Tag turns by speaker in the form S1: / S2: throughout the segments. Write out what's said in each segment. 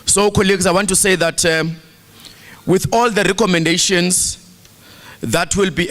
S1: So, colleagues, I want to say that with all the recommendations that will be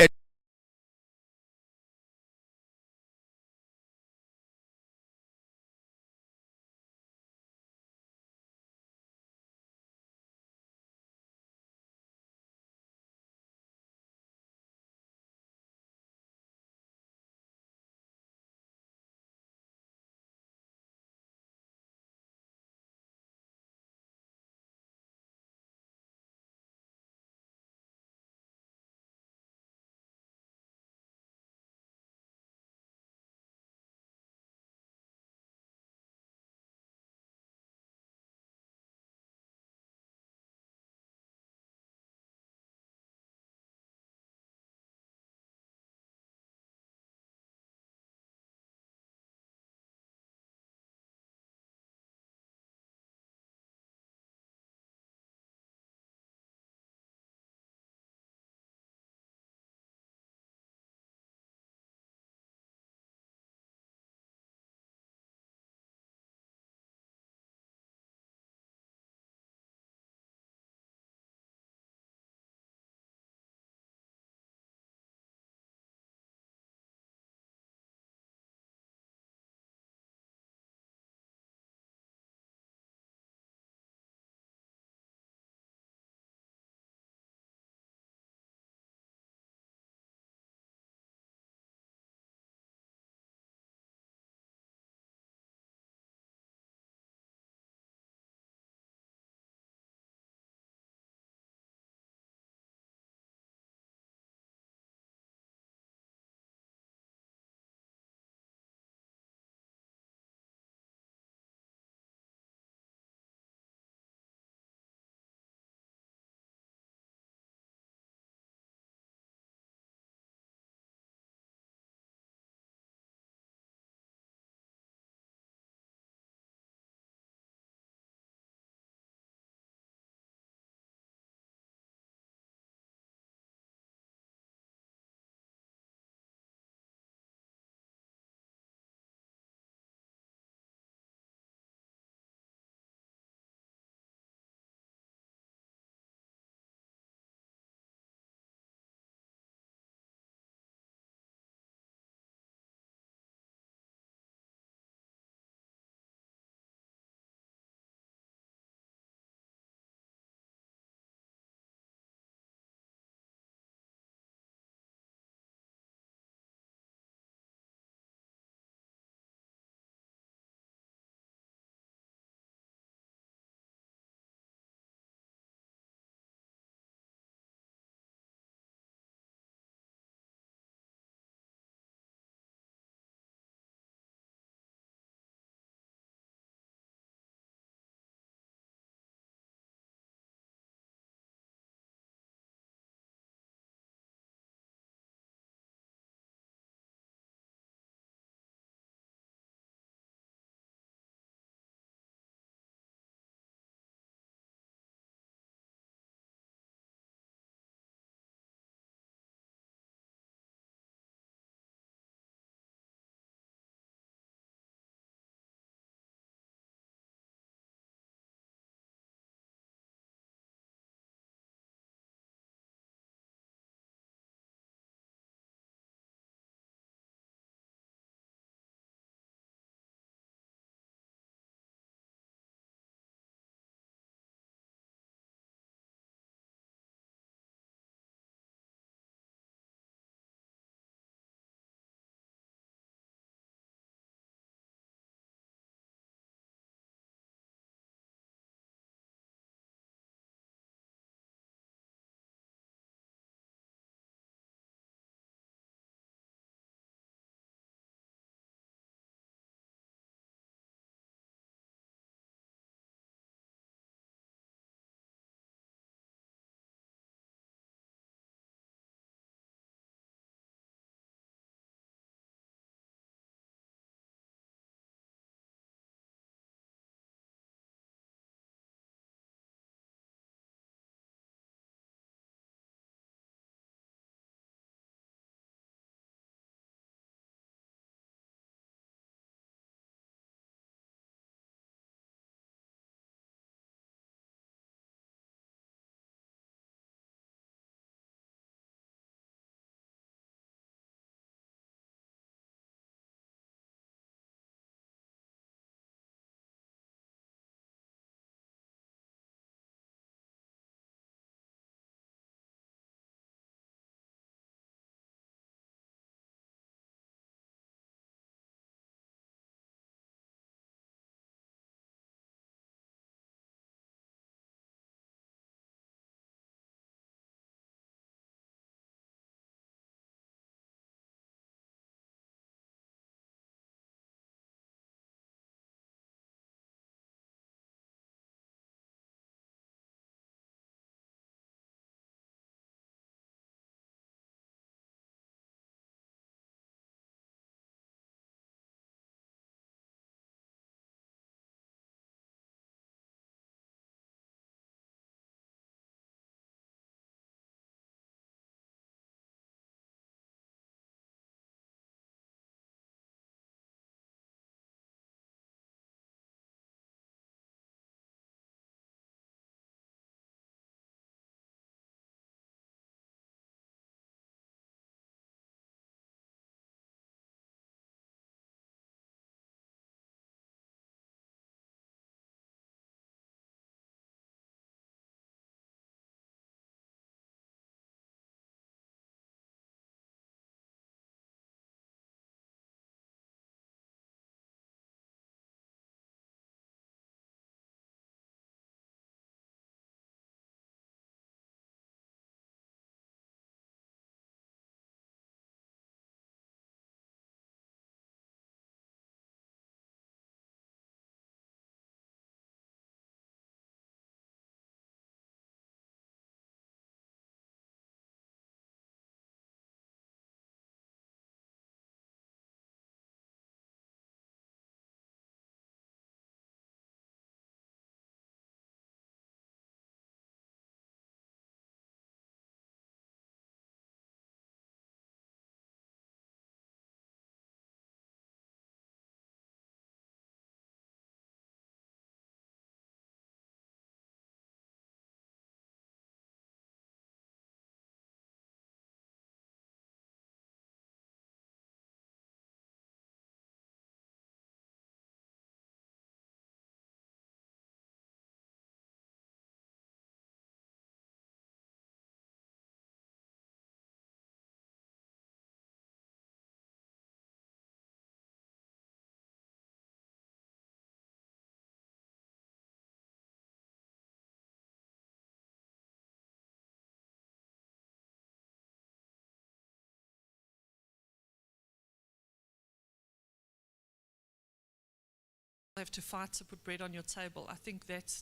S2: have to fight to put bread on your table. I think that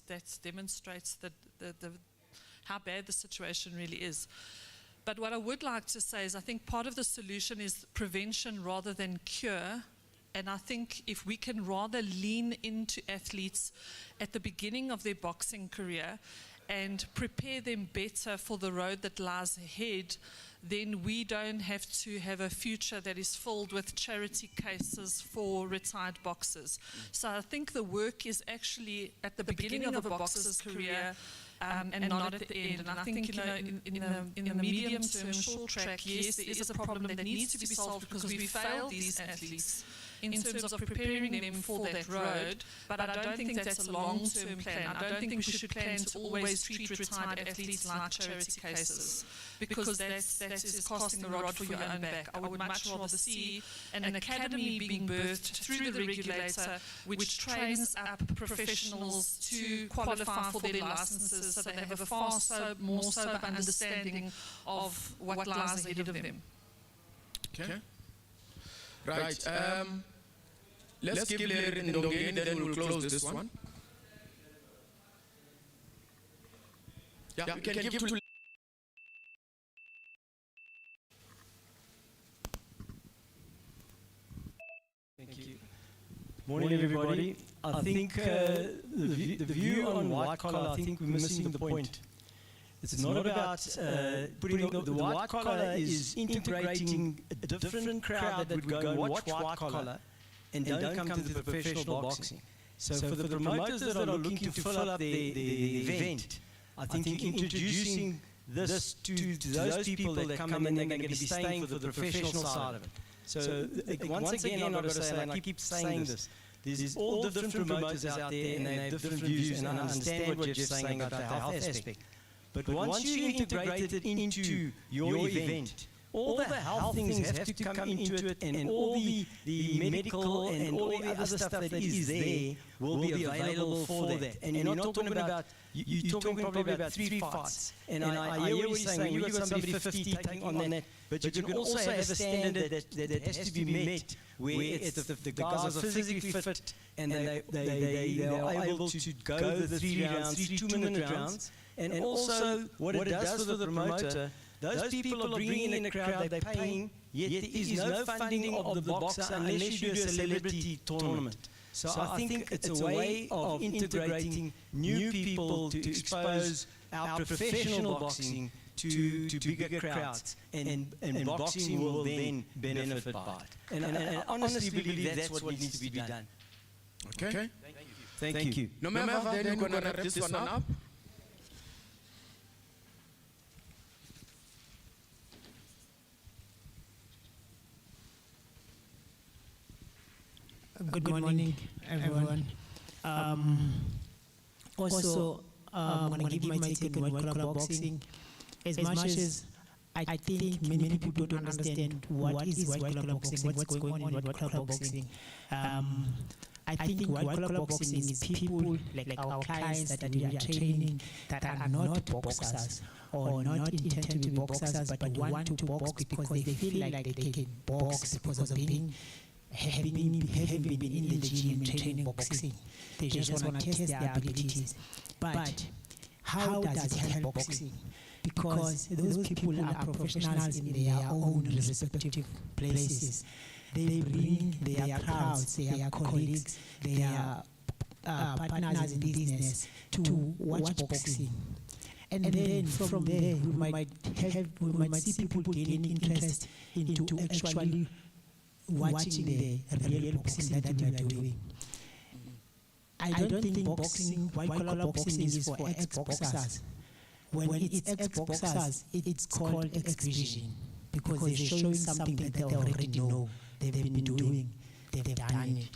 S2: demonstrates how bad the situation really is. But what I would like to say is I think part of the solution is prevention rather than cure. And I think if we can rather lean into athletes at the beginning of their boxing career and prepare them better for the road that lies ahead, then we don't have to have a future that is filled with charity cases for retired boxers. So I think the work is actually at the beginning of a boxer's career and not at the end. And I think, in the medium term, short track, yes, there is a problem that needs to be solved because we failed these athletes in terms of preparing them for that road. But I don't think that's a long-term plan. I don't think we should plan to always treat retired athletes like charity cases, because that is casting a rod for your own back. I would much rather see an academy being birthed through the regulator, which trains up professionals to qualify for their licenses, so they have a far more sober understanding of what lies ahead of them.
S1: Okay. Right. Let's give Larry Ndonge, and then we'll close this one. Yeah, we can give to.
S3: Thank you. Morning, everybody. I think the view on white collar, I think we're missing the point. It's not about putting the white collar is integrating a different crowd that would go and watch white collar and don't come to the professional boxing. So for the promoters that are looking to fill up the event, I think introducing this to those people that come in and they're going to be staying for the professional side of it. So once again, I've got to say, and I keep saying this, there's all different promoters out there and they have different views, and I understand what Jeff's saying about the health aspect. But once you integrate it into your event, all the health things have to come into it, and all the medical and all the other stuff that is there will be available for that. And you're not talking about, you're talking probably about 3 fights. And I hear what you're saying, you've got somebody 50 taking on that, but you can also have a standard that has to be met, where it's the guys are physically fit and they are able to go the 3 rounds, 3 2-minute rounds. And also what it does for the promoter, those people are bringing in a crowd, they're paying, yet there is no funding of the boxer unless you do a celebrity tournament. So I think it's a way of integrating new people to expose our professional boxing to bigger crowds, and boxing will then benefit by it. And I honestly believe that's what needs to be done.
S1: Okay.
S3: Thank you.
S1: No matter, then we're going to wrap this one up.
S4: Good morning, everyone. Also, I'm going to give my take on white collar boxing. As much as I think many people don't understand what is white collar boxing, what's going on in white collar boxing. I think white collar boxing is people like our clients that we are training that are not boxers or not intend to be boxers, but want to box because they feel like they can box because of having been in the gym and training boxing. They just want to test their abilities. But how does it help boxing? Because those people are professionals in their own respective places. They bring their crowds, their colleagues, their partners in business to watch boxing. And then from there, we might see people gaining interest into actually watching the real boxing that we are doing. I don't think boxing, white collar boxing, is for ex-boxers. When it's ex-boxers, it's called exhibition because they're showing something that they already know, they've been doing, they've done it.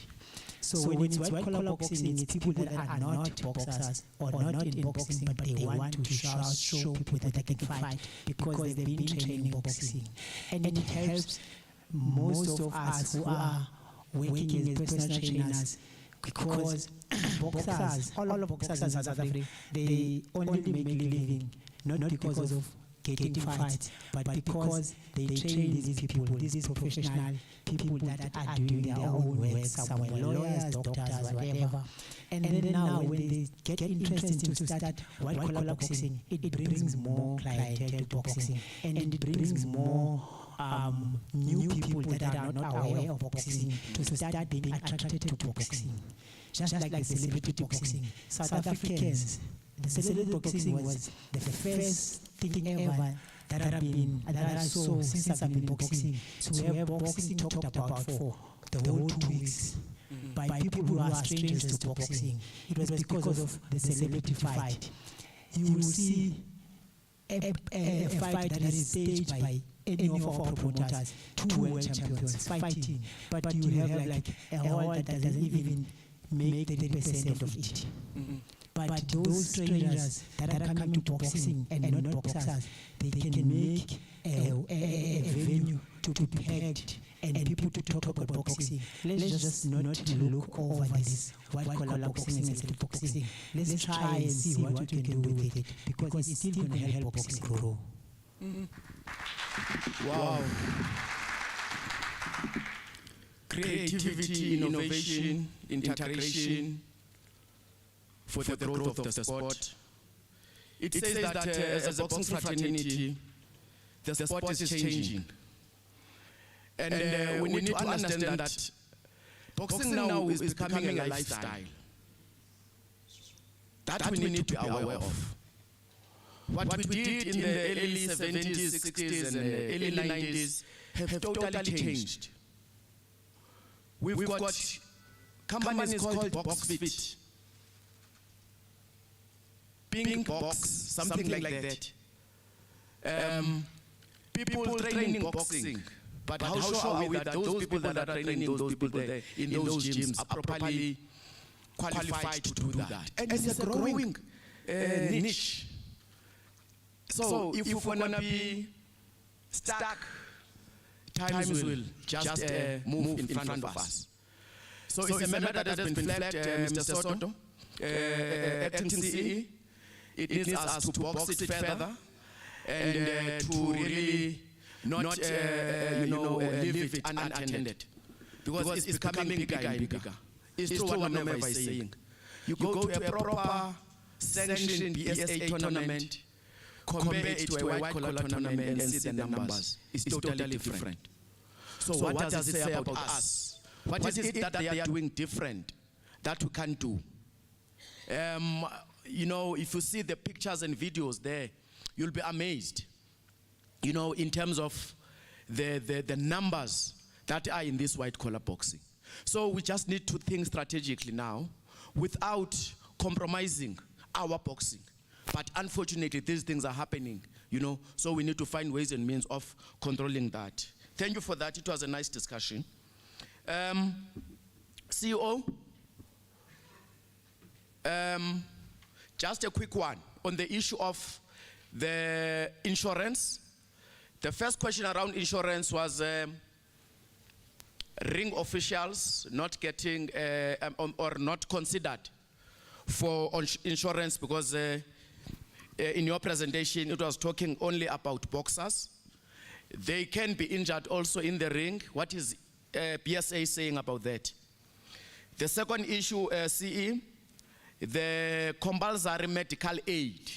S4: So when it's white collar boxing, it's people that are not boxers or not in boxing, but they want to show people that they can fight because they've been training boxing. And it helps most of us who are working as personal trainers, because boxers, all of boxers in South Africa, they only make a living not because of getting fights, but because they train these people, these professional people that are doing their own work somewhere, lawyers, doctors, whatever. And then now when they get interested to start white collar boxing, it brings more clientele to boxing, and it brings more new people that are not aware of boxing to start being attracted to boxing. Just like the celebrity boxing. South Africans, the celebrity boxing was the first thing ever that I saw since I've been boxing. So where boxing talked about for the whole 2 weeks by people who are strangers to boxing. It was because of the celebrity fight. You will see a fight that is staged by any of our promoters, 2 world champions fighting, but you have like a hall that doesn't even make 30% of it. But those strangers that are coming to boxing and not boxers, they can make a venue to be packed and people to talk about boxing. Let's just not look over this white collar boxing and street boxing. Let's try and see what we can do with it, because it's still going to help boxing grow.
S1: Wow. Creativity, innovation, integration for the growth of the sport. It says that as a boxing fraternity, the sport is changing. And we need to understand that boxing now is becoming a lifestyle that we need to be aware of. What we did in the early 70s, 60s, and early 90s have totally changed. We've got companies called Boksburg, Pink Box, something like that. People training boxing, but how sure are we that those people that are training those people there in those gyms are properly qualified to do that? And it's a growing niche. So if we're going to be stuck, times will just move in front of us. So it's a matter that has been flagged, Mr. Soto, acting CE. It needs us to box it further and to really not leave it unattended. Because it's becoming bigger and bigger. It's true what Nomeva is saying. You go to a proper sanctioned BSA tournament, compare it to a white collar tournament and see the numbers. It's totally different. So what does it say about us? What is it that they are doing different that we can't do? If you see the pictures and videos there, you'll be amazed. In terms of the numbers that are in this white collar boxing. So we just need to think strategically now without compromising our boxing. But unfortunately, these things are happening, so we need to find ways and means of controlling that. Thank you for that. It was a nice discussion. CEO, just a quick one on the issue of the insurance. The first question around insurance was ring officials not getting or not considered for insurance because in your presentation it was talking only about boxers. They can be injured also in the ring. What is BSA saying about that? The second issue, CE, the compulsory medical aid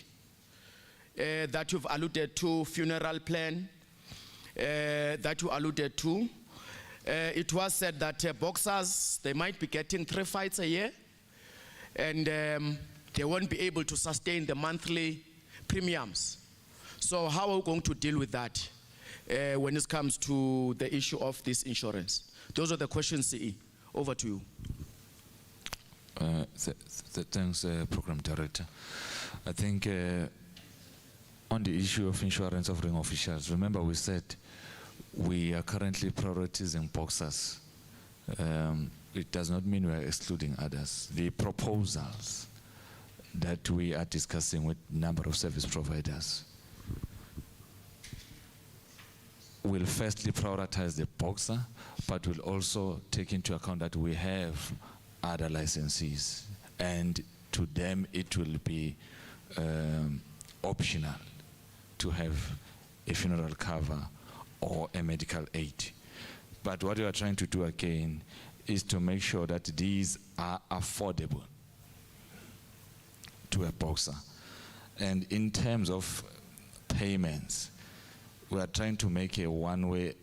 S1: that you've alluded to, funeral plan that you alluded to. It was said that boxers, they might be getting 3 fights a year and they won't be able to sustain the monthly premiums. So how are we going to deal with that when it comes to the issue of this insurance? Those are the questions, CE. Over to you.
S5: Thanks, Program Director. I think on the issue of insurance of ring officials, remember we said we are currently prioritizing boxers. It does not mean we are excluding others. The proposals that we are discussing with a number of service providers will firstly prioritize the boxer, but will also take into account that we have other licensees, and to them it will be optional to have a funeral cover or a medical aid. But what we are trying to do again is to make sure that these are affordable to a boxer. And in terms of payments, we are trying to make a one-way,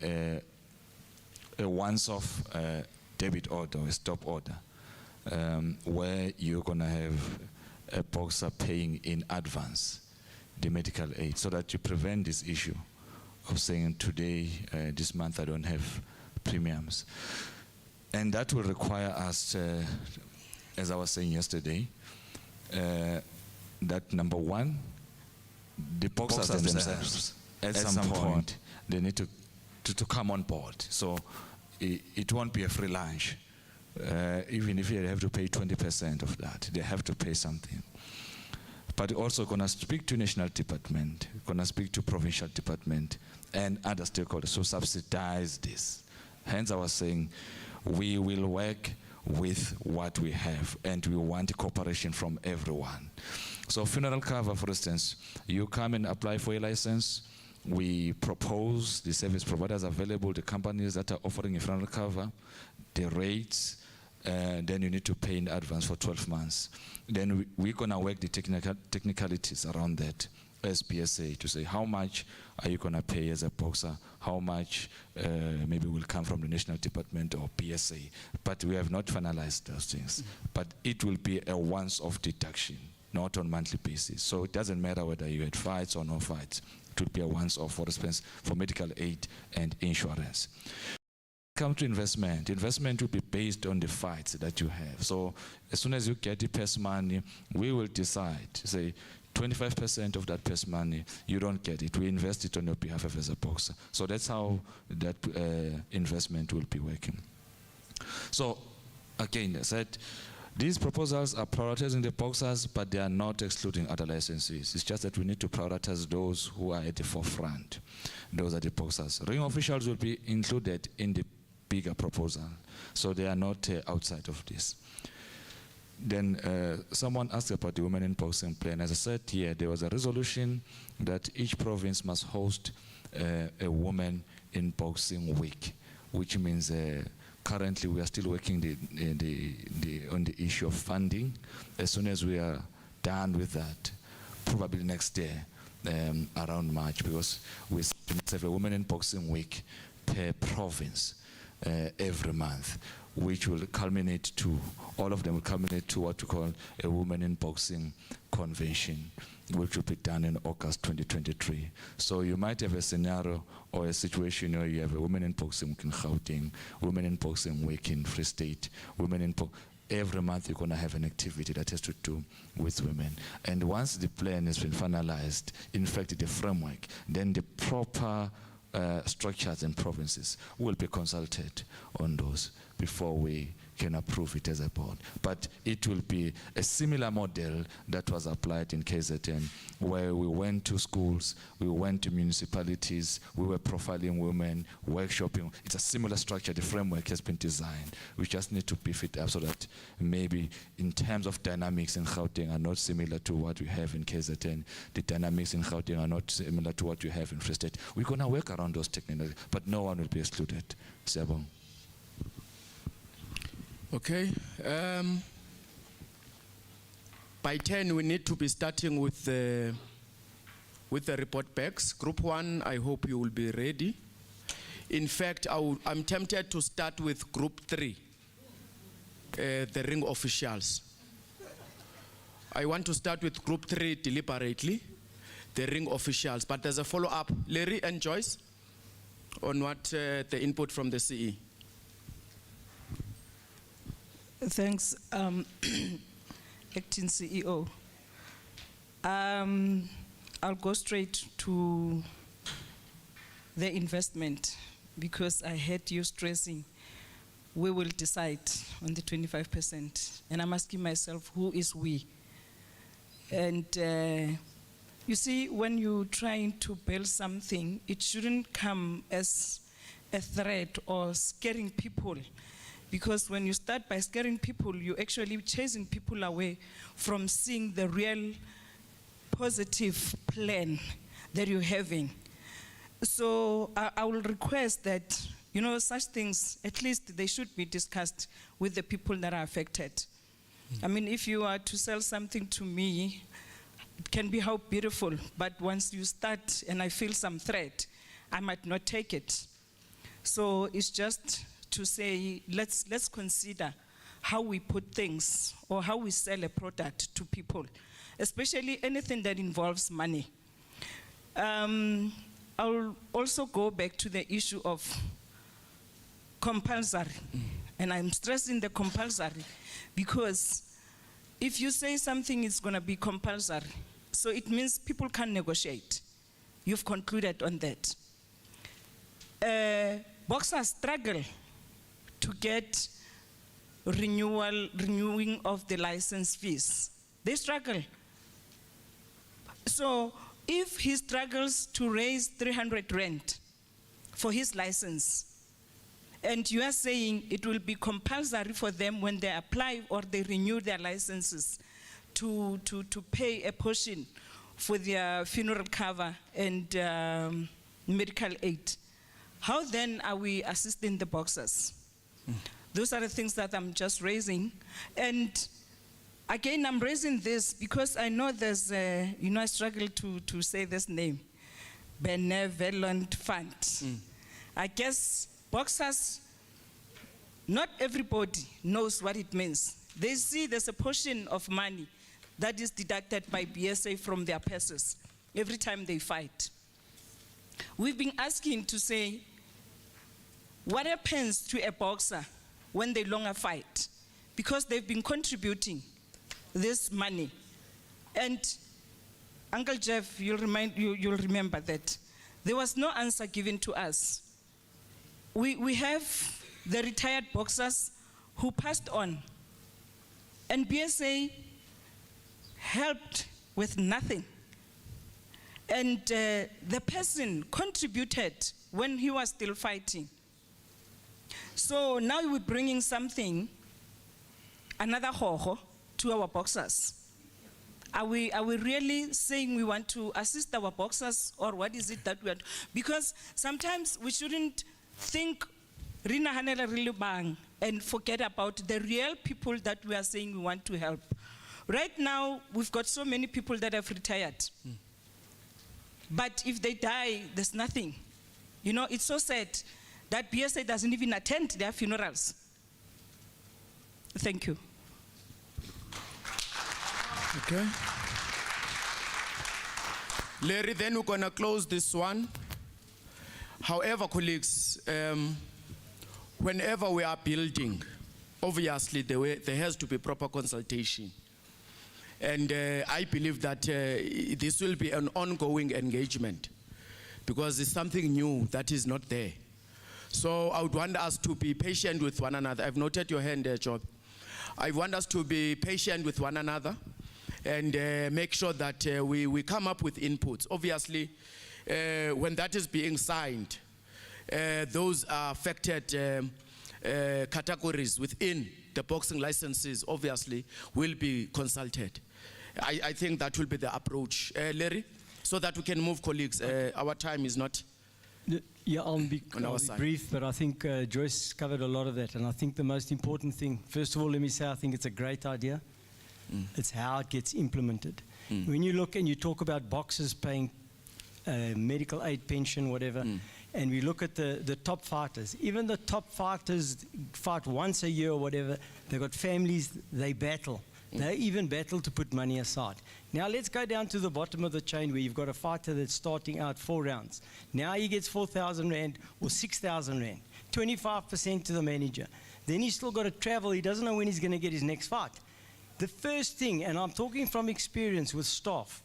S5: a once-off debit order, a stop order, where you're going to have a boxer paying in advance the medical aid, so that you prevent this issue of saying today, this month I don't have premiums. And that will require us, as I was saying yesterday, that number one, the boxers themselves at some point, they need to come on board. So it won't be a free lunch. Even if you have to pay 20% of that, they have to pay something. But also going to speak to national department, going to speak to provincial department and other stakeholders to subsidize this. Hence I was saying we will work with what we have, and we want cooperation from everyone. So funeral cover, for instance, you come and apply for a license. We propose the service providers available, the companies that are offering a funeral cover, the rates, then you need to pay in advance for 12 months. Then we're going to work the technicalities around that as PSA to say how much are you going to pay as a boxer, how much maybe will come from the National Department or PSA. But we have not finalized those things. But it will be a once-off deduction, not on monthly basis. So it doesn't matter whether you had fights or no fights. It will be a once-off for expense for medical aid and insurance. Come to investment. Investment will be based on the fights that you have. So as soon as you get the purse money, we will decide to say 25% of that purse money, you don't get it. We invest it on your behalf as a boxer. So that's how that investment will be working. So again, I said, these proposals are prioritizing the boxers, but they are not excluding other licensees. It's just that we need to prioritize those who are at the forefront. Those are the boxers. Ring officials will be included in the bigger proposal, so they are not outside of this. Then someone asked about the women in boxing plan. As I said here, there was a resolution that each province must host a woman in boxing week, which means currently we are still working on the issue of funding. As soon as we are done with that, probably next year, around March, because we have a women in boxing week per province every month, which will culminate to, all of them will culminate to what we call a women in boxing convention, which will be done in August 2023. So you might have a scenario or a situation where you have a women in boxing week in Gauteng, women in boxing week in Free State, women in every month you're going to have an activity that has to do with women. And once the plan has been finalized, in fact the framework, then the proper structures and provinces will be consulted on those before we can approve it as a board. But it will be a similar model that was applied in KZN, where we went to schools, we went to municipalities, we were profiling women, workshopping. It's a similar structure. The framework has been designed. We just need to beef it up so that maybe in terms of dynamics in Gauteng are not similar to what we have in KZN. The dynamics in Gauteng are not similar to what we have in Free State. We're going to work around those techniques, but no one will be excluded. Siyabonga.
S1: Okay. By 10, we need to be starting with the report backs. Group 1, I hope you will be ready. In fact, I'm tempted to start with Group 3, the ring officials. I want to start with Group 3 deliberately, the ring officials. But there's a follow-up. Larry and Joyce, on what the input from the CE.
S6: Thanks, Acting CEO. I'll go straight to the investment, because I heard you stressing we will decide on the 25%. And I'm asking myself, who is we? And you see, when you're trying to build something, it shouldn't come as a threat or scaring people. Because when you start by scaring people, you're actually chasing people away from seeing the real positive plan that you're having. So I will request that, you know, such things, at least they should be discussed with the people that are affected. I mean, if you are to sell something to me, it can be how beautiful, but once you start and I feel some threat, I might not take it. So it's just to say, let's consider how we put things or how we sell a product to people, especially anything that involves money. I'll also go back to the issue of compulsory. And I'm stressing the compulsory because if you say something is going to be compulsory, so it means people can't negotiate. You've concluded on that. Boxers struggle to get renewing of the license fees. They struggle. So if he struggles to raise 300 rand for his license, and you are saying it will be compulsory for them when they apply or they renew their licenses to pay a portion for their funeral cover and medical aid, how then are we assisting the boxers? Those are the things that I'm just raising. And again, I'm raising this because I know there's you know, I struggle to say this name, Benevolent Fund. I guess boxers, not everybody knows what it means. They see there's a portion of money that is deducted by BSA from their purses every time they fight. We've been asking to say, what happens to a boxer when they longer fight? Because they've been contributing this money. And Uncle Jeff, you'll remember that there was no answer given to us. We have the retired boxers who passed on, and BSA helped with nothing. And the person contributed when he was still fighting. So now we're bringing something, another hoho, to our boxers. Are we really saying we want to assist our boxers, or what is it that we are? Because sometimes we shouldn't think Rina Hanela really bang and forget about the real people that we are saying we want to help. Right now, we've got so many people that have retired. But if they die, there's nothing. You know, it's so sad that BSA doesn't even attend their funerals. Thank you.
S1: Okay. Larry, then we're going to close this one. However, colleagues, whenever we are building, obviously there has to be proper consultation. And I believe that this will be an ongoing engagement because it's something new that is not there. So I would want us to be patient with one another. I've noted your hand there, Job. I want us to be patient with one another and make sure that we come up with inputs. Obviously, when that is being signed, those are affected categories within the boxing licenses, obviously, will be consulted. I think that will be the approach. Larry, so that we can move, colleagues. Our time is not
S3: Yeah, I'll be
S1: side.
S3: brief, but I think Joyce covered a lot of that. And I think the most important thing, first of all, let me say, I think it's a great idea. It's how it gets implemented. When you look and you talk about boxers paying medical aid, pension, whatever, and we look at the top fighters, even the top fighters fight once a year or whatever, they've got families, they battle. They even battle to put money aside. Now let's go down to the bottom of the chain where you've got a fighter that's starting out 4 rounds. Now he gets 4,000 Rand or 6,000 Rand, 25% to the manager. Then he's still got to travel. He doesn't know when he's going to get his next fight. The first thing, and I'm talking from experience with staff,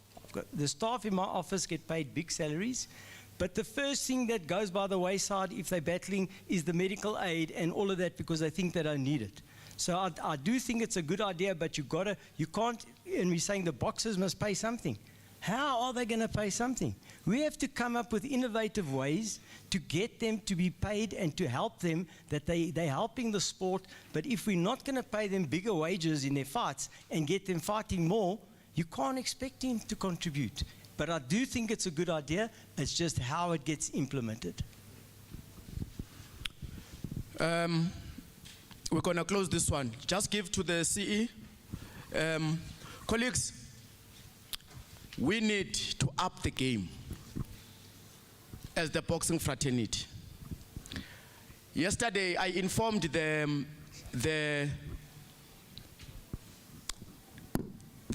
S3: the staff in my office get paid big salaries, but the first thing that goes by the wayside if they're battling is the medical aid and all of that because they think they don't need it. So I do think it's a good idea, but you can't, and we're saying the boxers must pay something. How are they going to pay something? We have to come up with innovative ways to get them to be paid and to help them that they're helping the sport. But if we're not going to pay them bigger wages in their fights and get them fighting more, you can't expect them to contribute. But I do think it's a good idea. It's just how it gets implemented.
S1: We're going to close this one. Just give to the CE. Colleagues, we need to up the game as the boxing fraternity. Yesterday, I informed the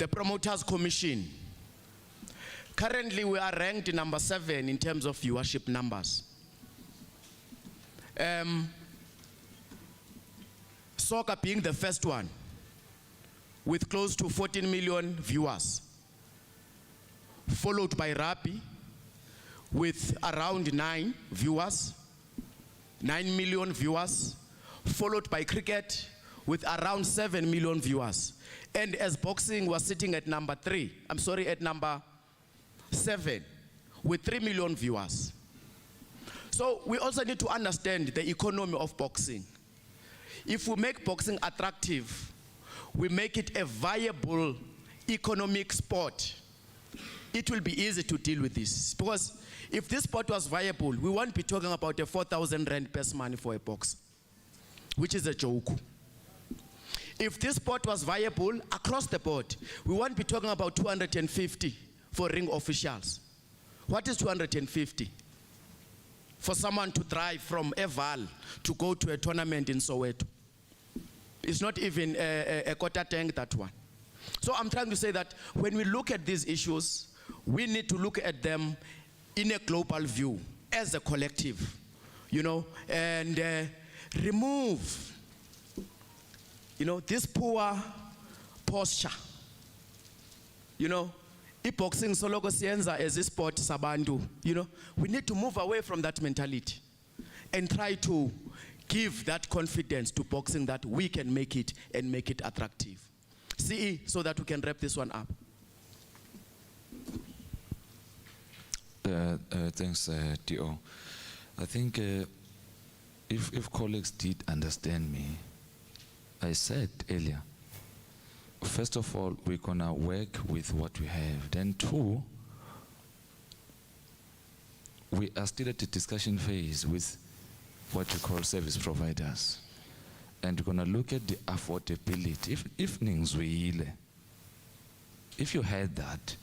S1: Promoters Commission. Currently, we are ranked number 7 in terms of viewership numbers. Soccer being the first one, with close to 14 million viewers, followed by rugby, with around 9 million viewers, followed by cricket, with around 7 million viewers. And as boxing was sitting at number 7, with 3 million viewers. So we also need to understand the economy of boxing. If we make boxing attractive, we make it a viable economic sport, it will be easy to deal with this. Because if this sport was viable, we won't be talking about a 4,000 rand purse money for a box, which is a joke. If this sport was viable across the board, we won't be talking about 250 for ring officials. What is 250? For someone to drive from Eval to go to a tournament in Soweto. It's not even a quarter tank, that one. So I'm trying to say that when we look at these issues, we need to look at them in a global view, as a collective, and remove, this poor posture. Boxing soloko siyenza as a sport sabantu, we need to move away from that mentality and try to give that confidence to boxing that we can make it and make it attractive. CE, so that we can wrap this one up.
S5: Thanks, T.O. I think if colleagues did understand me, I said earlier, first of all, we're going to work with what we have. Then 2, we are still at the discussion phase with what we call service providers. And we're going to look at the affordability. If you had that,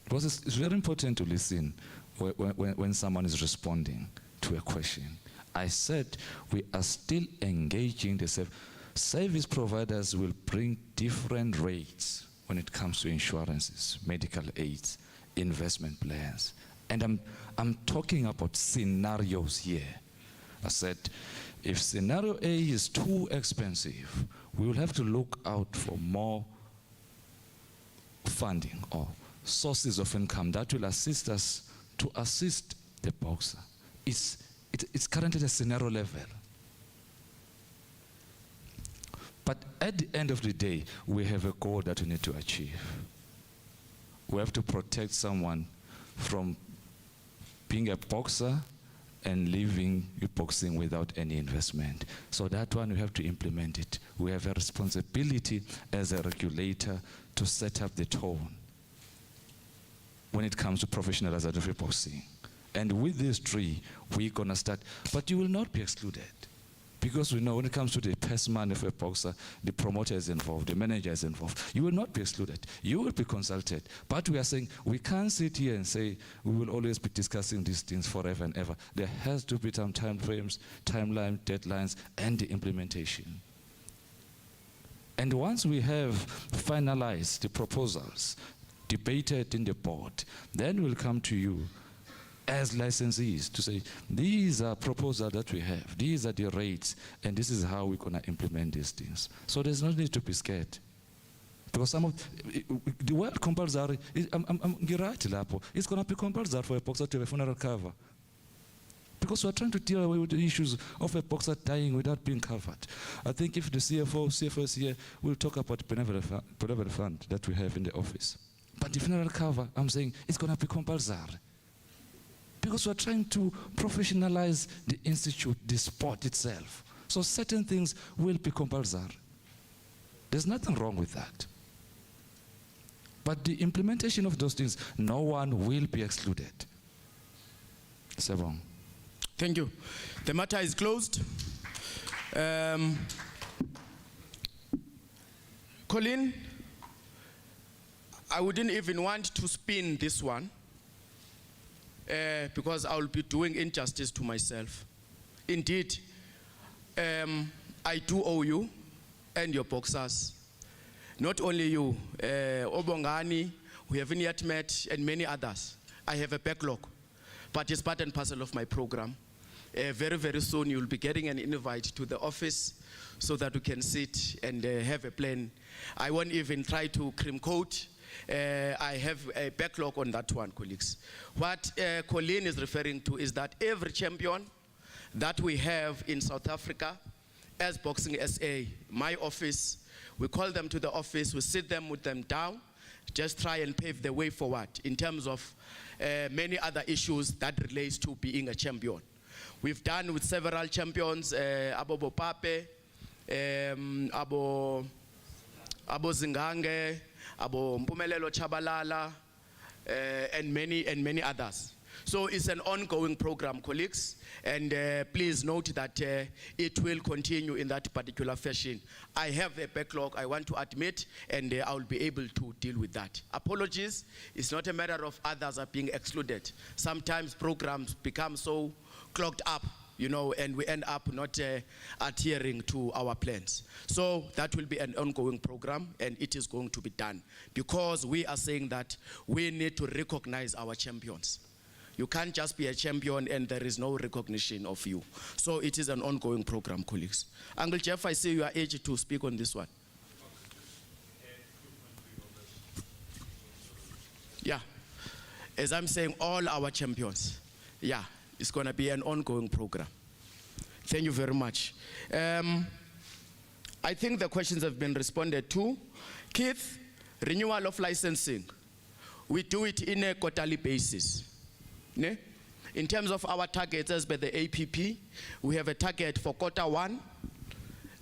S5: because it's very important to listen when someone is responding to a question. I said we are still engaging the service providers will bring different rates when it comes to insurances, medical aids, investment plans. And I'm talking about scenarios here. I said, if scenario A is too expensive, we will have to look out for more funding or sources of income that will assist us to assist the boxer. It's currently at a scenario level. But at the end of the day, we have a goal that we need to achieve. We have to protect someone from being a boxer and leaving boxing without any investment. So that one, we have to implement it. We have a responsibility as a regulator to set up the tone when it comes to professionalization of boxing. And with these 3, we're going to start. But you will not be excluded. Because we know when it comes to the purse money of a boxer, the promoter is involved, the manager is involved. You will not be excluded. You will be consulted. But we are saying we can't sit here and say we will always be discussing these things forever and ever. There has to be some time frames, timeline, deadlines, and the implementation. And once we have finalized the proposals, debated in the board, then we'll come to you as licensees to say, these are proposals that we have, these are the rates, and this is how we're going to implement these things. So there's no need to be scared. Because some of the word compulsory, it's going to be compulsory for a boxer to have a funeral cover. Because we're trying to deal with the issues of a boxer dying without being covered. I think if the CFO is here, we'll talk about the benevolent fund that we have in the office. But the funeral cover, I'm saying, it's going to be compulsory. Because we're trying to professionalize the institute, the sport itself. So certain things will be compulsory. There's nothing wrong with that. But the implementation of those things, no one will be excluded. Sebong.
S1: Thank you. The matter is closed. Colin, I wouldn't even want to spin this one because I will be doing injustice to myself. Indeed, I do owe you and your boxers. Not only you, Obongani, we haven't yet met, and many others. I have a backlog, but it's part and parcel of my program. Very, very soon you'll be getting an invite to the office so that we can sit and have a plan. I won't even try to cream coat. I have a backlog on that one, colleagues. What Colleen is referring to is that every champion that we have in South Africa, as Boxing SA, my office, we call them to the office, we sit them with them down, just try and pave the way forward in terms of many other issues that relates to being a champion. We've done with several champions, Abo Bopape, Abo Zingange, Abo Mpumelelo Chabalala, and many others. So it's an ongoing program, colleagues, and please note that it will continue in that particular fashion. I have a backlog I want to admit, and I will be able to deal with that. Apologies, it's not a matter of others are being excluded. Sometimes programs become so clogged up, you know, and we end up not adhering to our plans. So that will be an ongoing program, and it is going to be done, because we are saying that we need to recognize our champions. You can't just be a champion and there is no recognition of you. So it is an ongoing program, colleagues. Uncle Jeff, I see you are aged to speak on this one. Yeah, as I'm saying, all our champions. Yeah, it's going to be an ongoing program. Thank you very much. I think the questions have been responded to. Keith, renewal of licensing. We do it in a quarterly basis. Ne? In terms of our targets as by the APP, we have a target for quarter one.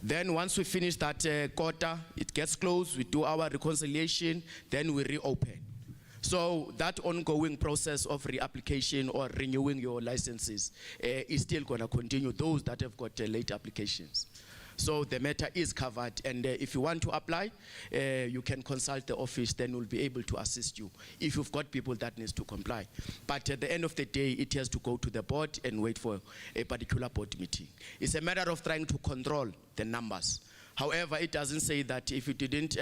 S1: Then once we finish that quarter, it gets closed, we do our reconciliation, then we reopen. So that ongoing process of reapplication or renewing your licenses is still going to continue, those that have got late applications. So the matter is covered, and if you want to apply, you can consult the office, then we'll be able to assist you if you've got people that needs to comply. But at the end of the day, it has to go to the board and wait for a particular board meeting. It's a matter of trying to control the numbers. However, it doesn't say that if you didn't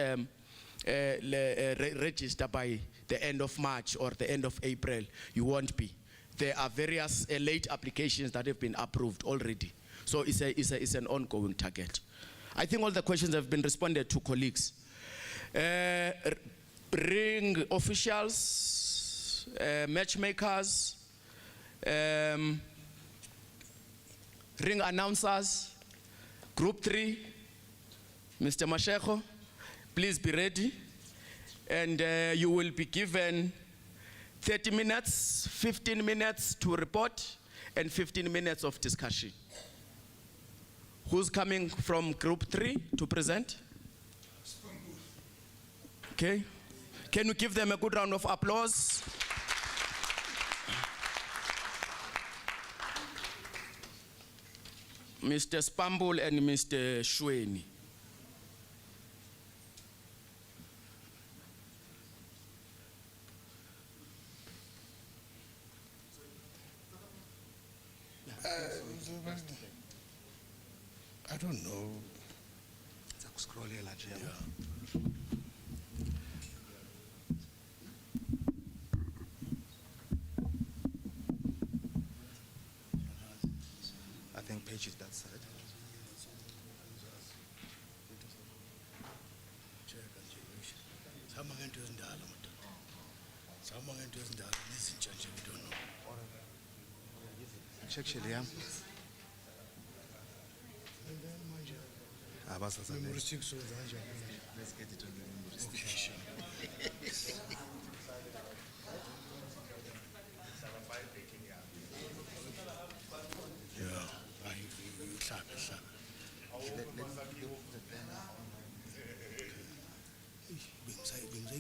S1: register by the end of March or the end of April, you won't be. There are various late applications that have been approved already. So it's an ongoing target. I think all the questions have been responded to, colleagues. Ring officials, matchmakers, ring announcers, group 3, Mr. Mashego, please be ready. And you will be given 30 minutes, 15 minutes to report, and 15 minutes of discussion. Who's coming from group 3 to present? Okay. Can we give them a good round of applause? Mr. Spambul and Mr. Shweni.
S7: I don't know.
S8: I think page is that side. Check Shiliam. Let's get it on the memory stick.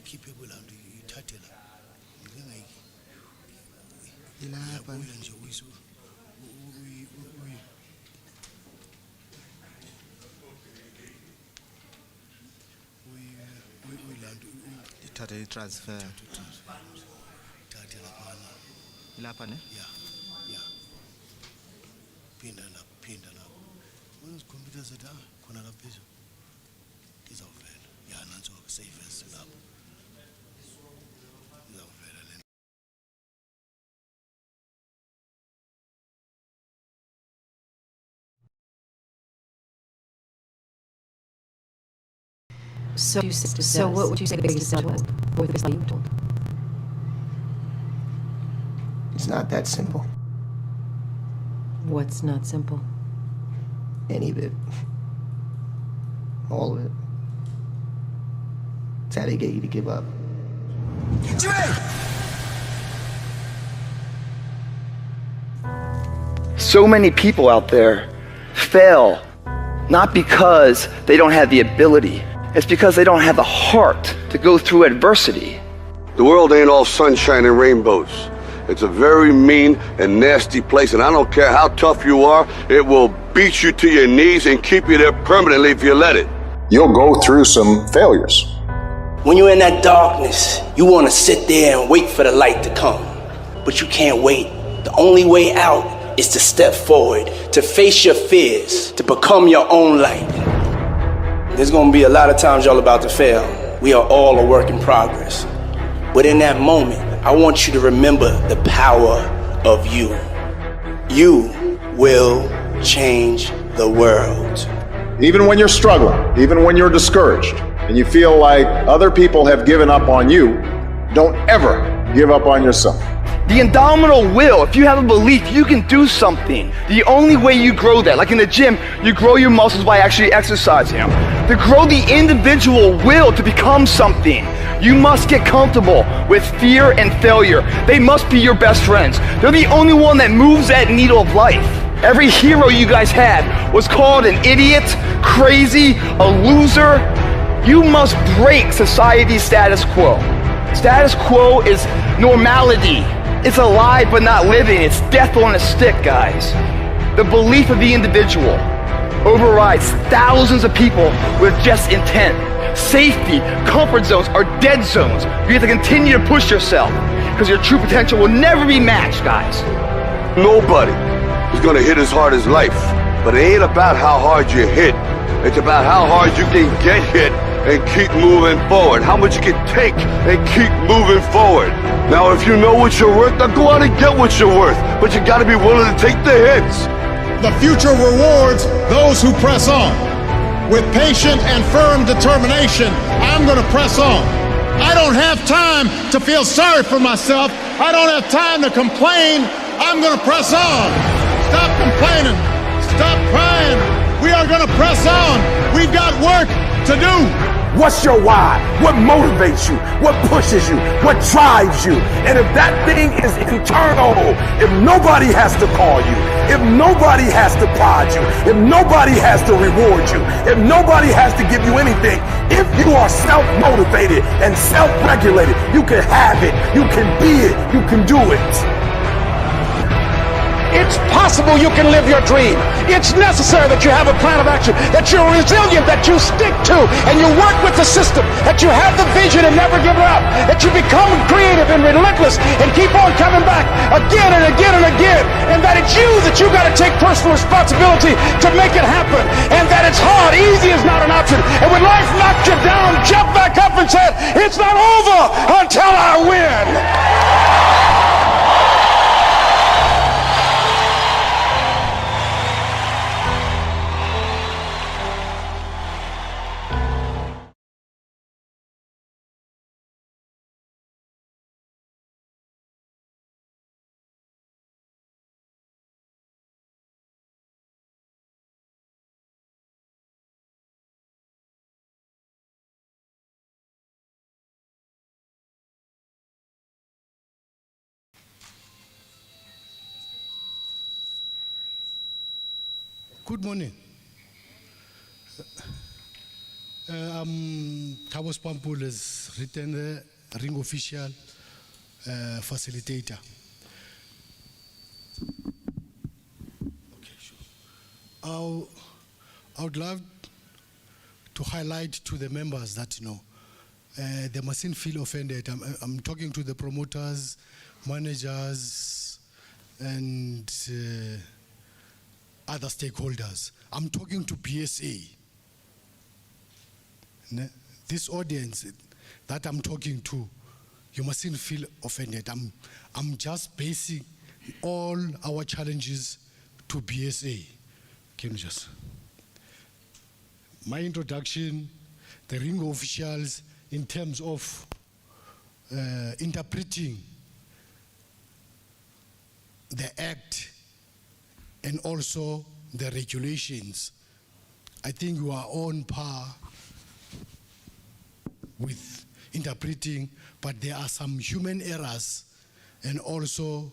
S7: Keep people out. Ilapha nje uyiso.
S8: Ithathe i-transfer.
S7: Thathe laphana.
S8: Ilapha ne?
S7: Yeah. Phinda lapho. Unesikhompyutha sethu khona lapha phezulu. Izawuvela. Yeah, nanso save as lapho. Izawuvela le.
S9: So what would you say the biggest struggle is? Or the biggest lie you were told?
S10: It's not that simple.
S9: What's not simple?
S10: Any of it. All of it. It's how they get you to give up. So many people out there fail, not because they don't have the ability. It's because they don't have the heart to go through adversity.
S11: The world ain't all sunshine and rainbows. It's a very mean and nasty place, and I don't care how tough you are, it will beat you to your knees and keep you there permanently if you let it.
S12: You'll go through some failures.
S13: When you're in that darkness, you want to sit there and wait for the light to come. But you can't wait. The only way out is to step forward, to face your fears, to become your own light. There's going to be a lot of times y'all about to fail. We are all a work in progress. But in that moment, I want you to remember the power of you. You will change the world.
S12: Even when you're struggling, even when you're discouraged, and you feel like other people have given up on you, don't ever give up on yourself.
S10: The indomitable will, if you have a belief, you can do something. The only way you grow that, like in the gym, you grow your muscles by actually exercising them. To grow the individual will to become something, you must get comfortable with fear and failure. They must be your best friends. They're the only one that moves that needle of life. Every hero you guys had was called an idiot, crazy, a loser. You must break society's status quo. Status quo is normality. It's alive but not living. It's death on a stick, guys. The belief of the individual overrides thousands of people with just intent. Safety, comfort zones are dead zones. You have to continue to push yourself because your true potential will never be matched, guys.
S11: Nobody is gonna hit as hard as life, but it ain't about how hard you hit. It's about how hard you can get hit and keep moving forward. How much you can take and keep moving forward. Now, if you know what you're worth, then go out and get what you're worth. But you gotta be willing to take the hits.
S14: The future rewards those who press on. With patient and firm determination, I'm gonna press on. I don't have time to feel sorry for myself. I don't have time to complain. I'm gonna press on. Stop complaining. Stop crying. We are gonna press on. We've got work to do.
S15: What's your why? What motivates you? What pushes you? What drives you? And if that thing is internal, if nobody has to call you, if nobody has to prod you, if nobody has to reward you, if nobody has to give you anything, if you are self-motivated and self-regulated, you can have it, you can be it, you can do it.
S14: It's possible you can live your dream. It's necessary that you have a plan of action, that you're resilient, that you stick to, and you work with the system, that you have the vision and never give up, that you become creative and relentless and keep on coming back again and again and again, and that it's you that you got to take personal responsibility to make it happen, and that it's hard. Easy is not an option. And when life knocks you down, jump back up and say, it's not over until I win. Good morning. Thabo Spampul is written the ring official facilitator.
S7: I would love to highlight to the members that, they mustn't feel offended. I'm talking to the promoters, managers, and other stakeholders. I'm talking to BSA. This audience that I'm talking to, you mustn't feel offended. I'm just basing all our challenges to BSA. Can you just? My introduction, the ring officials in terms of interpreting the act and also the regulations. I think you are on par with interpreting, but there are some human errors and also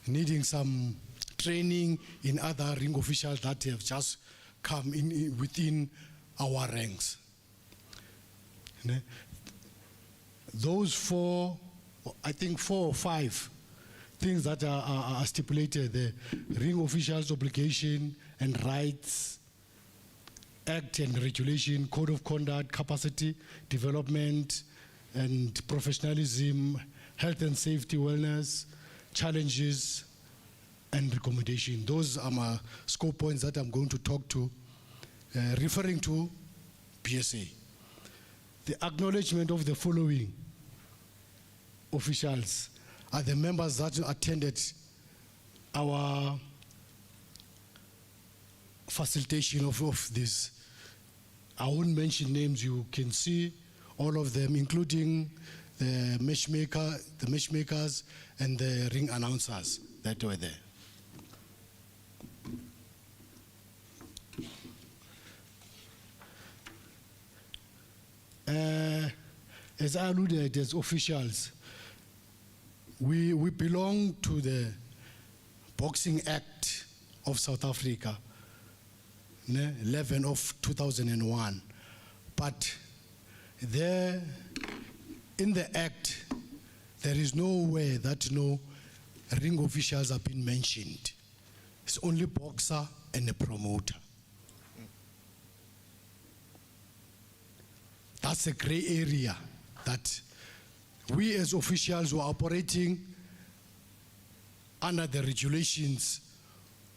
S7: needing some training in other ring officials that have just come in within our ranks. Those four, I think 4 or 5 things that are stipulated, the ring officials' obligation and rights, act and regulation, code of conduct, capacity development and professionalism, health and safety, wellness, challenges and recommendation. Those are my scope points that I'm going to talk to, referring to PSA. The acknowledgement of the following officials are the members that attended our facilitation of this. I won't mention names, you can see all of them, including the matchmakers and the ring announcers that were there. As I alluded, as officials, we belong to the Boxing Act of South Africa, 11 of 2001. But there, in the act, there is nowhere that ring officials have been mentioned. It's only boxer and a promoter. That's a gray area that we as officials were operating under the regulations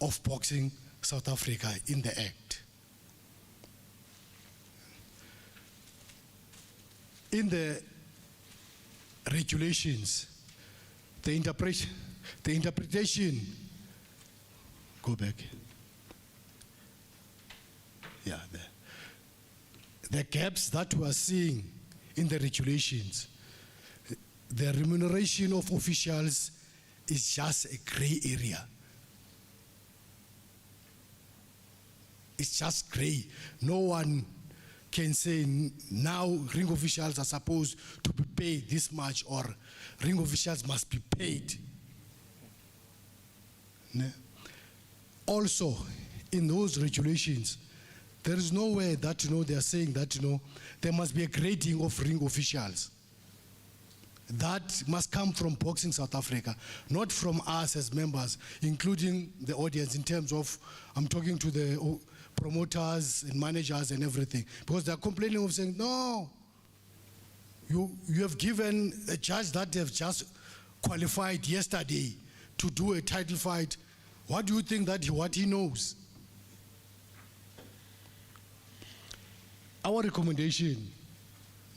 S7: of Boxing South Africa in the Act. In the regulations, the interpretation, go back. Yeah, there. The gaps that we are seeing in the regulations, the remuneration of officials is just a gray area. It's just gray. No one can say now ring officials are supposed to be paid this much or ring officials must be paid. Also, in those regulations, there is nowhere that they are saying that there must be a grading of ring officials. That must come from Boxing South Africa, not from us as members, including the audience in terms of, I'm talking to the promoters and managers and everything, because they're complaining of saying, no, you have given a judge that have just qualified yesterday to do a title fight. What do you think that what he knows? Our recommendation,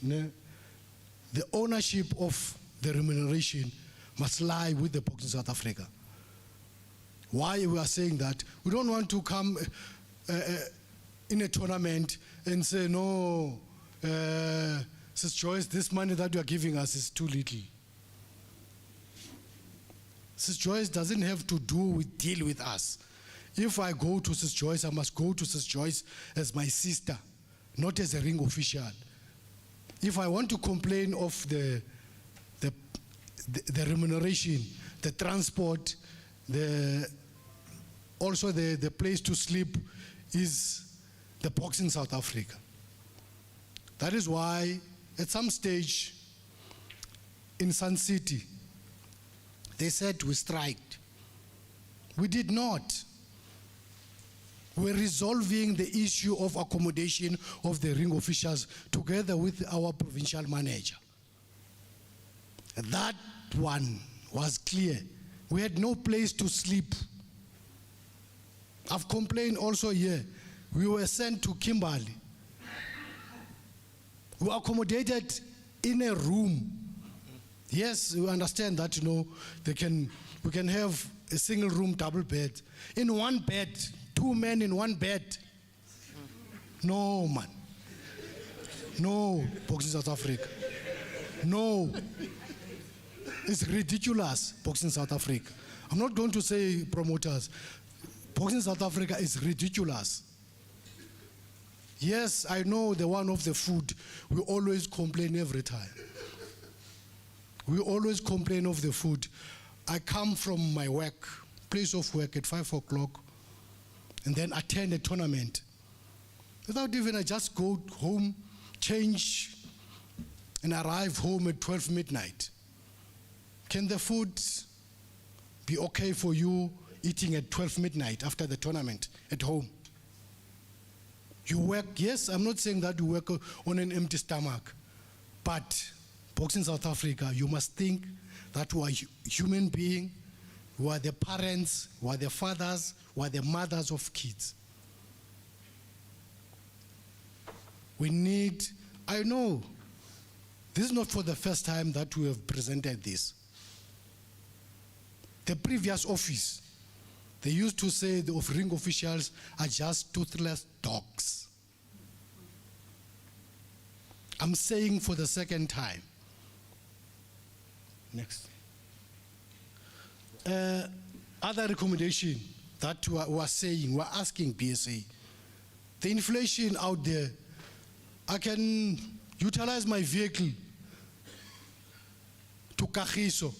S7: the ownership of the remuneration must lie with the Boxing South Africa. Why we are saying that? We don't want to come in a tournament and say, no, Sis Joyce, this money that you are giving us is too little. Sis Joyce doesn't have to deal with us. If I go to Sis Joyce, I must go to Sis Joyce as my sister, not as a ring official. If I want to complain of the remuneration, the transport, also the place to sleep is the Boxing South Africa. That is why at some stage in Sun City, they said we striked. We did not. We're resolving the issue of accommodation of the ring officials together with our provincial manager. That one was clear. We had no place to sleep. I've complained also here. We were sent to Kimberley. We were accommodated in a room. Yes, we understand that, you know, we can have a single room, double bed. In one bed, 2 men in one bed. No, man. No, Boxing South Africa. No. It's ridiculous, Boxing South Africa. I'm not going to say promoters. Boxing South Africa is ridiculous. Yes, I know the one of the food. We always complain every time. We always complain of the food. I come from my work, place of work at 5 o'clock, and then attend a tournament. Without even, I just go home, change, and arrive home at 12 midnight. Can the food be okay for you eating at 12 midnight after the tournament at home? You work, yes, I'm not saying that you work on an empty stomach, but Boxing South Africa, you must think that we are human beings, we are the parents, we are the fathers, we are the mothers of kids. We need, I know, this is not for the first time that we have presented this. The previous office, they used to say the ring officials are just toothless dogs. I'm saying for the second time. Next. Other recommendation that we are saying, we're asking BSA, the inflation out there, I can utilize my vehicle to Kagiso.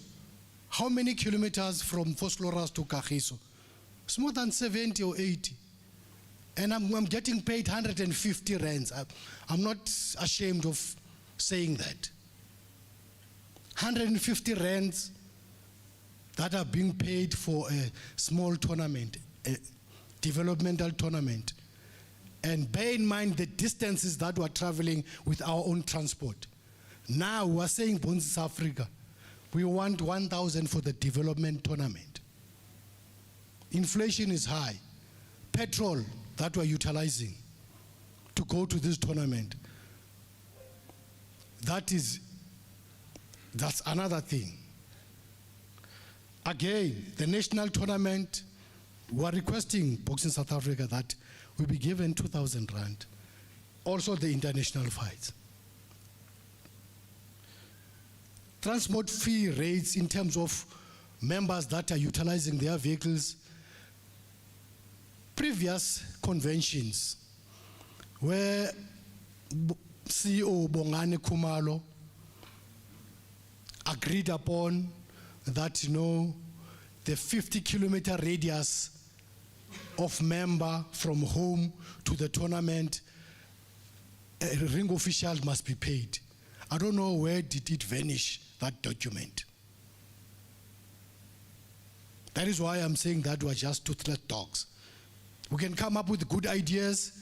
S7: How many kilometers from Vosloorus to Kagiso? It's more than 70 or 80. And I'm getting paid 150 rands. I'm not ashamed of saying that. 150 rands that are being paid for a small tournament, a developmental tournament. And bear in mind the distances that we're traveling with our own transport. Now we're saying Boxing South Africa, we want 1,000 for the development tournament. Inflation is high. Petrol that we're utilizing to go to this tournament, that's another thing. Again, the national tournament, we're requesting Boxing South Africa that we be given 2,000 rand. Also the international fights. Transport fee rates in terms of members that are utilizing their vehicles. Previous conventions where CEO Bongani Kumalo agreed upon that, you know, the 50-kilometer radius of member from home to the tournament, a ring official must be paid. I don't know where did it vanish, that document. That is why I'm saying that we're just toothless dogs. We can come up with good ideas.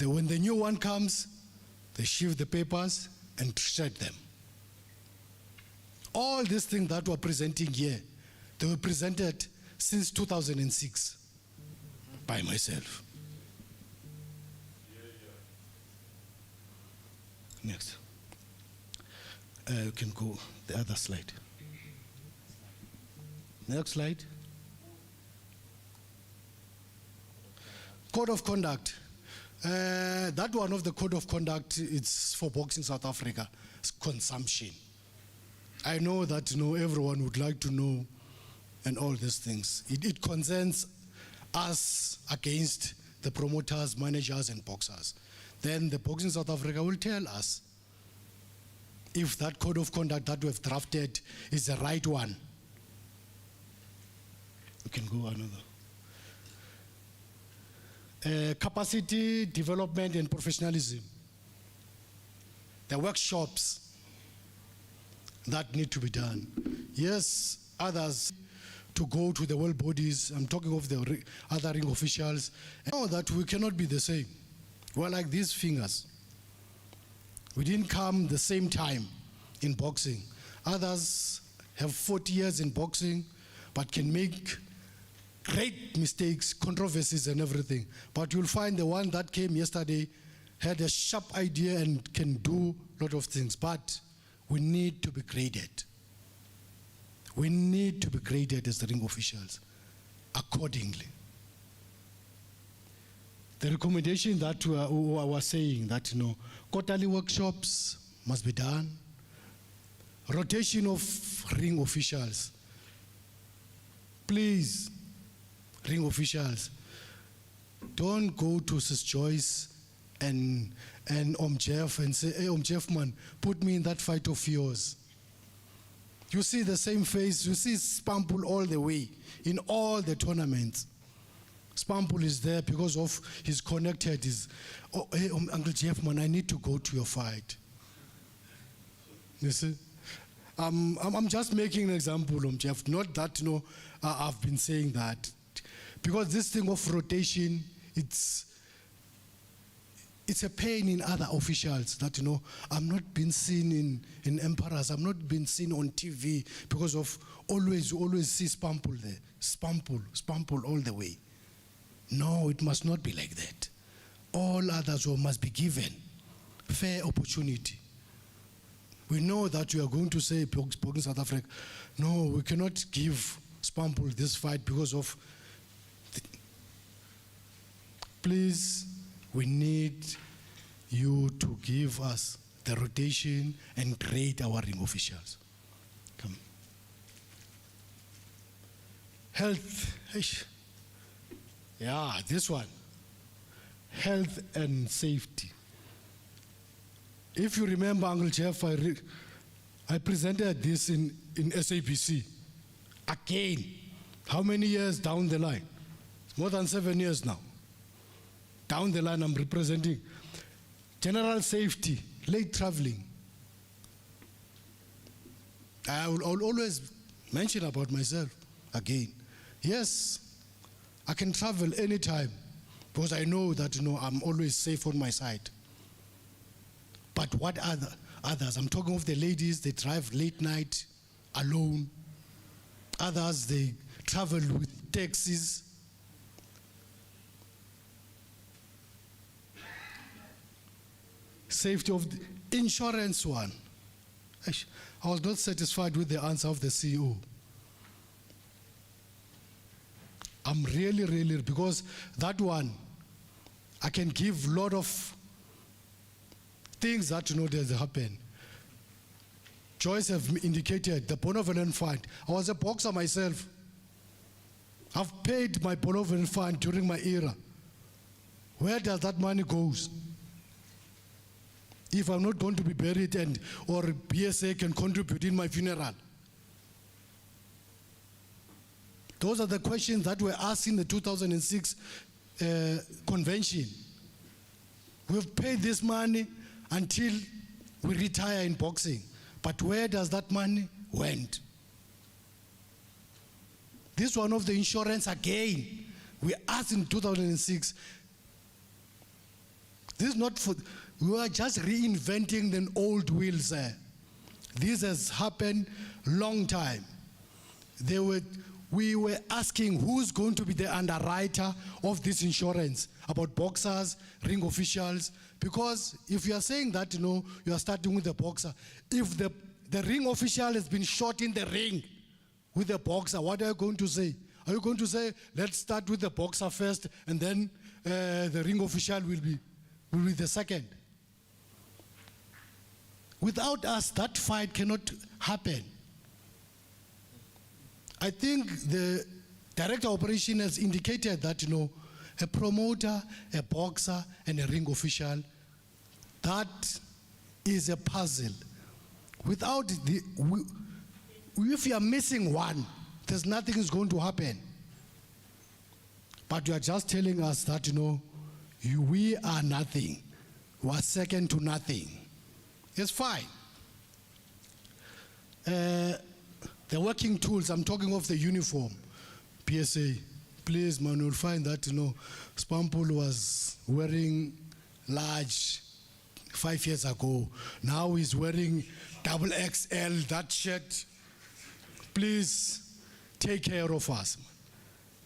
S7: When the new one comes, they shift the papers and shred them. All these things that we're presenting here, they were presented since 2006 by myself. Next. You can go the other slide. Next slide. Code of conduct. That one of the code of conduct, it's for Boxing South Africa. It's consumption. I know that, you know, everyone would like to know and all these things. It concerns us against the promoters, managers, and boxers. Then the Boxing South Africa will tell us if that code of conduct that we have drafted is the right one. We can go another. Capacity development and professionalism. The workshops that need to be done. Yes, others to go to the world bodies. I'm talking of the other ring officials. And know that we cannot be the same. We're like these fingers. We didn't come the same time in boxing. Others have 40 years in boxing, but can make great mistakes, controversies and everything. But you'll find the one that came yesterday had a sharp idea and can do a lot of things. But we need to be graded. We need to be graded as the ring officials accordingly. The recommendation that we were saying that, quarterly workshops must be done. Rotation of ring officials. Please, ring officials, don't go to Sis Joyce and Jeff and say, hey, Jeff, man, put me in that fight of yours. You see the same face, you see Spampul all the way in all the tournaments. Spampul is there because of his connected. Oh, hey, Uncle Jeff, man, I need to go to your fight. You see? I'm just making an example of Jeff. Not that, I've been saying that. Because this thing of rotation, it's a pain in other officials that, I'm not being seen in Emperors. I'm not being seen on TV because of you always see Spampul there. Spampul all the way. No, it must not be like that. All others must be given fair opportunity. We know that you are going to say, Boksburg, South Africa, no, we cannot give Spampul this fight because of... Please, we need you to give us the rotation and grade our ring officials. Come. Health. Yeah, this one. Health and safety. If you remember, Uncle Jeff, I presented this in SABC. Again, how many years down the line? More than 7 years now. Down the line, I'm representing general safety, late traveling. I will always mention about myself again. Yes, I can travel anytime because I know that I'm always safe on my side. But what others? I'm talking of the ladies, they drive late night alone. Others, they travel with taxis. Safety of the insurance one. I was not satisfied with the answer of the CEO. I'm really, because that one, I can give a lot of things that that happen. Joyce have indicated the benevolent fund. I was a boxer myself. I've paid my benevolent fund during my era. Where does that money go? If I'm not going to be buried or BSA can contribute in my funeral. Those are the questions that were asked in the 2006 convention. We've paid this money until we retire in boxing. But where does that money went? This one of the insurance again. We asked in 2006. This is not for, we are just reinventing the old wheels. This has happened long time. We were asking who's going to be the underwriter of this insurance about boxers, ring officials, because if you are saying that, you are starting with the boxer. If the ring official has been shot in the ring with the boxer, what are you going to say? Are you going to say, let's start with the boxer first and then the ring official will be the second? Without us, that fight cannot happen. I think the director of operation has indicated that, a promoter, a boxer, and a ring official, that is a puzzle. Without if you are missing one, there's nothing is going to happen. But you are just telling us that, we are nothing. We are second to nothing. It's fine. The working tools, I'm talking of the uniform. PSA, please, man, you'll find that, Spampul was wearing large 5 years ago. Now he's wearing XXL, that shirt. Please take care of us.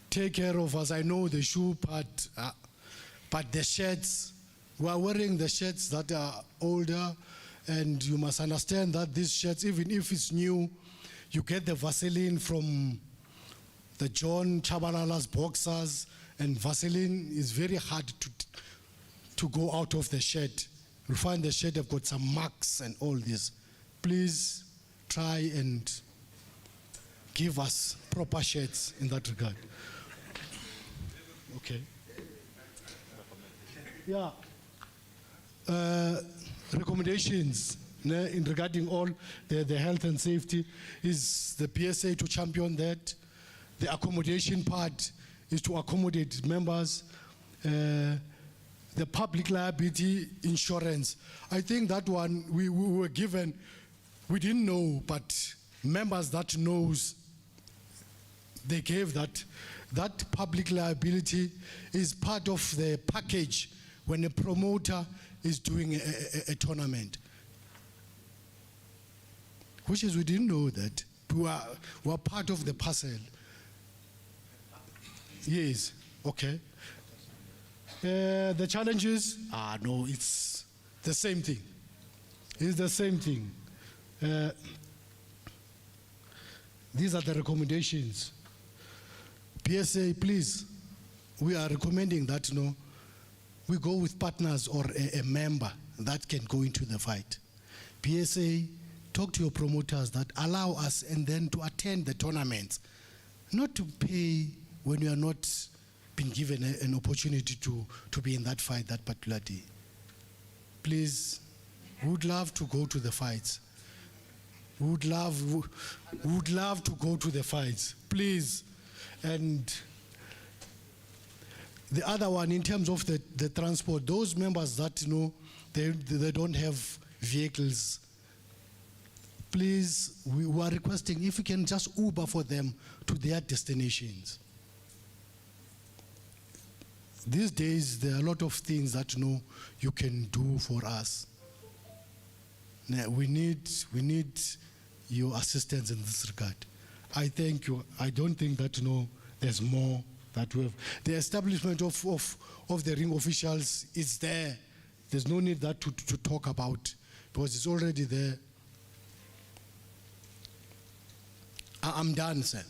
S7: Take care of us. I know the shoe part, but the shirts, we are wearing the shirts that are older, and you must understand that these shirts, even if it's new, you get the Vaseline from the John Chabalala's boxers, and Vaseline is very hard to go out of the shirt. You'll find the shirt have got some marks and all this. Please try and give us proper shirts in that regard. Okay. Yeah. Recommendations in regarding all the health and safety is the PSA to champion that. The accommodation part is to accommodate members. The public liability insurance, I think that one we were given, we didn't know, but members that knows, they gave that public liability is part of the package when a promoter is doing a tournament. Which is, we didn't know that. We are part of the parcel. Yes, okay. The challenges, no, it's the same thing. It's the same thing. These are the recommendations. PSA, please, we are recommending that, we go with partners or a member that can go into the fight. PSA, talk to your promoters that allow us and then to attend the tournaments, not to pay when you are not been given an opportunity to be in that fight that particular day. Please, we would love to go to the fights. We would love to go to the fights, please. And the other one, in terms of the transport, those members that, they don't have vehicles, please, we are requesting if we can just Uber for them to their destinations. These days, there are a lot of things that you can do for us. Now, we need your assistance in this regard. I thank you. I don't think that there's more that we have. The establishment of the ring officials is there. There's no need that to talk about because it's already there. I'm done, sir.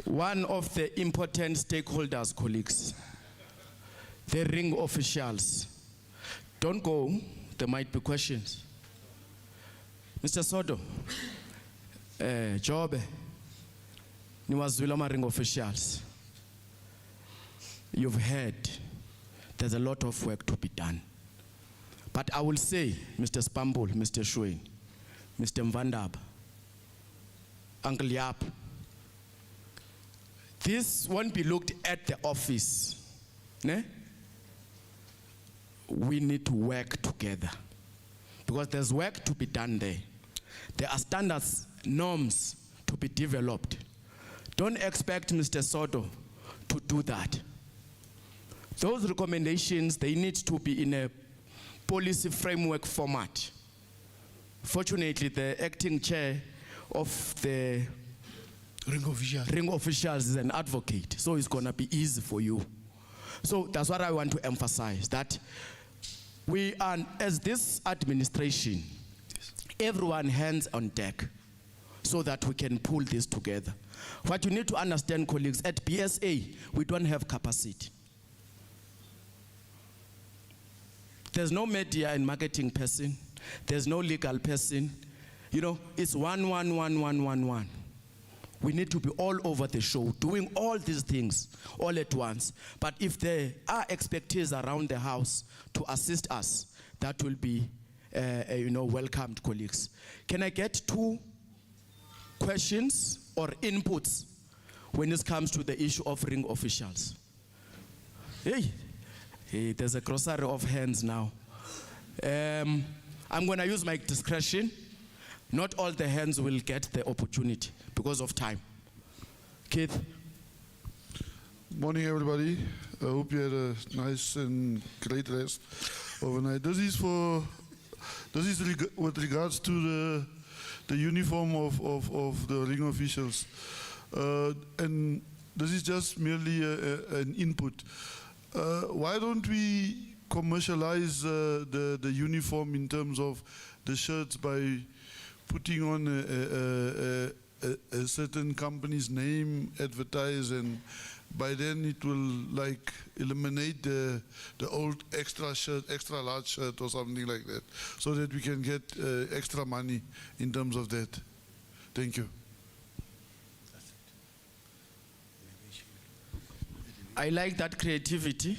S1: One of the important stakeholders, colleagues, the ring officials. Don't go, there might be questions. Mr. Sodo, Jobe, Niwazulama ring officials. You've heard there's a lot of work to be done. But I will say, Mr. Spambul, Mr. Shwayne, Mr. Mvandab, Uncle Yap, this won't be looked at the office. Ne? We need to work together because there's work to be done there. There are standards, norms to be developed. Don't expect Mr. Soto to do that. Those recommendations, they need to be in a policy framework format. Fortunately, the acting chair of the ring officials is an advocate, so it's going to be easy for you. So that's what I want to emphasize, that we are, as this administration, everyone hands on deck so that we can pull this together. What you need to understand, colleagues, at BSA, we don't have capacity. There's no media and marketing person. There's no legal person. It's 1, 1, 1, 1, 1, 1. We need to be all over the show, doing all these things all at once. But if there are expertise around the house to assist us, that will be, welcomed, colleagues. Can I get 2 questions or inputs when it comes to the issue of ring officials? Hey, there's a grocery of hands now. I'm going to use my discretion. Not all the hands will get the opportunity because of time. Keith.
S16: Morning, everybody. I hope you had a nice and great rest overnight. This is with regards to the uniform of the ring officials, and this is just merely an input. Why don't we commercialize the uniform in terms of the shirts by putting on a certain company's name, advertise, and by then it will like eliminate the old extra shirt, extra large shirt or something like that, so that we can get extra money in terms of that. Thank you.
S1: I like that creativity,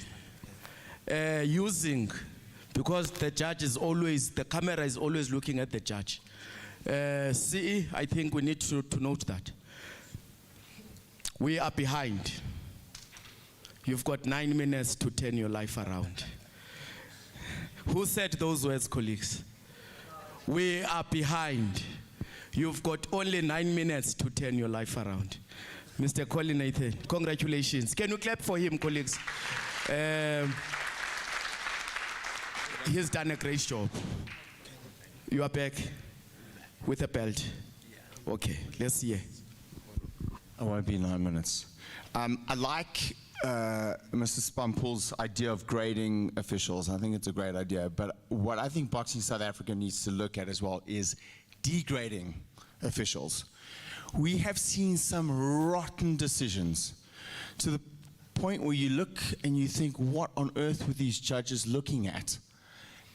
S1: because the judge is always, the camera is always looking at the judge. CE, I think we need to note that. We are behind. You've got 9 minutes to turn your life around. Who said those words, colleagues? We are behind. You've got only 9 minutes to turn your life around. Mr. Colin Nathan, congratulations. Can you clap for him, colleagues? He's done a great job. You are back with a belt. Okay, let's see.
S17: I won't be 9 minutes. I like Mr. Spampul's idea of grading officials. I think it's a great idea. But what I think Boxing South Africa needs to look at as well is degrading officials. We have seen some rotten decisions to the point where you look and you think, what on earth were these judges looking at?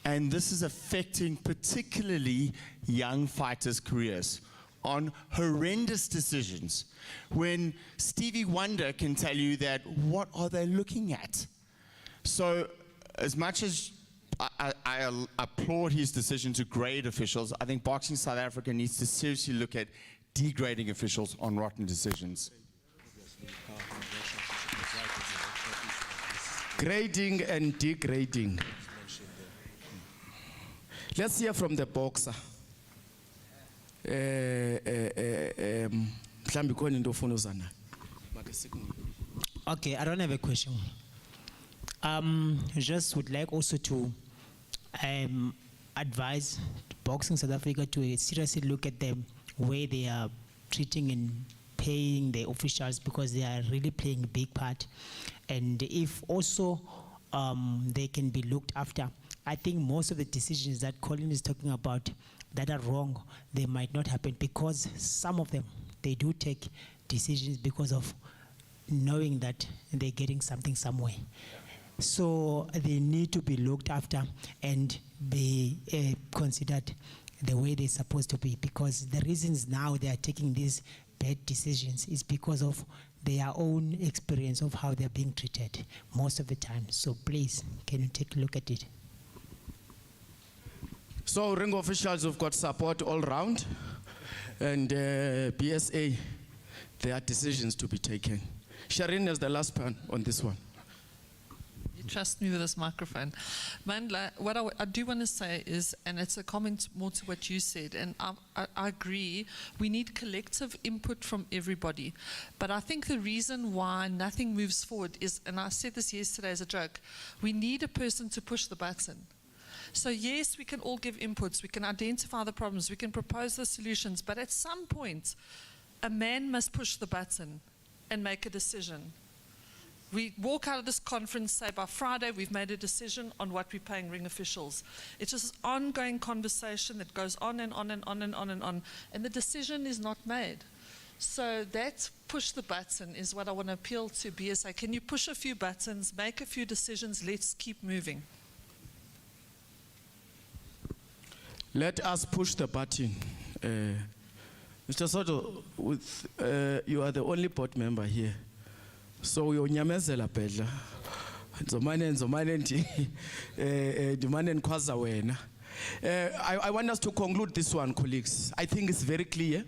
S17: And this is affecting particularly young fighters' careers on horrendous decisions. When Stevie Wonder can tell you that, what are they looking at? So as much as I applaud his decision to grade officials, I think Boxing South Africa needs to seriously look at degrading officials on rotten decisions.
S1: Grading and degrading. Let's hear from the boxer.
S4: Okay, I don't have a question. Just would like also to advise Boxing South Africa to seriously look at the way they are treating and paying the officials, because they are really playing a big part. And if also they can be looked after, I think most of the decisions that Colin is talking about that are wrong, they might not happen, because some of them, they do take decisions because of knowing that they're getting something somewhere. So they need to be looked after and be considered the way they're supposed to be, because the reasons now they are taking these bad decisions is because of their own experience of how they're being treated most of the time. So please, can you take a look at it?
S1: So ring officials have got support all round, and BSA, there are decisions to be taken. Sharin is the last one on this one.
S2: You trust me with this microphone. Mandla, what I do want to say is, and it's a comment more to what you said, and I agree, we need collective input from everybody. But I think the reason why nothing moves forward is, and I said this yesterday as a joke, we need a person to push the button. So yes, we can all give inputs, we can identify the problems, we can propose the solutions, but at some point, a man must push the button and make a decision. We walk out of this conference, say by Friday we've made a decision on what we're paying ring officials. It's just an ongoing conversation that goes on and on and on and on and on, and the decision is not made. So that push the button is what I want to appeal to BSA. Can you push a few buttons, make a few decisions, let's keep moving.
S1: Let us push the button. Mr. Soto, you are the only board member here. So you're nyamezela pedla. I want us to conclude this one, colleagues. I think it's very clear.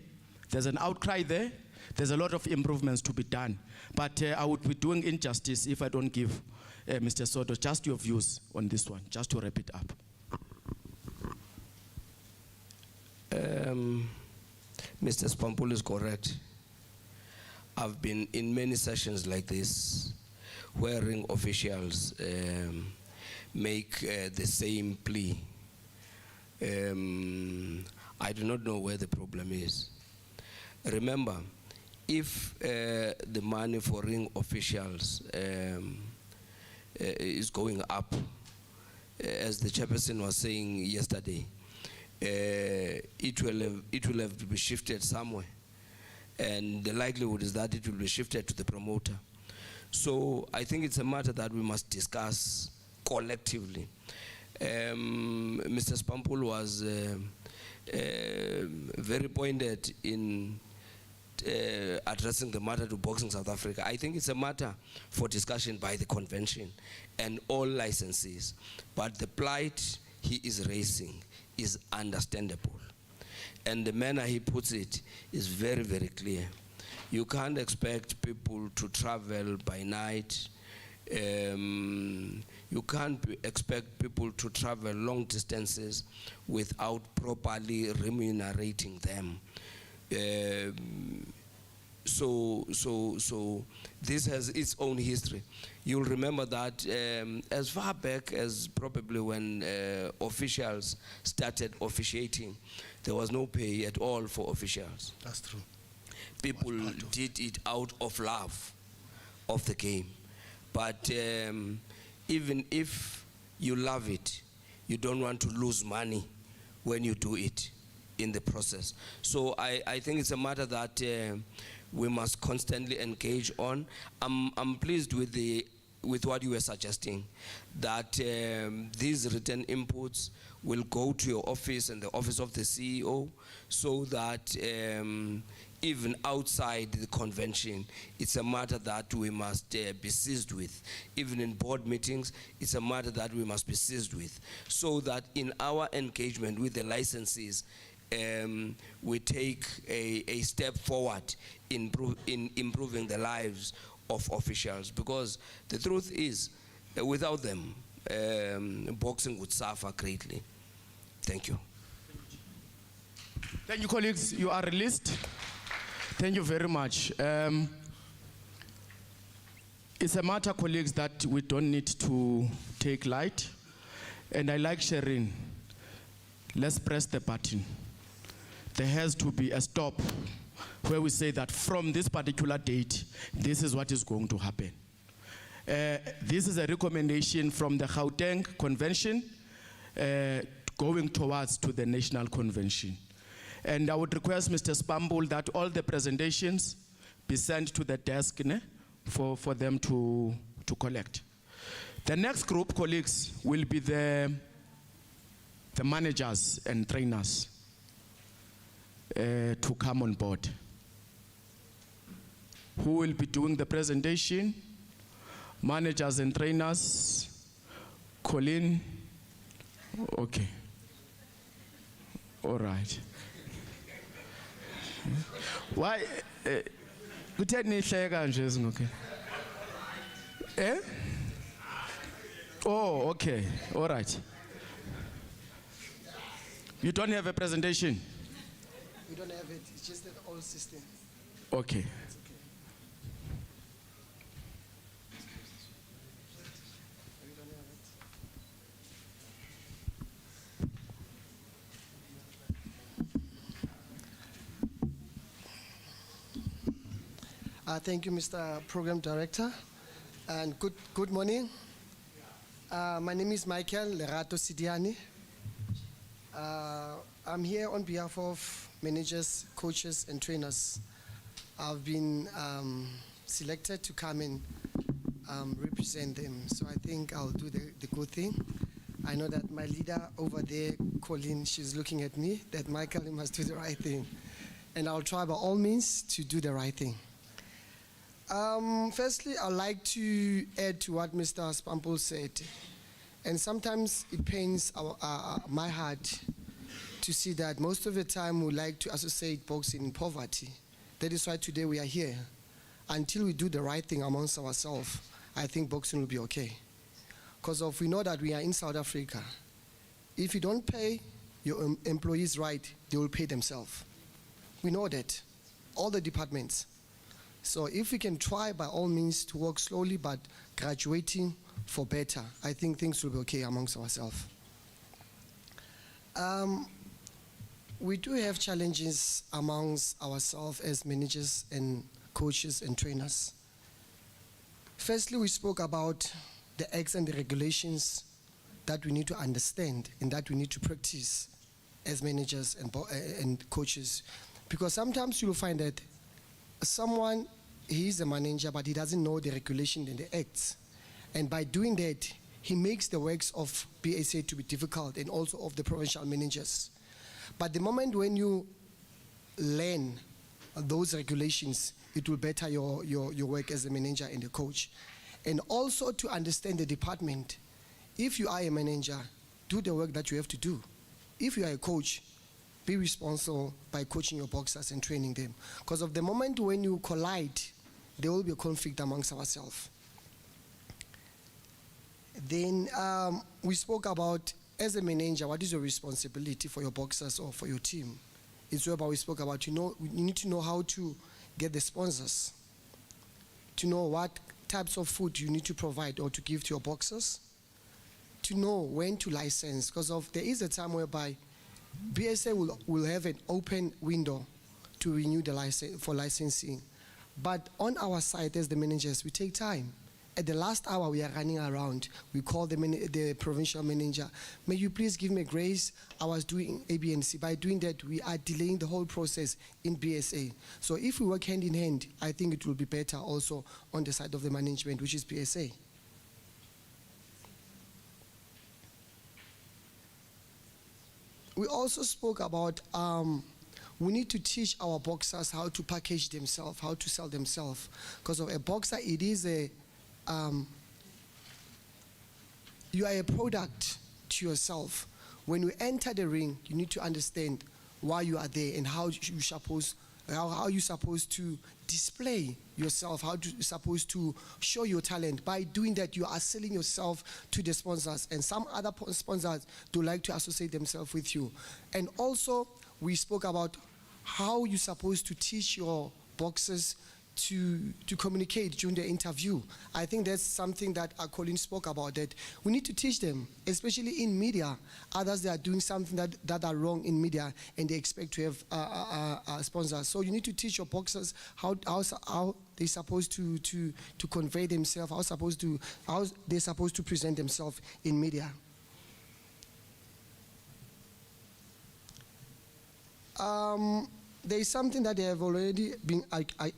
S1: There's an outcry there. There's a lot of improvements to be done. But I would be doing injustice if I don't give Mr. Soto just your views on this one, just to wrap it up.
S18: Mr. Spampul is correct. I've been in many sessions like this where ring officials make the same plea. I do not know where the problem is. Remember, if the money for ring officials is going up, as the chairperson was saying yesterday, it will have to be shifted somewhere, and the likelihood is that it will be shifted to the promoter. So I think it's a matter that we must discuss collectively. Mr. Spampul was very pointed in addressing the matter to Boxing South Africa. I think it's a matter for discussion by the convention and all licensees. But the plight he is raising is understandable. And the manner he puts it is very, very clear. You can't expect people to travel by night. You can't expect people to travel long distances without properly remunerating them. So this has its own history. You'll remember that as far back as probably when officials started officiating, there was no pay at all for officials.
S7: That's true.
S18: People did it out of love of the game. But even if you love it, you don't want to lose money when you do it in the process. So I think it's a matter that we must constantly engage on. I'm pleased with what you were suggesting, that these written inputs will go to your office and the office of the CEO, so that even outside the convention, it's a matter that we must be seized with. Even in board meetings, it's a matter that we must be seized with, so that in our engagement with the licensees, we take a step forward in improving the lives of officials. Because the truth is, without them, boxing would suffer greatly. Thank you.
S1: Thank you, colleagues. You are released. Thank you very much. It's a matter, colleagues, that we don't need to take light. And I like sharing. Let's press the button. There has to be a stop where we say that from this particular date, this is what is going to happen. This is a recommendation from the Gauteng Convention going towards to the National Convention. And I would request Mr. Spampul that all the presentations be sent to the desk for them to collect. The next group, colleagues, will be the managers and trainers to come on board. Who will be doing the presentation? Managers and trainers. Colin? Okay. All right. Why? Okay. Eh? Oh, okay. All right. You don't have a presentation?
S19: We don't have it. It's just an old system.
S1: Okay.
S19: Thank you, Mr. Program Director, and good morning. My name is Michael Lerato Sidiani. I'm here on behalf of managers, coaches, and trainers. I've been selected to come and represent them, so I think I'll do the good thing. I know that my leader over there, Colleen, she's looking at me, that Michael, you must do the right thing. And I'll try by all means to do the right thing. Firstly, I'd like to add to what Mr. Spampul said. And sometimes it pains my heart to see that most of the time we like to associate boxing in poverty. That is why today we are here. Until we do the right thing amongst ourselves, I think boxing will be okay. Because we know that we are in South Africa. If you don't pay, your employees right, they will pay themselves. We know that, all the departments. So if we can try by all means to work slowly but graduating for better, I think things will be okay amongst ourselves. We do have challenges amongst ourselves as managers and coaches and trainers. Firstly, we spoke about the acts and the regulations that we need to understand and that we need to practice as managers and coaches. Because sometimes you'll find that someone, he is a manager, but he doesn't know the regulation and the acts. And by doing that, he makes the works of BSA to be difficult and also of the provincial managers. But the moment when you learn those regulations, it will better your work as a manager and a coach. And also to understand the department. If you are a manager, do the work that you have to do. If you are a coach, be responsible by coaching your boxers and training them. Because of the moment when you collide, there will be a conflict amongst ourselves. Then we spoke about, as a manager, what is your responsibility for your boxers or for your team? It's whereby we spoke about, you need to know how to get the sponsors, to know what types of food you need to provide or to give to your boxers, to know when to license, because there is a time whereby BSA will have an open window to renew the license for licensing. But on our side, as the managers, we take time. At the last hour, we are running around. We call the provincial manager, may you please give me grace, I was doing A, B, and C. By doing that, we are delaying the whole process in BSA. So if we work hand in hand, I think it will be better also on the side of the management, which is BSA. We also spoke about we need to teach our boxers how to package themselves, how to sell themselves. Because of a boxer, it is you are a product to yourself. When you enter the ring, you need to understand why you are there and how you're supposed to display yourself, how you're supposed to show your talent. By doing that, you are selling yourself to the sponsors, and some other sponsors do like to associate themselves with you. And also, we spoke about how you're supposed to teach your boxers to communicate during the interview. I think that's something that Colin spoke about, that we need to teach them, especially in media. Others, they are doing something that are wrong in media and they expect to have sponsors. So you need to teach your boxers how they're supposed to convey themselves, how they're supposed to present themselves in media. There is something that they have already been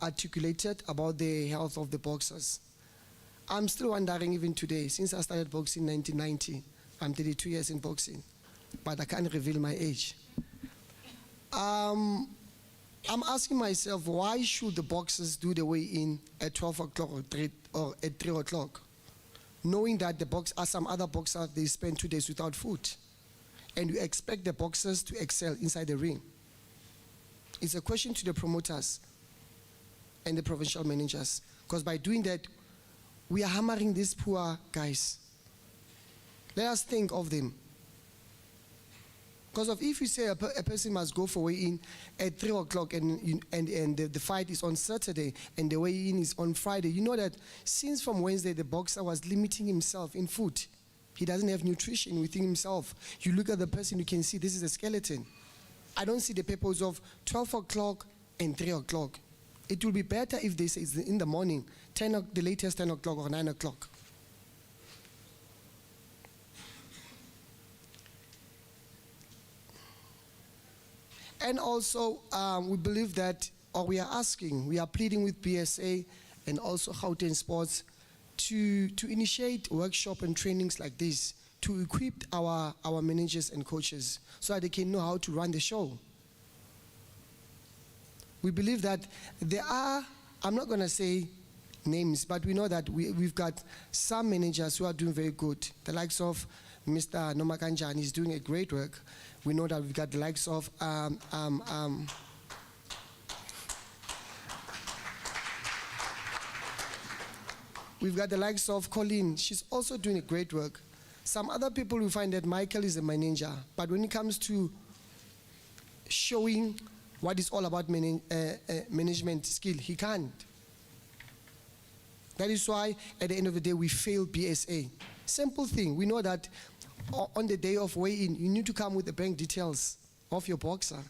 S19: articulated about the health of the boxers. I'm still wondering even today, since I started boxing in 1990, I'm 32 years in boxing, but I can't reveal my age. I'm asking myself, why should the boxers do the weigh-in at 12 o'clock or at 3 o'clock, knowing that some other boxers, they spend 2 days without food, and you expect the boxers to excel inside the ring? It's a question to the promoters and the provincial managers, because by doing that, we are hammering these poor guys. Let us think of them. Because if you say a person must go for weigh-in at 3 o'clock and the fight is on Saturday and the weigh-in is on Friday, you know that since from Wednesday the boxer was limiting himself in food. He doesn't have nutrition within himself. You look at the person, you can see this is a skeleton. I don't see the purpose of 12 o'clock and 3 o'clock. It will be better if they say it's in the morning, the latest 10 o'clock or 9 o'clock. And also, we believe that, or we are pleading with BSA and also Gauteng Sports to initiate workshop and trainings like this, to equip our managers and coaches so that they can know how to run the show. We believe that there are, I'm not going to say names, but we know that we've got some managers who are doing very good. The likes of Mr. Nomakanjani is doing a great work. We know that we've got the likes of we've got the likes of Colleen. She's also doing a great work. Some other people will find that Michael is a manager, but when it comes to showing what is all about management skill, he can't. That is why, at the end of the day, we fail BSA. Simple thing. We know that on the day of weigh-in, you need to come with the bank details of your boxer,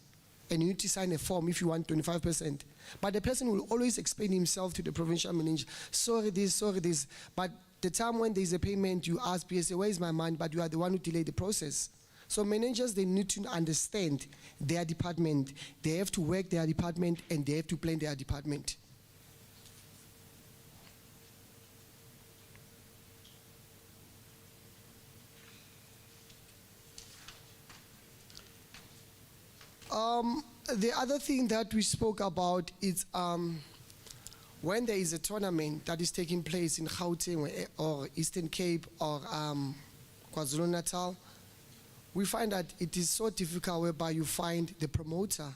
S19: and you need to sign a form if you want 25%. But the person will always explain himself to the provincial manager, sorry this. But the time when there's a payment, you ask BSA, where is my money? But you are the one who delayed the process. So managers, they need to understand their department. They have to work their department, and they have to plan their department. The other thing that we spoke about is when there is a tournament that is taking place in Gauteng or Eastern Cape or KwaZulu-Natal, we find that it is so difficult whereby you find the promoter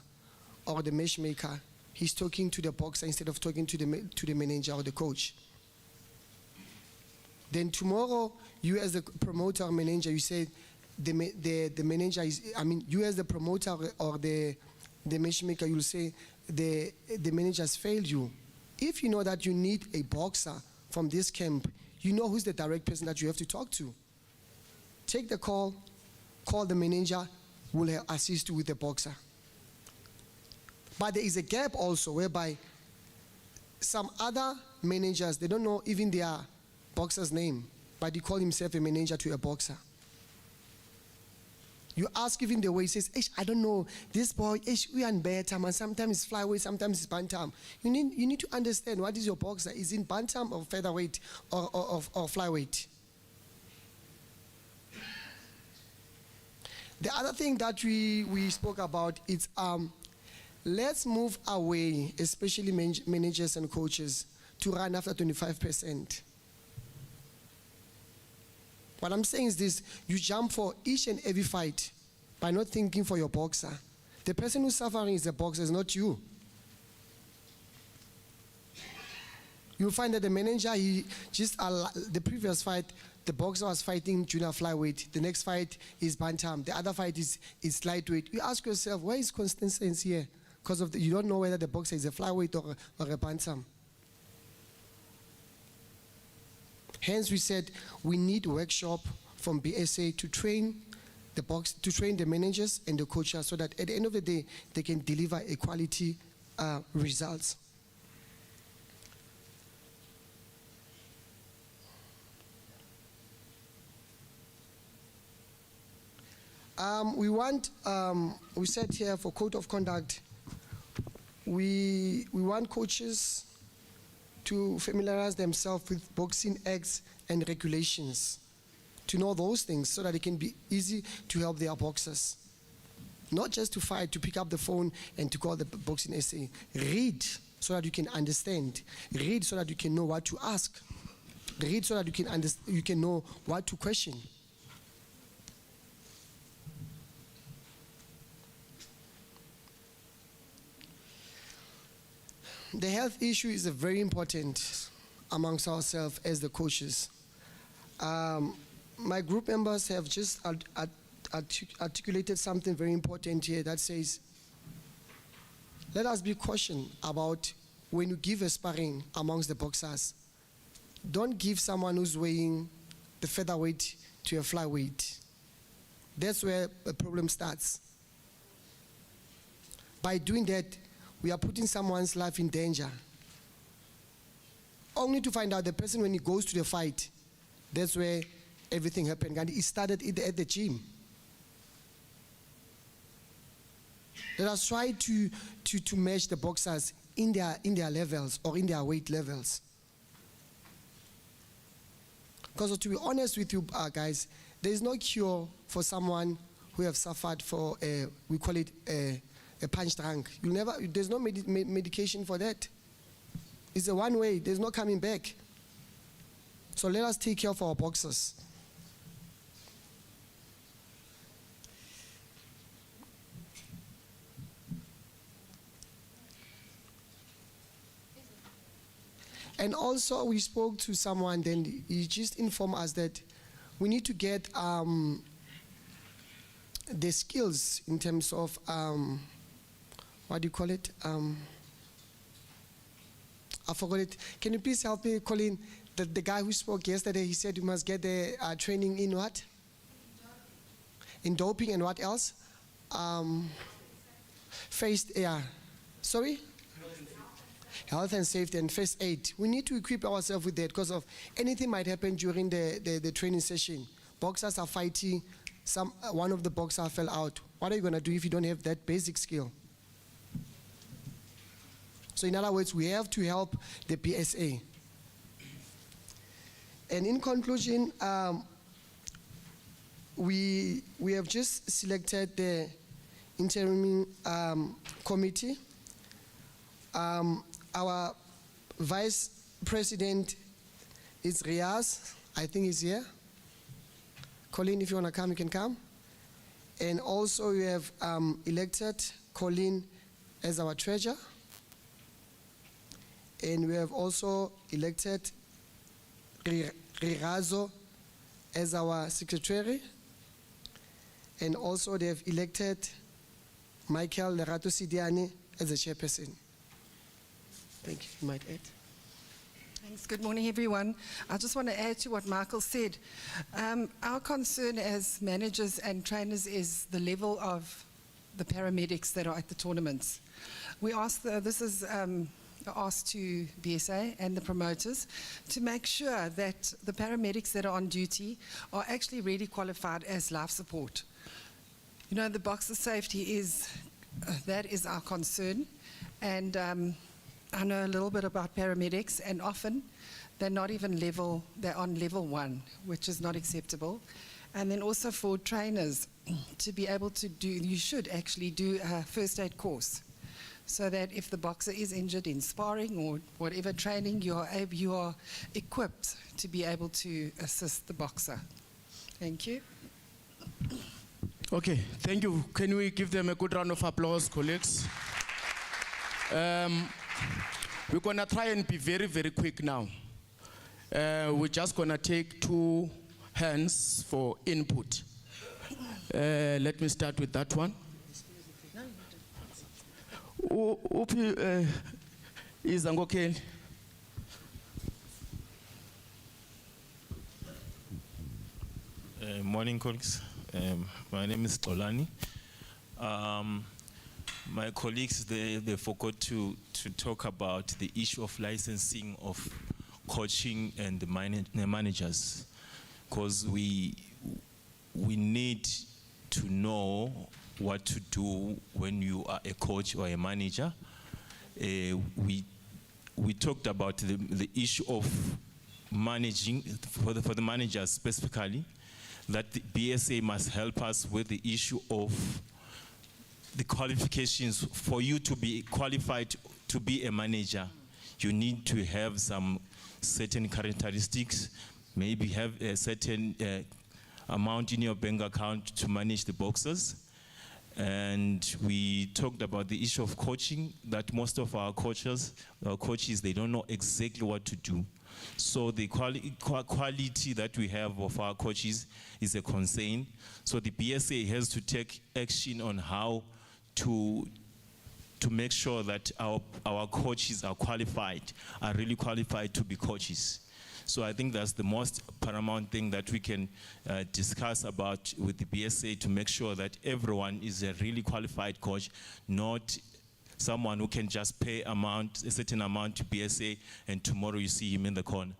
S19: or the matchmaker, he's talking to the boxer instead of talking to the manager or the coach. Then tomorrow, you as the promoter or manager, you say, the manager is, you as the promoter or the matchmaker, you'll say the manager has failed you. If you know that you need a boxer from this camp, you know who's the direct person that you have to talk to. Take the call the manager, will assist you with the boxer. But there is a gap also whereby some other managers, they don't know even their boxer's name, but he call himself a manager to a boxer. You ask even the way he says, I don't know, this boy, we are in bantam, and sometimes it's flyweight, sometimes it's bantam. You need to understand what is your boxer. Is it bantam or featherweight or flyweight? The other thing that we spoke about is let's move away, especially managers and coaches, to run after 25%. What I'm saying is this: you jump for each and every fight by not thinking for your boxer. The person who's suffering is the boxer, it's not you. You'll find that the manager, the previous fight, the boxer was fighting junior flyweight. The next fight is bantam. The other fight is lightweight. You ask yourself, where is consistency here? Because you don't know whether the boxer is a flyweight or a bantam. Hence, we said we need a workshop from BSA to train the managers and the coaches, so that at the end of the day, they can deliver a quality results. We said here for code of conduct, we want coaches to familiarize themselves with boxing acts and regulations, to know those things so that it can be easy to help their boxers. Not just to fight, to pick up the phone and to call the boxing essay. Read so that you can understand. Read so that you can know what to ask. Read so that you can know what to question. The health issue is very important amongst ourselves as the coaches. My group members have just articulated something very important here that says, let us be cautious about when you give a sparring amongst the boxers. Don't give someone who's weighing the featherweight to a flyweight. That's where the problem starts. By doing that, we are putting someone's life in danger. Only to find out the person, when he goes to the fight, that's where everything happened. And it started at the gym. Let us try to match the boxers in their levels or in their weight levels. Because to be honest with you guys, there is no cure for someone who have suffered for, we call it a punch drunk. There's no medication for that. It's a one way, there's no coming back. So let us take care of our boxers. And also we spoke to someone, then he just informed us that we need to get the skills in terms of, what do you call it? I forgot it. Can you please help me, Colin? The guy who spoke yesterday, he said you must get the training in what? In doping and what else? Sorry? Health and safety and first aid. We need to equip ourselves with that because of anything might happen during the training session. Boxers are fighting. One of the boxers fell out. What are you going to do if you don't have that basic skill? So in other words, we have to help the PSA. And in conclusion, we have just selected the interim committee. Our vice president is Riaz. I think he's here. Colin, if you want to come, you can come. And also we have elected Colin as our treasurer. And we have also elected Rirazo as our secretary. And also they have elected Michael Lerato Sidiane as the chairperson. Thank you. You might add.
S20: Thanks. Good morning, everyone. I just want to add to what Michael said. Our concern as managers and trainers is the level of the paramedics that are at the tournaments. We ask, this is asked to BSA and the promoters to make sure that the paramedics that are on duty are actually really qualified as life support. You know, the boxer safety is, that is our concern. And I know a little bit about paramedics, and often they're not even level, they're on level 1, which is not acceptable. And then also for trainers to be able to do, you should actually do a first aid course, so that if the boxer is injured in sparring or whatever training, you are equipped to be able to assist the boxer. Thank you.
S1: Okay, thank you. Can we give them a good round of applause, colleagues? We're going to try and be very, very quick now. We're just going to take 2 hands for input. Let me start with that one. Is okay?
S21: Morning, colleagues. My name is Tolani. My colleagues, they forgot to talk about the issue of licensing of coaching and the managers, because we need to know what to do when you are a coach or a manager. We talked about the issue of managing for the managers specifically, that the BSA must help us with the issue of the qualifications. For you to be qualified to be a manager, you need to have some certain characteristics, maybe have a certain amount in your bank account to manage the boxers. And we talked about the issue of coaching, that most of our coaches, they don't know exactly what to do. So the quality that we have of our coaches is a concern. So the BSA has to take action on how to make sure that our coaches are really qualified to be coaches. So I think that's the most paramount thing that we can discuss about with the BSA, to make sure that everyone is a really qualified coach, not someone who can just pay a certain amount to BSA and tomorrow you see him in the corner.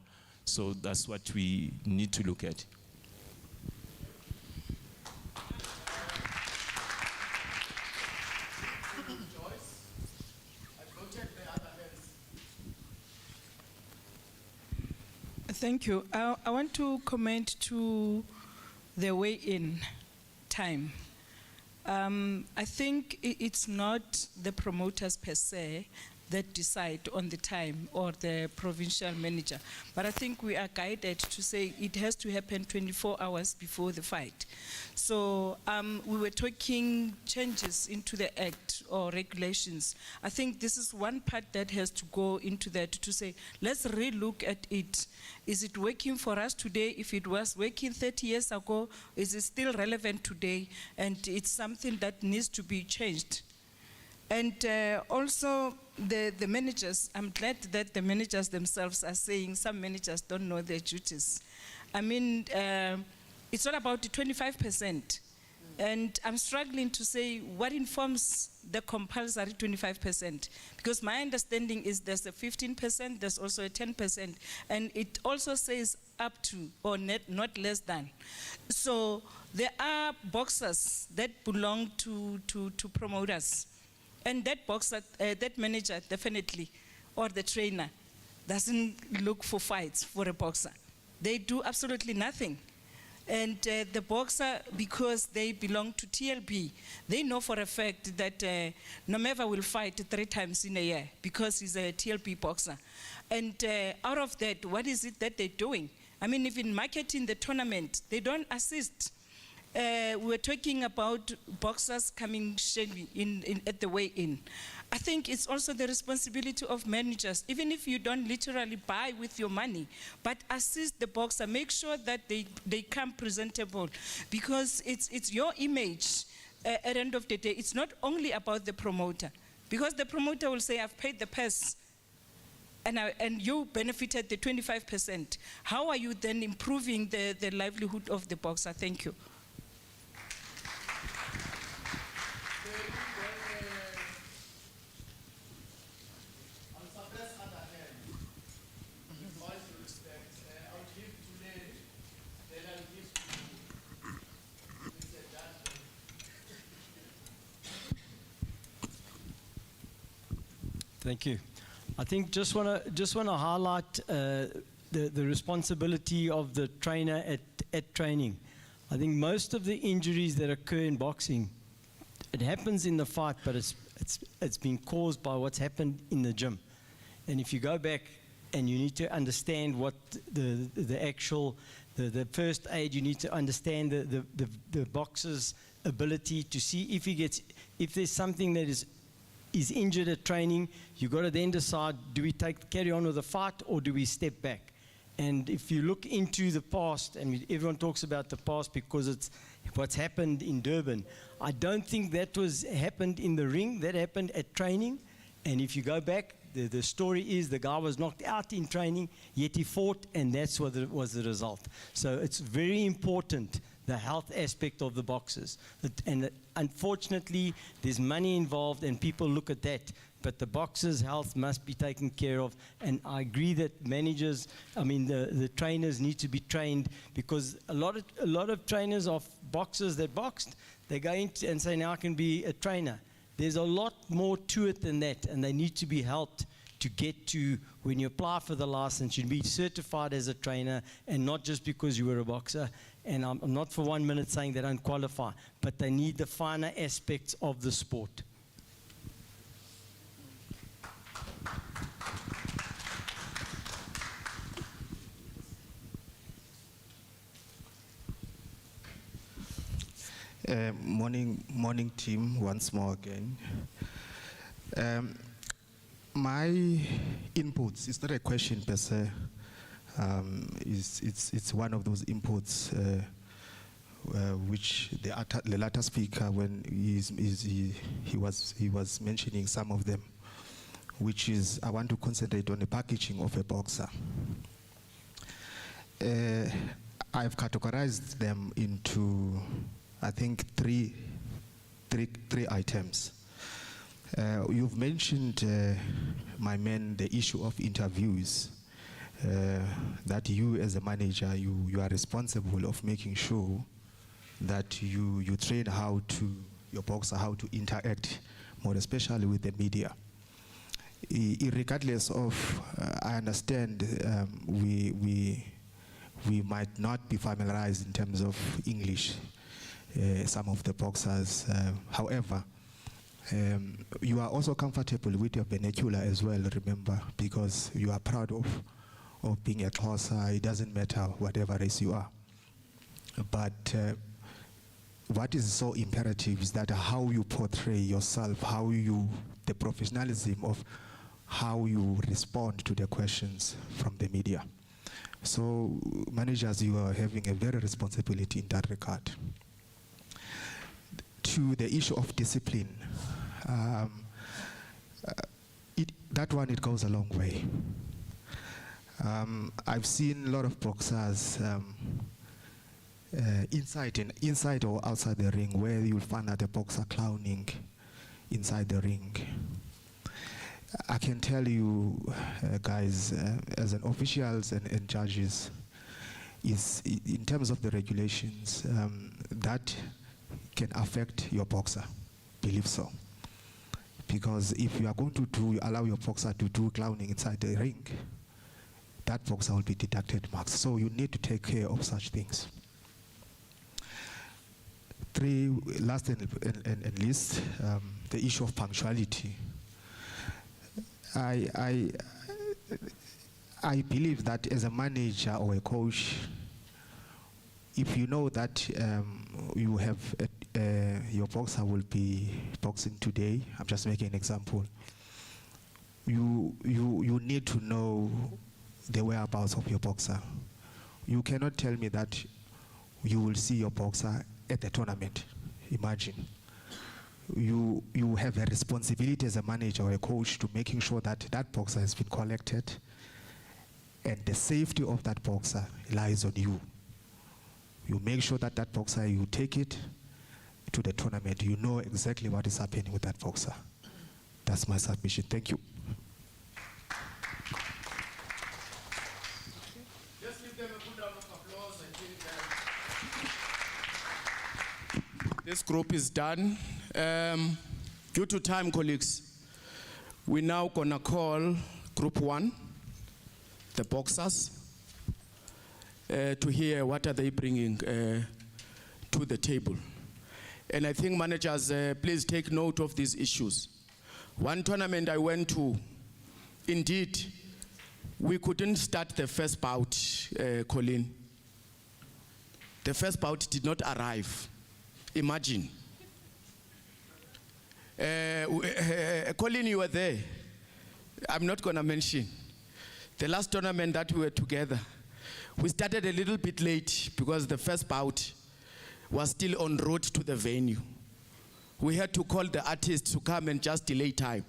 S21: So that's what we need to look at.
S6: Thank you. I want to comment to the weigh-in time. I think it's not the promoters per se that decide on the time, or the provincial manager. But I think we are guided to say it has to happen 24 hours before the fight. So we were talking changes into the act or regulations. I think this is one part that has to go into that, to say, let's relook at it. Is it working for us today? If it was working 30 years ago, is it still relevant today? And it's something that needs to be changed. And also the managers, I'm glad that the managers themselves are saying some managers don't know their duties. I mean, it's all about the 25%. And I'm struggling to say what informs the compulsory 25%. Because my understanding is there's a 15%, there's also a 10%. And it also says up to, or not less than. So there are boxers that belong to promoters. And that boxer, that manager definitely, or the trainer, doesn't look for fights for a boxer. They do absolutely nothing. And the boxer, because they belong to TLB, they know for a fact that Nomeva will fight 3 times in a year because he's a TLB boxer. And out of that, what is it that they're doing? I mean, even marketing the tournament, they don't assist. We're talking about boxers coming at the weigh-in. I think it's also the responsibility of managers, even if you don't literally buy with your money, but assist the boxer, make sure that they come presentable, because it's your image at the end of the day. It's not only about the promoter, because the promoter will say, I've paid the purse, and you benefited the 25%. How are you then improving the livelihood of the boxer? Thank you.
S3: Thank you. I think just wanna highlight the responsibility of the trainer at training. I think most of the injuries that occur in boxing, it happens in the fight, but it's been caused by what's happened in the gym. And if you go back and you need to understand what the actual first aid, you need to understand the boxer's ability to see if there's something that is injured at training. You've got to then decide, do we carry on with the fight, or do we step back? And if you look into the past, and everyone talks about the past because it's what's happened in Durban, I don't think that happened in the ring. That happened at training. And if you go back, the story is the guy was knocked out in training, yet he fought, and that's what was the result. So it's very important, the health aspect of the boxers. And unfortunately, there's money involved and people look at that, but the boxers' health must be taken care of. And I agree that managers, the trainers need to be trained, because a lot of trainers of boxers that boxed, they go in and say, now I can be a trainer. There's a lot more to it than that, and they need to be helped to get to, when you apply for the license, you be certified as a trainer, and not just because you were a boxer. And I'm not for 1 minute saying they don't qualify, but they need the finer aspects of the sport.
S8: Morning team, once more again. My inputs, it's not a question per se, it's one of those inputs which the latter speaker, when he was mentioning some of them, which is, I want to concentrate on the packaging of a boxer. I've categorized them into, I think, three items. You've mentioned, my man, the issue of interviews, that you as a manager, you are responsible of making sure that you train your boxer how to interact, more especially with the media. Regardless of, I understand we might not be familiarized in terms of English, some of the boxers. However, You are also comfortable with your vernacular as well, remember, because you are proud of being a Xhosa. It doesn't matter whatever race you are. But what is so imperative is that how you portray yourself, the professionalism of how you respond to the questions from the media. So managers, you are having a very responsibility in that regard. To the issue of discipline, that one, it goes a long way. I've seen a lot of boxers inside or outside the ring where you'll find that the boxer clowning inside the ring. I can tell you, guys, as an officials and judges, is in terms of the regulations, that can affect your boxer. Believe so. Because if you are going to allow your boxer to do clowning inside the ring, that boxer will be deducted marks. So you need to take care of such things. Last and least, the issue of punctuality. I believe that as a manager or a coach, if you know that you have your boxer will be boxing today, I'm just making an example, you need to know the whereabouts of your boxer. You cannot tell me that you will see your boxer at the tournament. Imagine. You have a responsibility as a manager or a coach to making sure that that boxer has been collected, and the safety of that boxer lies on you. You make sure that that boxer, you take it to the tournament. You know exactly what is happening with that boxer. That's my submission. Thank you.
S1: Let's give them a good round of applause. I think this group is done. Due to time, colleagues, we're now gonna call Group 1, the boxers, to hear what are they bringing to the table. And I think managers, please take note of these issues. One tournament I went to, indeed, we couldn't start the first bout, Colin. The first bout did not arrive. Imagine. Colin, you were there. I'm not going to mention. The last tournament that we were together, we started a little bit late because the first bout was still en route to the venue. We had to call the artist to come and just delay time.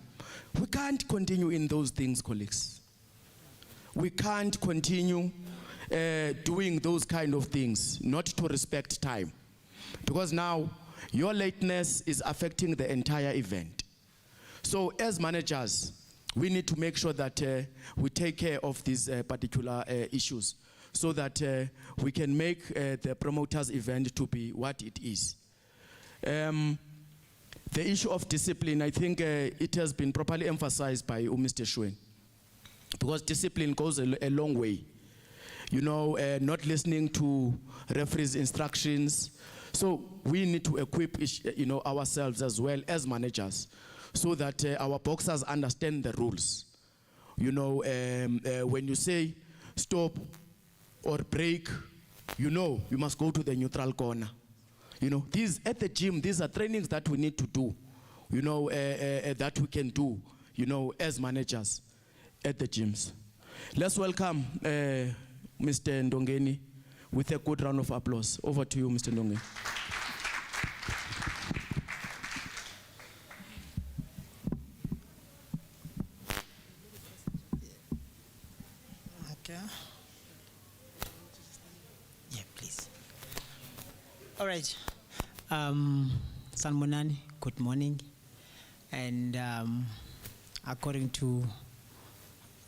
S1: We can't continue in those things, colleagues. We can't continue doing those kind of things, not to respect time. Because now, your lateness is affecting the entire event. So as managers, we need to make sure that we take care of these particular issues so that we can make the promoters' event to be what it is. The issue of discipline, I think it has been properly emphasized by Mr. Shuen, because discipline goes a long way. You know, not listening to referees' instructions. So we need to equip ourselves as well as managers so that our boxers understand the rules. You know, when you say stop or break, you know, you must go to the neutral corner. You know, these at the gym, these are trainings that we need to do, you know, that we can do, you know, as managers at the gyms. Let's welcome Mr. Ndongeni with a good round of applause. Over to you, Mr. Ndongeni.
S4: Okay. Yeah, please. All right. Sanmonani, good morning. And according to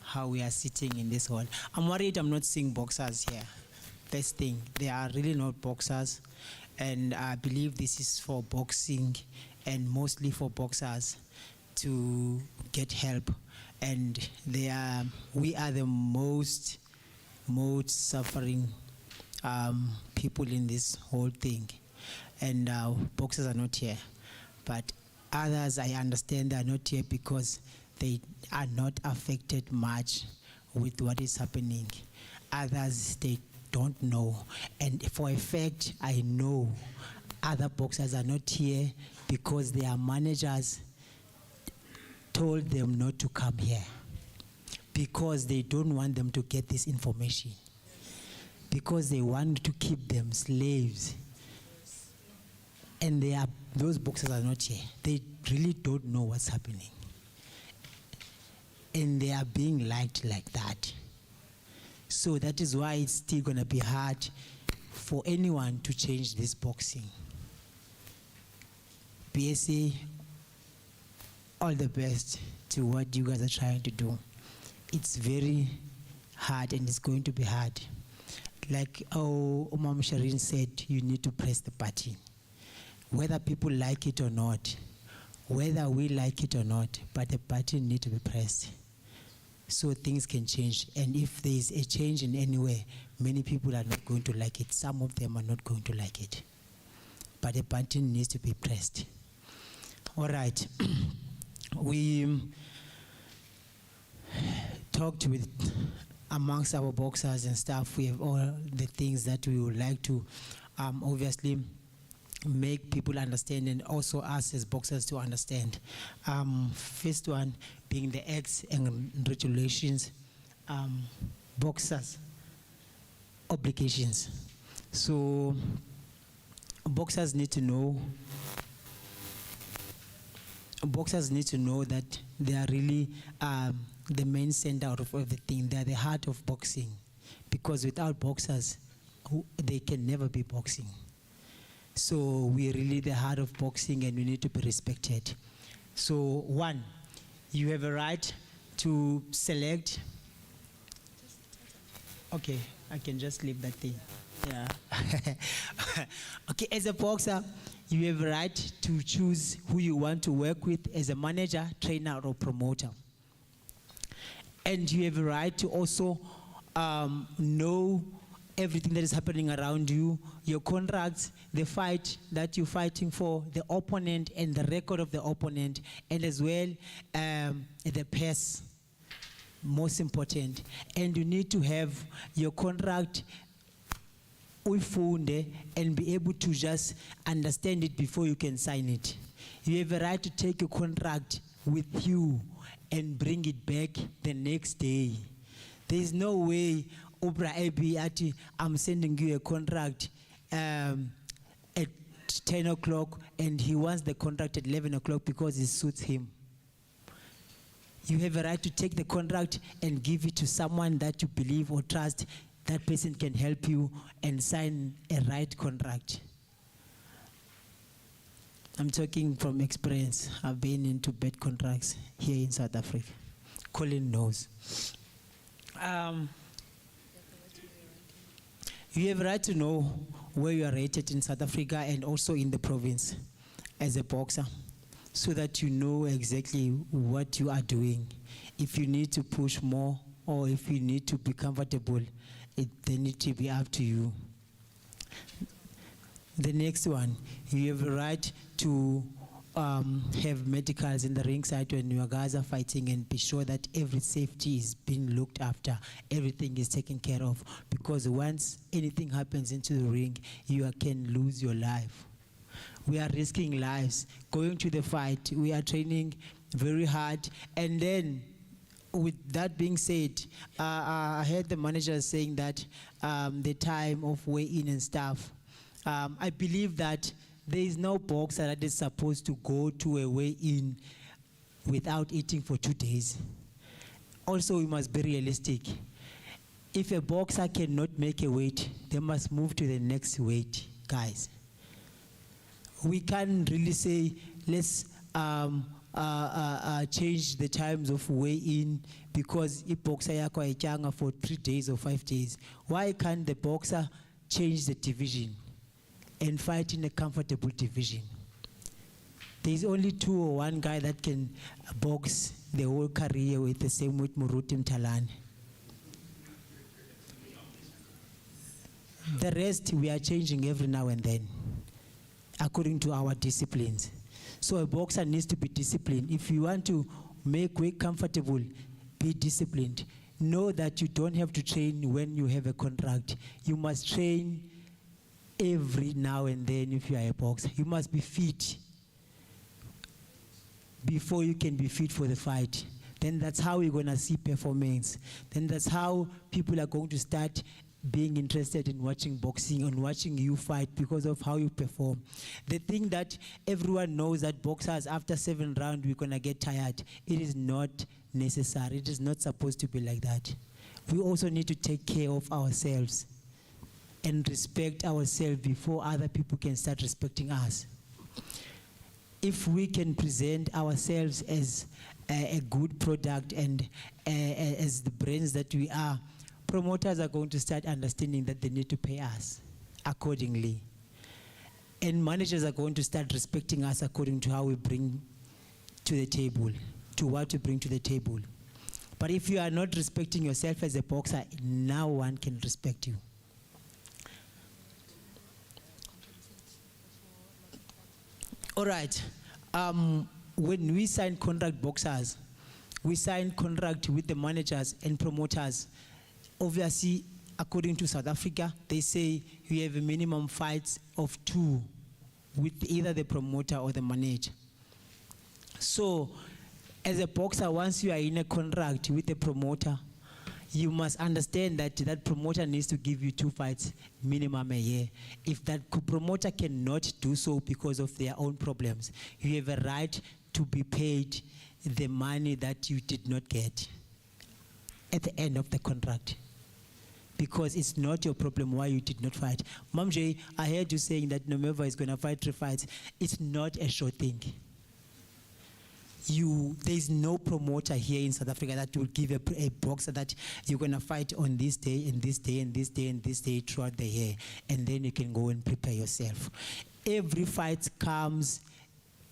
S4: how we are sitting in this hall, I'm worried I'm not seeing boxers here. First thing, they are really not boxers. And I believe this is for boxing and mostly for boxers to get help. And we are the most suffering people in this whole thing. And boxers are not here. But Others, I understand, are not here because they are not affected much with what is happening. Others, they don't know. And for a fact, I know other boxers are not here because their managers told them not to come here because they don't want them to get this information, because they want to keep them slaves. And those boxers are not here. They really don't know what's happening. And they are being liked like that. So that is why it's still going to be hard for anyone to change this boxing. BSA, all the best to what you guys are trying to do. It's very hard and it's going to be hard. Like Umam Shireen said, you need to press the button. Whether people like it or not, whether we like it or not, but the button needs to be pressed so things can change. And if there is a change in any way, many people are not going to like it. Some of them are not going to like it. But the button needs to be pressed. All right. We talked with amongst our boxers and staff. We have all the things that we would like to obviously make people understand, and also us as boxers to understand. First one being the acts and regulations, boxers' obligations. So boxers need to know that they are really the main center of everything. They are the heart of boxing, because without boxers, they can never be boxing. So we are really the heart of boxing, and we need to be respected. So one, you have a right to select. Okay, I can just leave that thing. Yeah. Okay, as a boxer, you have a right to choose who you want to work with as a manager, trainer, or promoter. And you have a right to also know everything that is happening around you, your contracts, the fight that you're fighting for, the opponent and the record of the opponent, and as well the pace, most important. And you need to have your contract uifunde and be able to just understand it before you can sign it. You have a right to take your contract with you and bring it back the next day. There is no way Obra Ebi ati, I'm sending you a contract at 10 o'clock and he wants the contract at 11 o'clock because it suits him. You have a right to take the contract and give it to someone that you believe or trust. That person can help you and sign a right contract. I'm talking from experience. I've been into bad contracts here in South Africa. Colin knows. You have a right to know where you are rated in South Africa and also in the province as a boxer, so that you know exactly what you are doing. If you need to push more or if you need to be comfortable, they need to be up to you. The next one, you have a right to have medicals in the ringside when your guys are fighting, and be sure that every safety is being looked after, everything is taken care of, because once anything happens into the ring, you can lose your life. We are risking lives. Going to the fight, we are training very hard, and then with that being said, I heard the manager saying that the time of weigh-in and stuff, I believe that there is no boxer that is supposed to go to a weigh-in without eating for 2 days. Also, we must be realistic. If a boxer cannot make a weight, they must move to the next weight, guys. We can't really say, let's change the times of weigh-in because if boxer yako aichanga for 3 days or 5 days. Why can't the boxer change the division and fight in a comfortable division? There's only 2 or 1 guy that can box the whole career with the same with Muruti Mtalani. The rest we are changing every now and then, according to our disciplines. So a boxer needs to be disciplined. If you want to make weight comfortable, be disciplined. Know that you don't have to train when you have a contract. You must train every now and then if you are a boxer. You must be fit before you can be fit for the fight. Then that's how you're going to see performance. Then that's how people are going to start being interested in watching boxing and watching you fight because of how you perform. The thing that everyone knows that boxers after 7 rounds we're going to get tired. It is not necessary. It is not supposed to be like that. We also need to take care of ourselves and respect ourselves before other people can start respecting us. If we can present ourselves as a good product and as the brands that we are, promoters are going to start understanding that they need to pay us accordingly. And managers are going to start respecting us according to how we bring to the table, to what we bring to the table. But if you are not respecting yourself as a boxer, no one can respect you. All right. When we sign contract boxers, we sign contract with the managers and promoters. Obviously, according to South Africa, they say you have a minimum fights of 2 with either the promoter or the manager. So, as a boxer, once you are in a contract with the promoter, you must understand that that promoter needs to give you 2 fights minimum a year. If that promoter cannot do so because of their own problems, you have a right to be paid the money that you did not get at the end of the contract. Because it's not your problem why you did not fight. Mamjay, I heard you saying that Nomeva is going to fight 3 fights. It's not a sure thing. There's no promoter here in South Africa that will give a boxer that you're going to fight on this day and this day and this day and this day throughout the year, and then you can go and prepare yourself. Every fight comes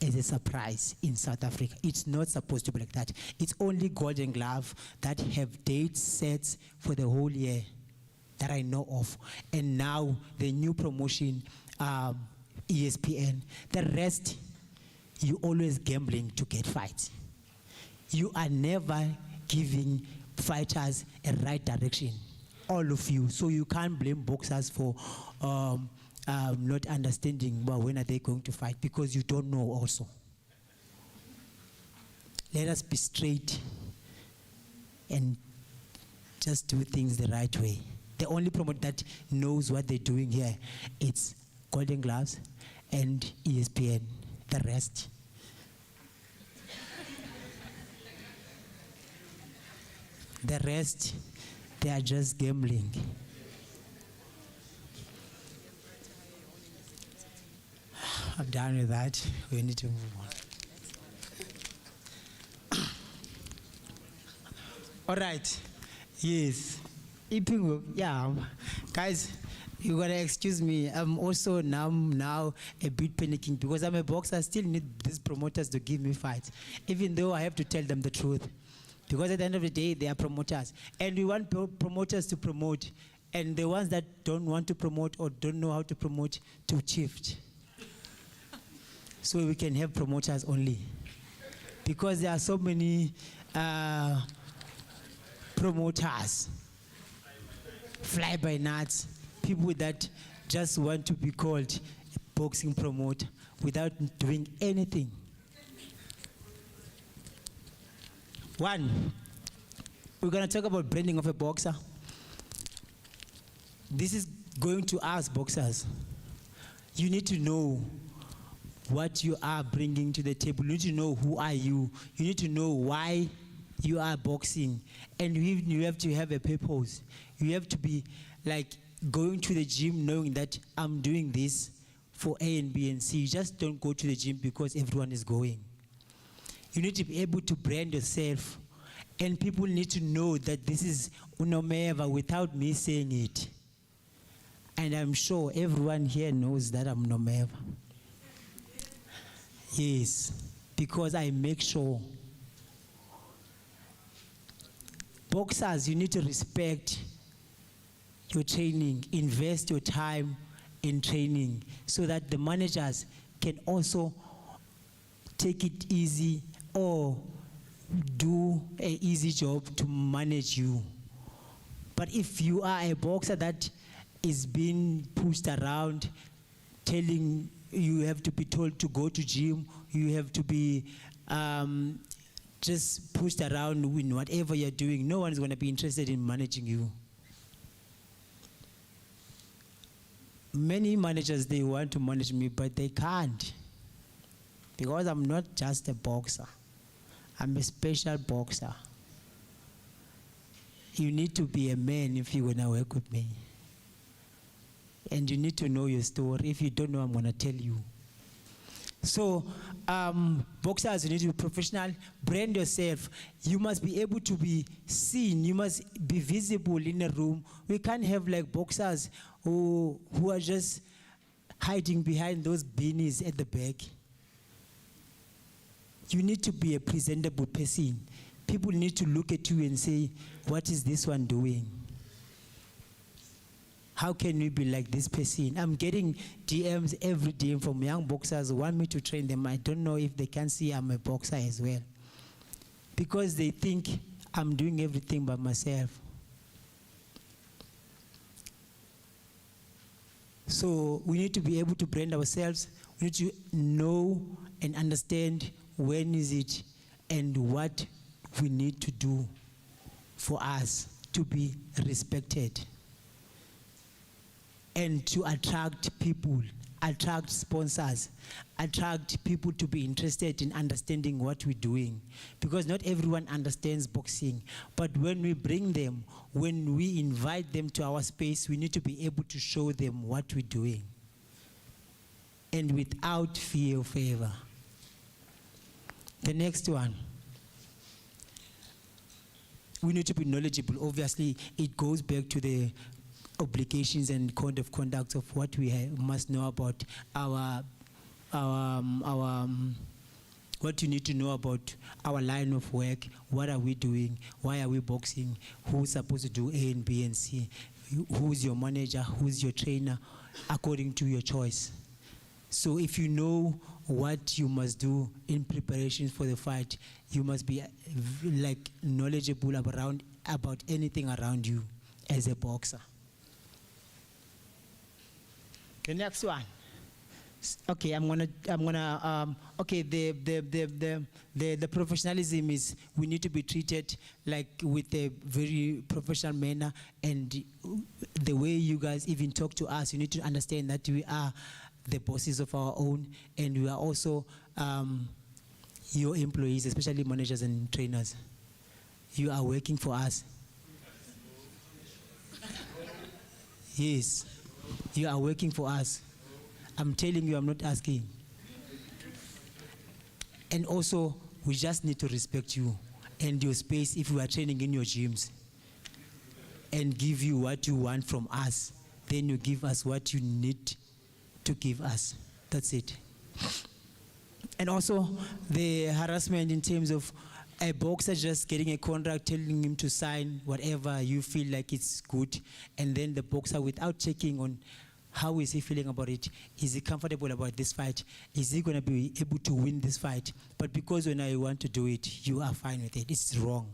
S4: as a surprise in South Africa. It's not supposed to be like that. It's only Golden Glove that have dates set for the whole year that I know of. And now the new promotion, ESPN. The rest, you always gambling to get fights. You are never giving fighters a right direction, all of you. So you can't blame boxers for not understanding when are they going to fight, because you don't know also. Let us be straight and just do things the right way. The only promoter that knows what they're doing here, it's Golden Gloves and ESPN. The rest, they are just gambling. I'm done with that. We need to move on. All right. Yes. Yeah, guys, you gotta excuse me. I'm also now a bit panicking because I'm a boxer. I still need these promoters to give me fights, even though I have to tell them the truth. Because at the end of the day, they are promoters, and we want promoters to promote, and the ones that don't want to promote or don't know how to promote to shift. So we can have promoters only, because there are so many promoters, fly-by-nights, people that just want to be called a boxing promoter without doing anything. One, we're going to talk about branding of a boxer. This is going to us boxers. You need to know what you are bringing to the table. You need to know who are you. You need to know why you are boxing. And you have to have a purpose. You have to be like going to the gym knowing that I'm doing this for A and B and C. You just don't go to the gym because everyone is going. You need to be able to brand yourself. And people need to know that this is Unomeva without me saying it. And I'm sure everyone here knows that I'm Unomeva. Yes, because I make sure. Boxers, you need to respect your training, invest your time in training so that the managers can also take it easy or do an easy job to manage you. But if you are a boxer that is being pushed around, telling you have to be told to go to gym, you have to be just pushed around in whatever you're doing, no one is going to be interested in managing you. Many managers, they want to manage me, but they can't. Because I'm not just a boxer. I'm a special boxer. You need to be a man if you're going to work with me. And you need to know your story. If you don't know, I'm going to tell you. So, boxers, you need to be professional. Brand yourself. You must be able to be seen. You must be visible in a room. We can't have like boxers who are just hiding behind those beanies at the back. You need to be a presentable person. People need to look at you and say, what is this one doing? How can we be like this person? I'm getting DMs every day from young boxers who want me to train them. I don't know if they can see I'm a boxer as well. Because they think I'm doing everything by myself. So we need to be able to brand ourselves. We need to know and understand when is it and what we need to do for us to be respected. And to attract people, attract sponsors, attract people to be interested in understanding what we're doing. Because not everyone understands boxing. But when we bring them, when we invite them to our space, we need to be able to show them what we're doing. And without fear or favor. The next one. We need to be knowledgeable. Obviously, it goes back to the obligations and code of conduct of what we must know about what you need to know about our line of work. What are we doing? Why are we boxing? Who's supposed to do A and B and C? Who's your manager? Who's your trainer? According to your choice. So if you know what you must do in preparation for the fight, you must be like knowledgeable about anything around you as a boxer. The next one. Okay, okay, the professionalism is we need to be treated like with a very professional manner, and the way you guys even talk to us, you need to understand that we are the bosses of our own, and we are also your employees, especially managers and trainers. You are working for us. Yes, you are working for us. I'm telling you, I'm not asking. And also, we just need to respect you and your space if we are training in your gyms, and give you what you want from us. Then you give us what you need to give us. That's it. And also, the harassment in terms of a boxer just getting a contract, telling him to sign whatever you feel like it's good, and then the boxer, without checking on how is he feeling about it, is he comfortable about this fight, is he going to be able to win this fight, but because when I want to do it, you are fine with it. It's wrong.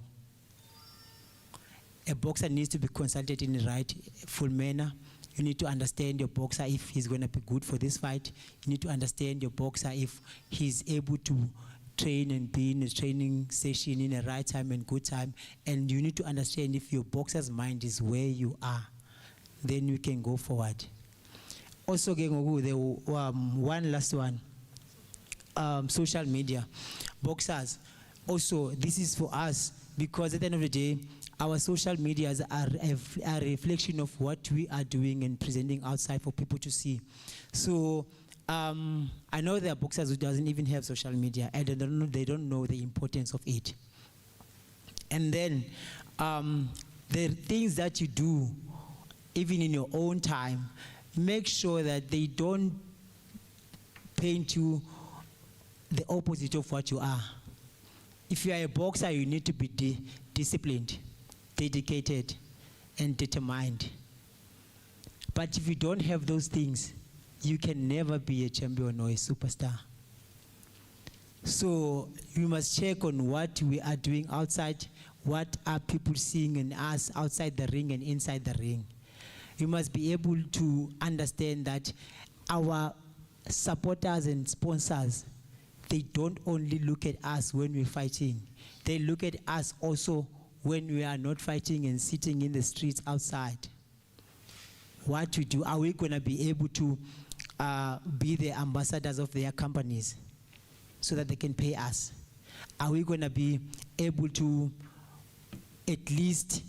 S4: A boxer needs to be consulted in the right, full manner. You need to understand your boxer if he's going to be good for this fight. You need to understand your boxer if he's able to train and be in a training session in the right time and good time. And you need to understand if your boxer's mind is where you are, then you can go forward. Also, the one last one, social media. Boxers, also, this is for us, because at the end of the day, our social medias are a reflection of what we are doing and presenting outside for people to see. So I know there are boxers who doesn't even have social media, and they don't know the importance of it. And then the things that you do, even in your own time, make sure that they don't paint you the opposite of what you are. If you are a boxer, you need to be disciplined, dedicated, and determined. But if you don't have those things, you can never be a champion or a superstar. So we must check on what we are doing outside, what are people seeing in us outside the ring and inside the ring. We must be able to understand that our supporters and sponsors, they don't only look at us when we're fighting. They look at us also when we are not fighting and sitting in the streets outside. What we do, are we going to be able to be the ambassadors of their companies so that they can pay us? Are we going to be able to at least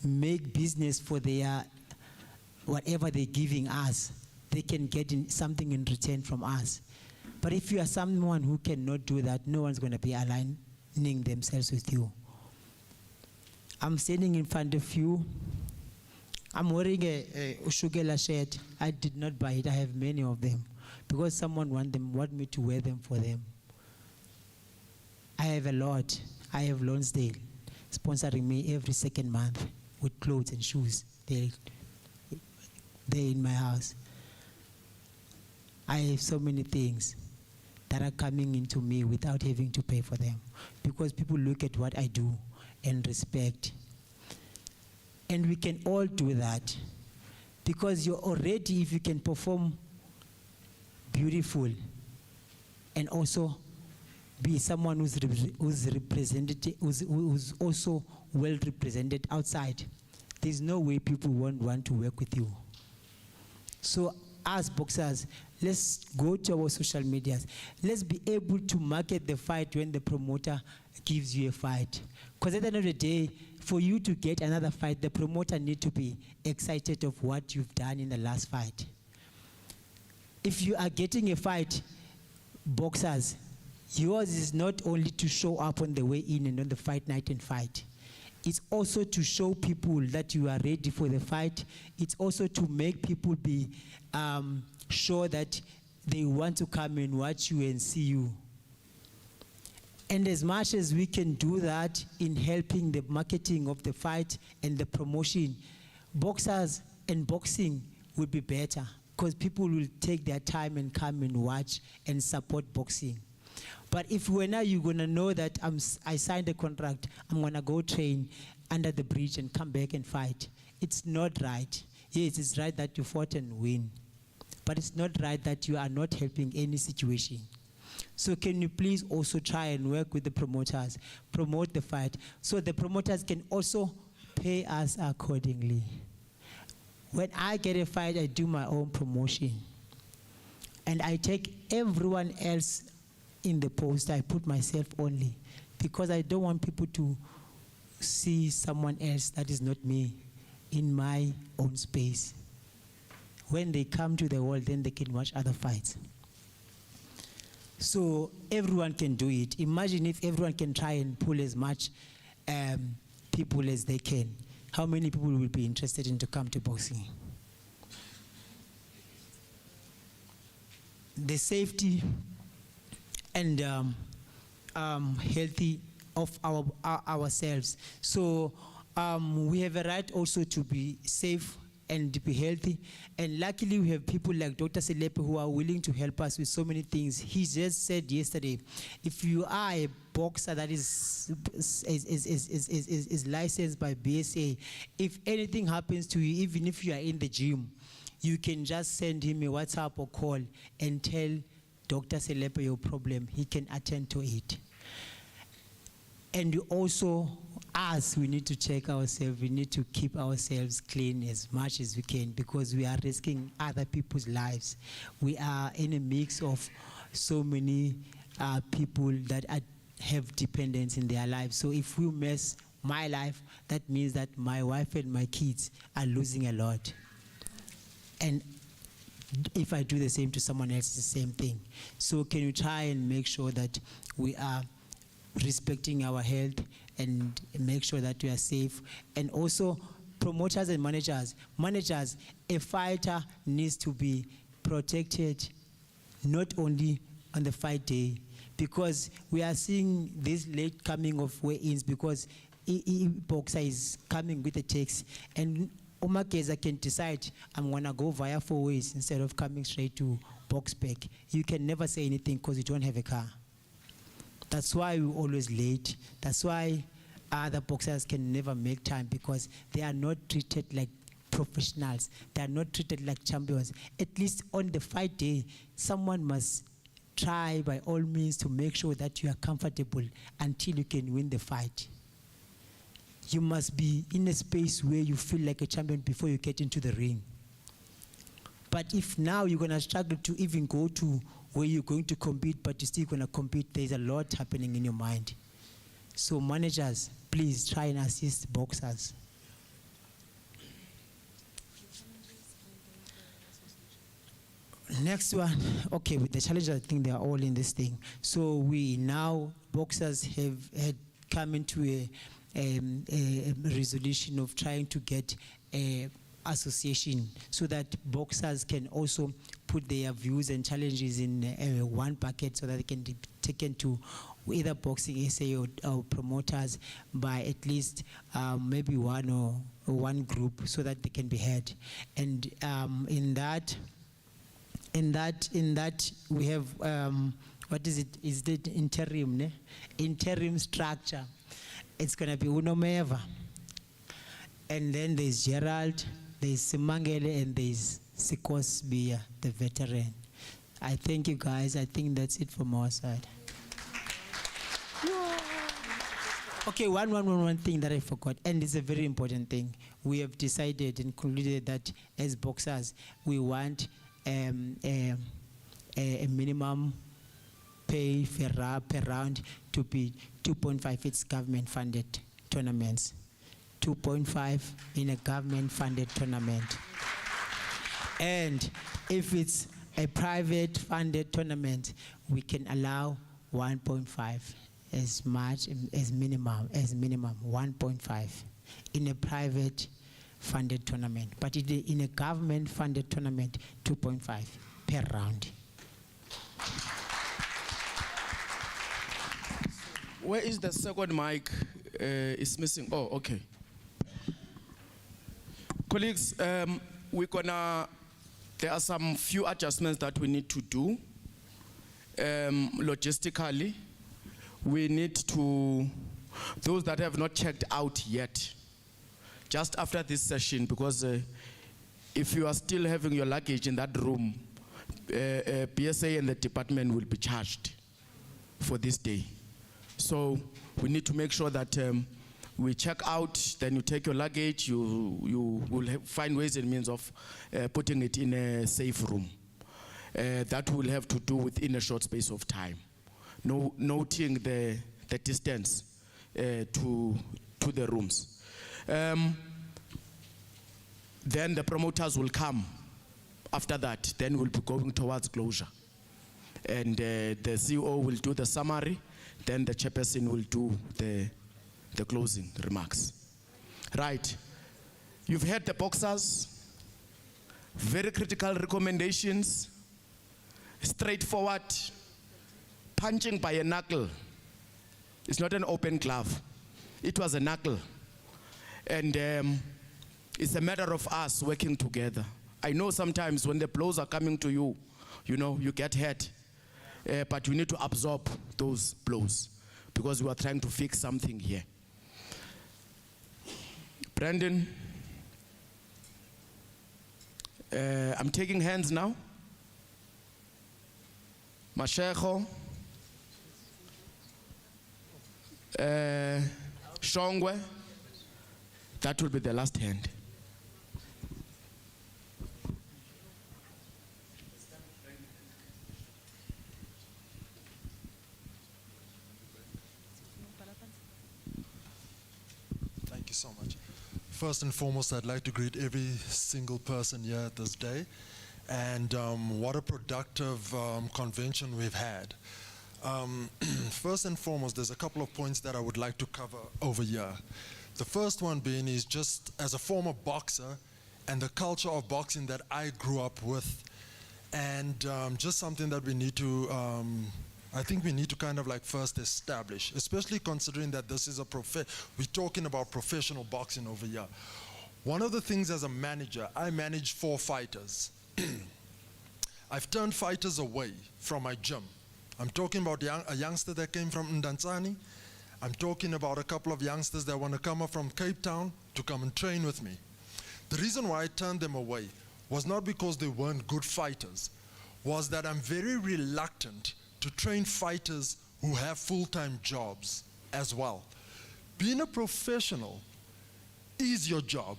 S4: make business for their whatever they're giving us? They can get something in return from us. But if you are someone who cannot do that, no one's going to be aligning themselves with you. I'm standing in front of you. I'm wearing a Ushugela shirt. I did not buy it. I have many of them because someone want me to wear them for them. I have a lot. I have Lonsdale sponsoring me every second month with clothes and shoes. They're in my house. I have so many things that are coming into me without having to pay for them because people look at what I do and respect. And we can all do that because you're already, if you can perform beautiful and also be someone who's also well represented outside, there's no way people won't want to work with you. So as boxers, let's go to our social medias. Let's be able to market the fight when the promoter gives you a fight. Because at the end of the day, for you to get another fight, the promoter needs to be excited of what you've done in the last fight. If you are getting a fight, boxers, yours is not only to show up on the way in and on the fight night and fight. It's also to show people that you are ready for the fight. It's also to make people be sure that they want to come and watch you and see you. And as much as we can do that in helping the marketing of the fight and the promotion, boxers and boxing will be better because people will take their time and come and watch and support boxing. But if now you're going to know that I signed a contract, I'm going to go train under the bridge and come back and fight, it's not right. Yes, it's right that you fought and win, but it's not right that you are not helping any situation. So can you please also try and work with the promoters, promote the fight, so the promoters can also pay us accordingly. When I get a fight, I do my own promotion. And I take everyone else in the post. I put myself only because I don't want people to see someone else that is not me in my own space. When they come to the world, then they can watch other fights. So everyone can do it. Imagine if everyone can try and pull as much people as they can. How many people will be interested in to come to boxing? The safety and healthy of ourselves. So we have a right also to be safe and to be healthy. And luckily we have people like Dr. Selepe who are willing to help us with so many things. He just said yesterday, if you are a boxer that is licensed by BSA, if anything happens to you, even if you are in the gym, you can just send him a WhatsApp or call and tell Dr. Selepe your problem. He can attend to it. And you also, we need to check ourselves. We need to keep ourselves clean as much as we can because we are risking other people's lives. We are in a mix of so many people that have dependence in their lives. So if we mess my life, that means that my wife and my kids are losing a lot. And if I do the same to someone else, it's the same thing. So can you try and make sure that we are respecting our health and make sure that we are safe? And also promoters and managers, a fighter needs to be protected not only on the fight day, because we are seeing this late coming of weigh-ins because boxer is coming with a text, and Omageza can decide, I'm going to go via 4 ways instead of coming straight to Boksburg, you can never say anything because you don't have a car. That's why we're always late. That's why other boxers can never make time, because they are not treated like professionals. They are not treated like champions. At least on the fight day, someone must try by all means to make sure that you are comfortable until you can win the fight. You must be in a space where you feel like a champion before you get into the ring. But if now you're going to struggle to even go to where you're going to compete, but you're still going to compete, there's a lot happening in your mind. So managers, please try and assist boxers. Next one, okay, with the challenges, I think they are all in this thing. So we now, boxers had come into a resolution of trying to get a association so that boxers can also put their views and challenges in one bucket so that they can be taken to either Boxing SA or promoters by at least maybe one group so that they can be heard. And in that we have what is it? Is it interim? Ne? Interim structure. It's going to be Unomeva. And then there's Gerald, there's Simangele, and there's Sikos Bia, the veteran. I thank you guys. I think that's it from our side. Okay, one thing that I forgot, and it's a very important thing. We have decided and concluded that as boxers, we want a minimum pay per round to be 2.5. It's government-funded tournaments. 2.5 in a government-funded tournament. And if it's a private-funded tournament, we can allow 1.5 as much as minimum 1.5 in a private-funded tournament. But in a government-funded tournament, 2.5 per round.
S1: Where is the second mic? It's missing. Oh, okay. Colleagues, there are some few adjustments that we need to do. Logistically, we need to, those that have not checked out yet, just after this session, because if you are still having your luggage in that room, BSA and the department will be charged for this day. So we need to make sure that we check out, then you take your luggage, you will find ways and means of putting it in a safe room. That will have to do within a short space of time. Noting the distance to the rooms. Then the promoters will come after that, then we'll be going towards closure. And the CEO will do the summary, then the chairperson will do the closing remarks. Right. You've heard the boxers, very critical recommendations, straightforward, punching by a knuckle. It's not an open glove. It was a knuckle. And it's a matter of us working together. I know sometimes when the blows are coming to you, you get hurt. But we need to absorb those blows because we are trying to fix something here. Brandon, I'm taking hands now. Mashego, Shongwe, that will be the last hand.
S5: Thank you so much. First and foremost, I'd like to greet every single person here this day. And what a productive convention we've had. First and foremost, there's a couple of points that I would like to cover over here. The first one being is just as a former boxer and the culture of boxing that I grew up with, and just something that we need to, I think we need to kind of like first establish, especially considering that this is we're talking about professional boxing over here. One of the things as a manager, I manage 4 fighters. I've turned fighters away from my gym. I'm talking about a youngster that came from Ndantsani. I'm talking about a couple of youngsters that want to come up from Cape Town to come and train with me. The reason why I turned them away was not because they weren't good fighters, was that I'm very reluctant to train fighters who have full-time jobs as well. Being a professional is your job.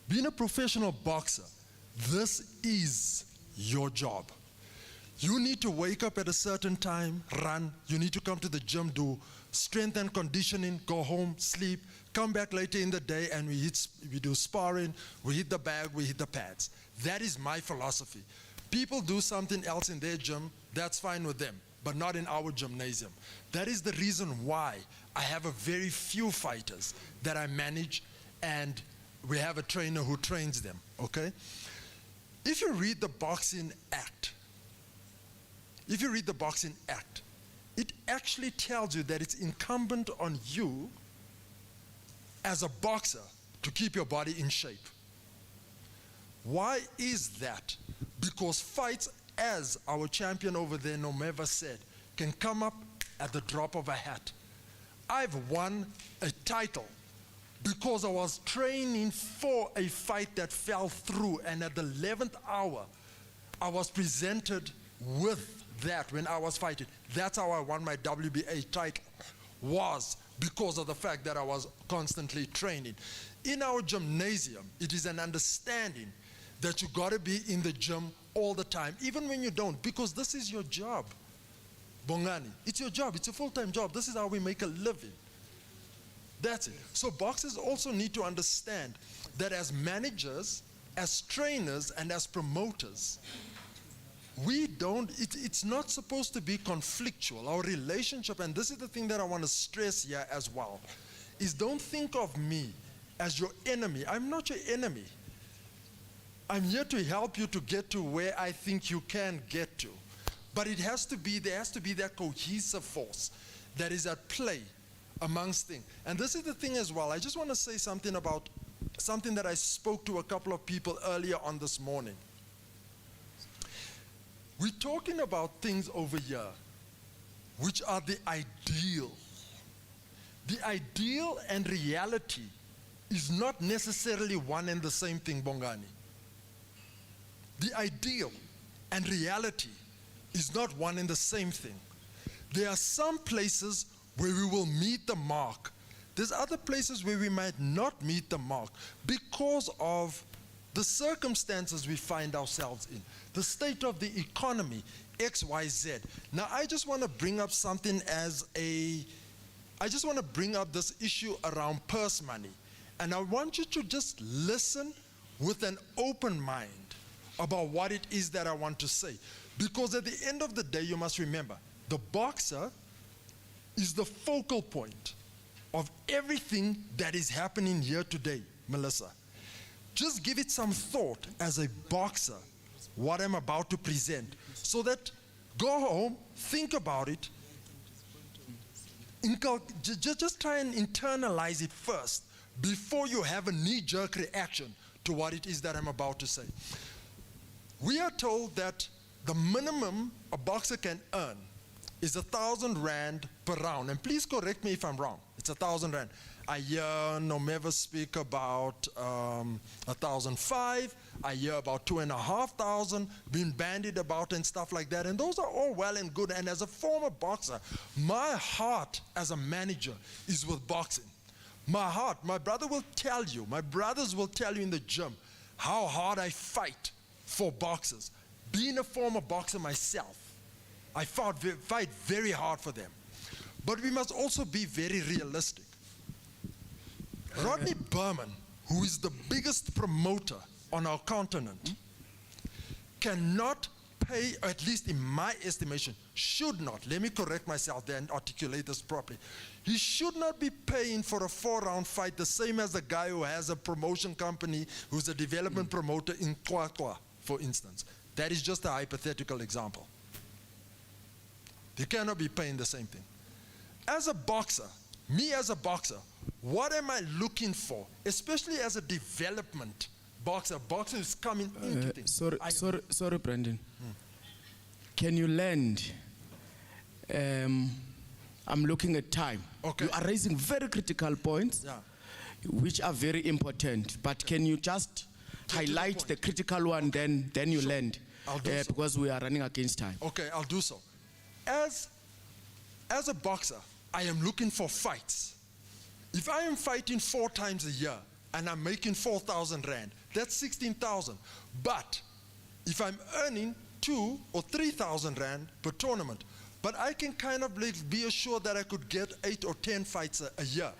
S5: Being a professional boxer, this is your job. You need to wake up at a certain time, run. You need to come to the gym, do strength and conditioning, go home, sleep, come back later in the day, and we do sparring, we hit the bag, we hit the pads. That is my philosophy. People do something else in their gym, that's fine with them, but not in our gymnasium. That is the reason why I have a very few fighters that I manage, and we have a trainer who trains them, okay? If you read the Boxing Act, it actually tells you that it's incumbent on you as a boxer to keep your body in shape. Why is that? Because fights, as our champion over there, Nomeva, said, can come up at the drop of a hat. I've won a title because I was training for a fight that fell through, and at the 11th hour, I was presented with that when I was fighting. That's how I won my WBA title, was because of the fact that I was constantly training. In our gymnasium, it is an understanding that you gotta be in the gym all the time, even when you don't, because this is your job. Bongani, it's your job, it's a full-time job. This is how we make a living. That's it. So boxers also need to understand that as managers, as trainers, and as promoters, it's not supposed to be conflictual. Our relationship, and this is the thing that I want to stress here as well, is don't think of me as your enemy. I'm not your enemy. I'm here to help you to get to where I think you can get to. But there has to be that cohesive force that is at play amongst things. And this is the thing as well. I just want to say something about something that I spoke to a couple of people earlier on this morning. We're talking about things over here which are the ideal. The ideal and reality is not necessarily one and the same thing, Bongani. The ideal and reality is not one and the same thing. There are some places where we will meet the mark. There's other places where we might not meet the mark because of the circumstances we find ourselves in, the state of the economy, X, Y, Z. Now, I just want to bring up something I just want to bring up this issue around purse money. And I want you to just listen with an open mind about what it is that I want to say. Because at the end of the day, you must remember, the boxer is the focal point of everything that is happening here today, Melissa. Just give it some thought as a boxer, what I'm about to present, so that go home, think about it, just try and internalize it first before you have a knee-jerk reaction to what it is that I'm about to say. We are told that the minimum a boxer can earn is 1,000 rand per round. And please correct me if I'm wrong. It's 1,000 rand. I hear Nomeva speak about 1,005. I hear about 2,500 being bandied about and stuff like that. And those are all well and good. And as a former boxer, my heart as a manager is with boxing. My heart, my brother will tell you, my brothers will tell you in the gym how hard I fight for boxers. Being a former boxer myself, I fight very hard for them. But we must also be very realistic. Rodney Berman, who is the biggest promoter on our continent, cannot pay, at least in my estimation, should not, let me correct myself there and articulate this properly. He should not be paying for a 4-round fight the same as the guy who has a promotion company, who's a development promoter in Kwakwa, for instance. That is just a hypothetical example. They cannot be paying the same thing. As a boxer, me as a boxer, what am I looking for, especially as a development boxer. Boxing is coming into things.
S1: Sorry, Brandon. Can you land? I'm looking at time.
S5: Okay.
S1: You are raising very critical points, which are very important. But can you just highlight the critical one, then you land?
S5: I'll do so.
S1: Because we are running against time.
S5: Okay, I'll do so. As a boxer, I am looking for fights. If I am fighting 4 times a year and I'm making 4,000 rand, that's 16,000. But if I'm earning 2 or 3,000 rand per tournament, but I can kind of be assured that I could get 8 or 10 fights a year.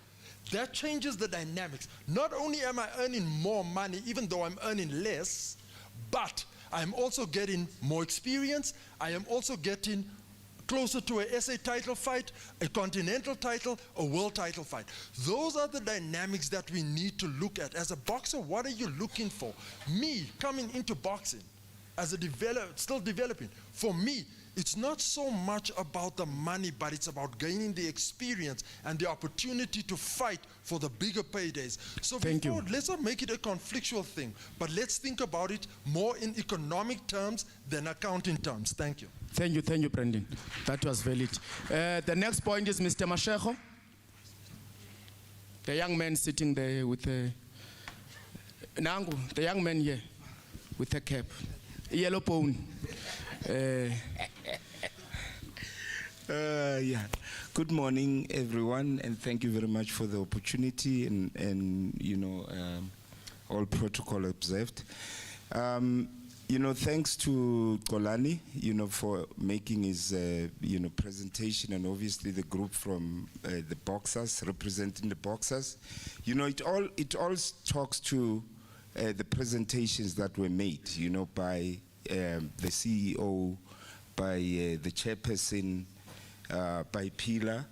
S5: That changes the dynamics. Not only am I earning more money, even though I'm earning less, but I'm also getting more experience. I am also getting closer to a SA title fight, a continental title, a world title fight. Those are the dynamics that we need to look at. As a boxer, what are you looking for? Me, coming into boxing, as a still developing, for me, it's not so much about the money, but it's about gaining the experience and the opportunity to fight for the bigger paydays. So let's not make it a conflictual thing, but let's think about it more in economic terms than accounting terms. Thank you.
S1: Thank you, Brandon. That was valid. The next point is Mr. Mashego. The young man sitting there with the Nangu, the young man here with a cap, yellow pony.
S9: Yeah. Good morning, everyone, and thank you very much for the opportunity and all protocol observed. Thanks to Kolani, for making his, presentation, and obviously the group from the boxers, representing the boxers. It all talks to the presentations that were made, by the CEO, by the chairperson, by Pilar,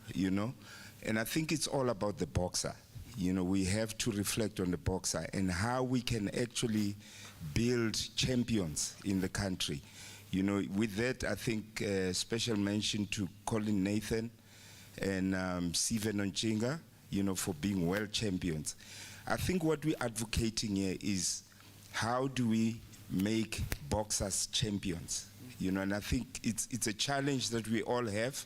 S9: and I think it's all about the boxer. We have to reflect on the boxer and how we can actually build champions in the country. With that, I think special mention to Colin Nathan and Steven Onchinga, for being world champions. I think what we're advocating here is how do we make boxers champions? And I think it's a challenge that we all have,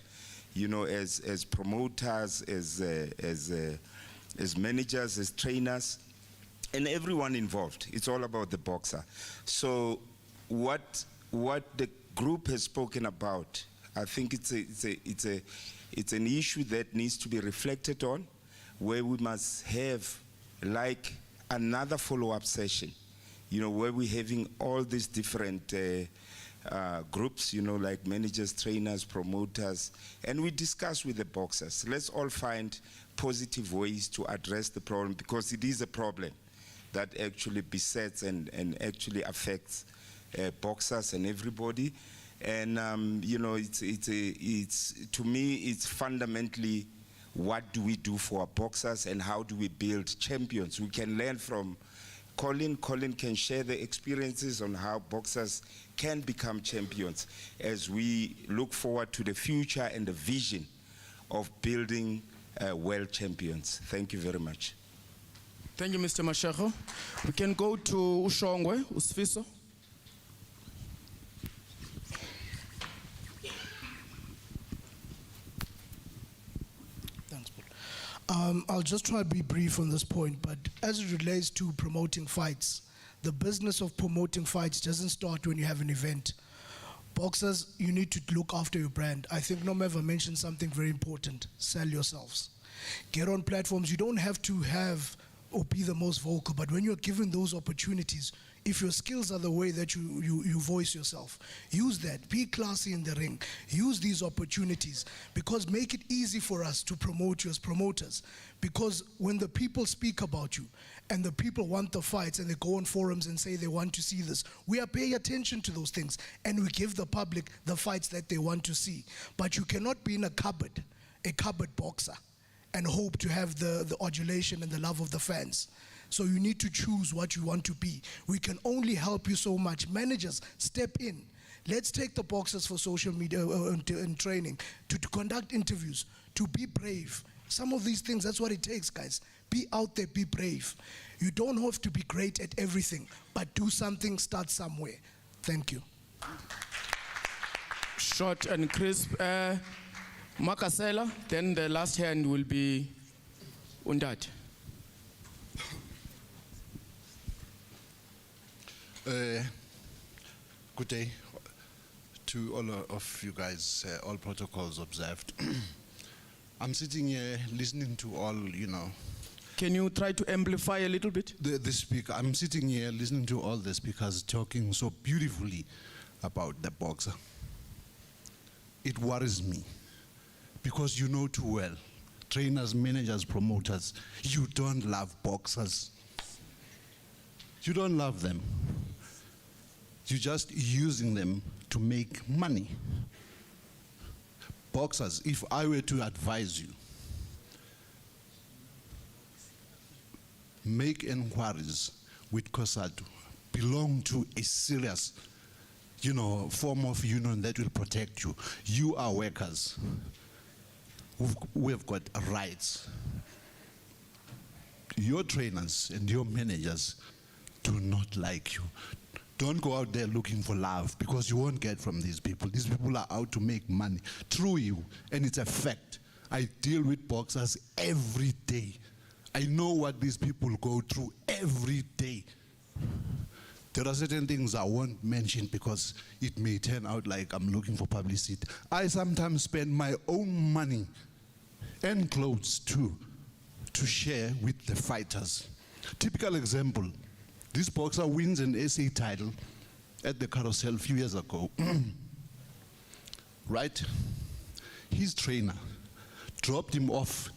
S9: as promoters, as managers, as trainers, and everyone involved. It's all about the boxer. So what the group has spoken about, I think it's an issue that needs to be reflected on, where we must have like another follow-up session, where we're having all these different groups, like managers, trainers, promoters, and we discuss with the boxers. Let's all find positive ways to address the problem, because it is a problem that actually besets and actually affects boxers and everybody. And it's to me, it's fundamentally, what do we do for our boxers and how do we build champions? We can learn from Colin. Colin can share the experiences on how boxers can become champions as we look forward to the future and the vision of building world champions. Thank you very much.
S1: Thank you, Mr. Mashego. We can go to Ushongwe, Usfiso.
S22: Thanks, Paul. I'll just try to be brief on this point, but as it relates to promoting fights, the business of promoting fights doesn't start when you have an event. Boxers, you need to look after your brand. I think Nomeva mentioned something very important: sell yourselves. Get on platforms. You don't have to have or be the most vocal, but when you're given those opportunities, if your skills are the way that you voice yourself, use that. Be classy in the ring. Use these opportunities, because make it easy for us to promote you as promoters. Because when the people speak about you and the people want the fights and they go on forums and say they want to see this, we are paying attention to those things and we give the public the fights that they want to see. But you cannot be in a cupboard boxer, and hope to have the adulation and the love of the fans. So you need to choose what you want to be. We can only help you so much. Managers, step in. Let's take the boxers for social media and training, to conduct interviews, to be brave. Some of these things, that's what it takes, guys. Be out there, be brave. You don't have to be great at everything, but do something, start somewhere. Thank you.
S1: Short and crisp. Makasela, then the last hand will be Undat.
S12: Good day to all of you guys, all protocols observed. I'm sitting here listening to all,
S1: Can you try to amplify a little bit?
S12: The speaker. I'm sitting here listening to all the speakers talking so beautifully about the boxer. It worries me because you know too well, trainers, managers, promoters, you don't love boxers. You don't love them. You're just using them to make money. Boxers, if I were to advise you, make inquiries with COSATU, belong to a serious, form of union that will protect you. You are workers. We've got rights. Your trainers and your managers do not like you. Don't go out there looking for love because you won't get from these people. These people are out to make money through you, and it's a fact. I deal with boxers every day. I know what these people go through every day. There are certain things I won't mention because it may turn out like I'm looking for publicity. I sometimes spend my own money and clothes too to share with the fighters. Typical example, this boxer wins an SA title at the carousel a few years ago. Right? His trainer dropped him off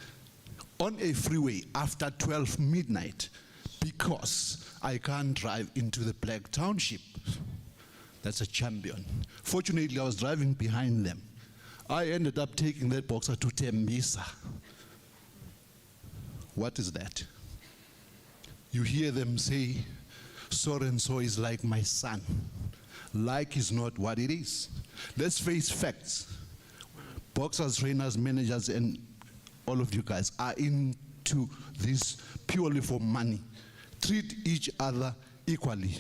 S12: on a freeway after 12 midnight because I can't drive into the Black Township. That's a champion. Fortunately, I was driving behind them. I ended up taking that boxer to Tembisa. What is that? You hear them say, so and so is like my son. Like is not what it is. Let's face facts. Boxers, trainers, managers, and all of you guys are into this purely for money. Treat each other equally.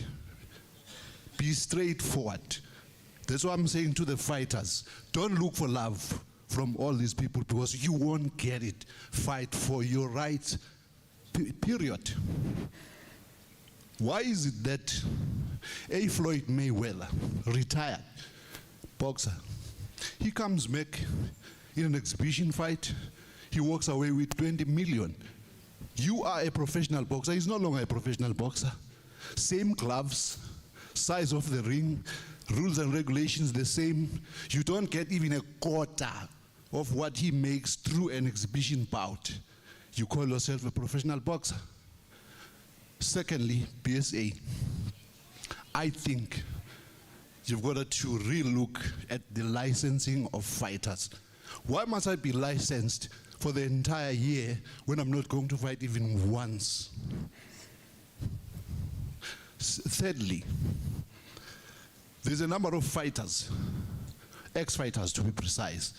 S12: Be straightforward. That's what I'm saying to the fighters. Don't look for love from all these people because you won't get it. Fight for your rights, period. Why is it that A. Floyd Mayweather, retired boxer, he comes back in an exhibition fight, he walks away with 20 million. You are a professional boxer. He's no longer a professional boxer. Same gloves, size of the ring, rules and regulations the same. You don't get even a quarter of what he makes through an exhibition bout. You call yourself a professional boxer. Secondly, BSA. I think you've got to relook at the licensing of fighters. Why must I be licensed for the entire year when I'm not going to fight even once? Thirdly, there's a number of fighters, ex-fighters to be precise,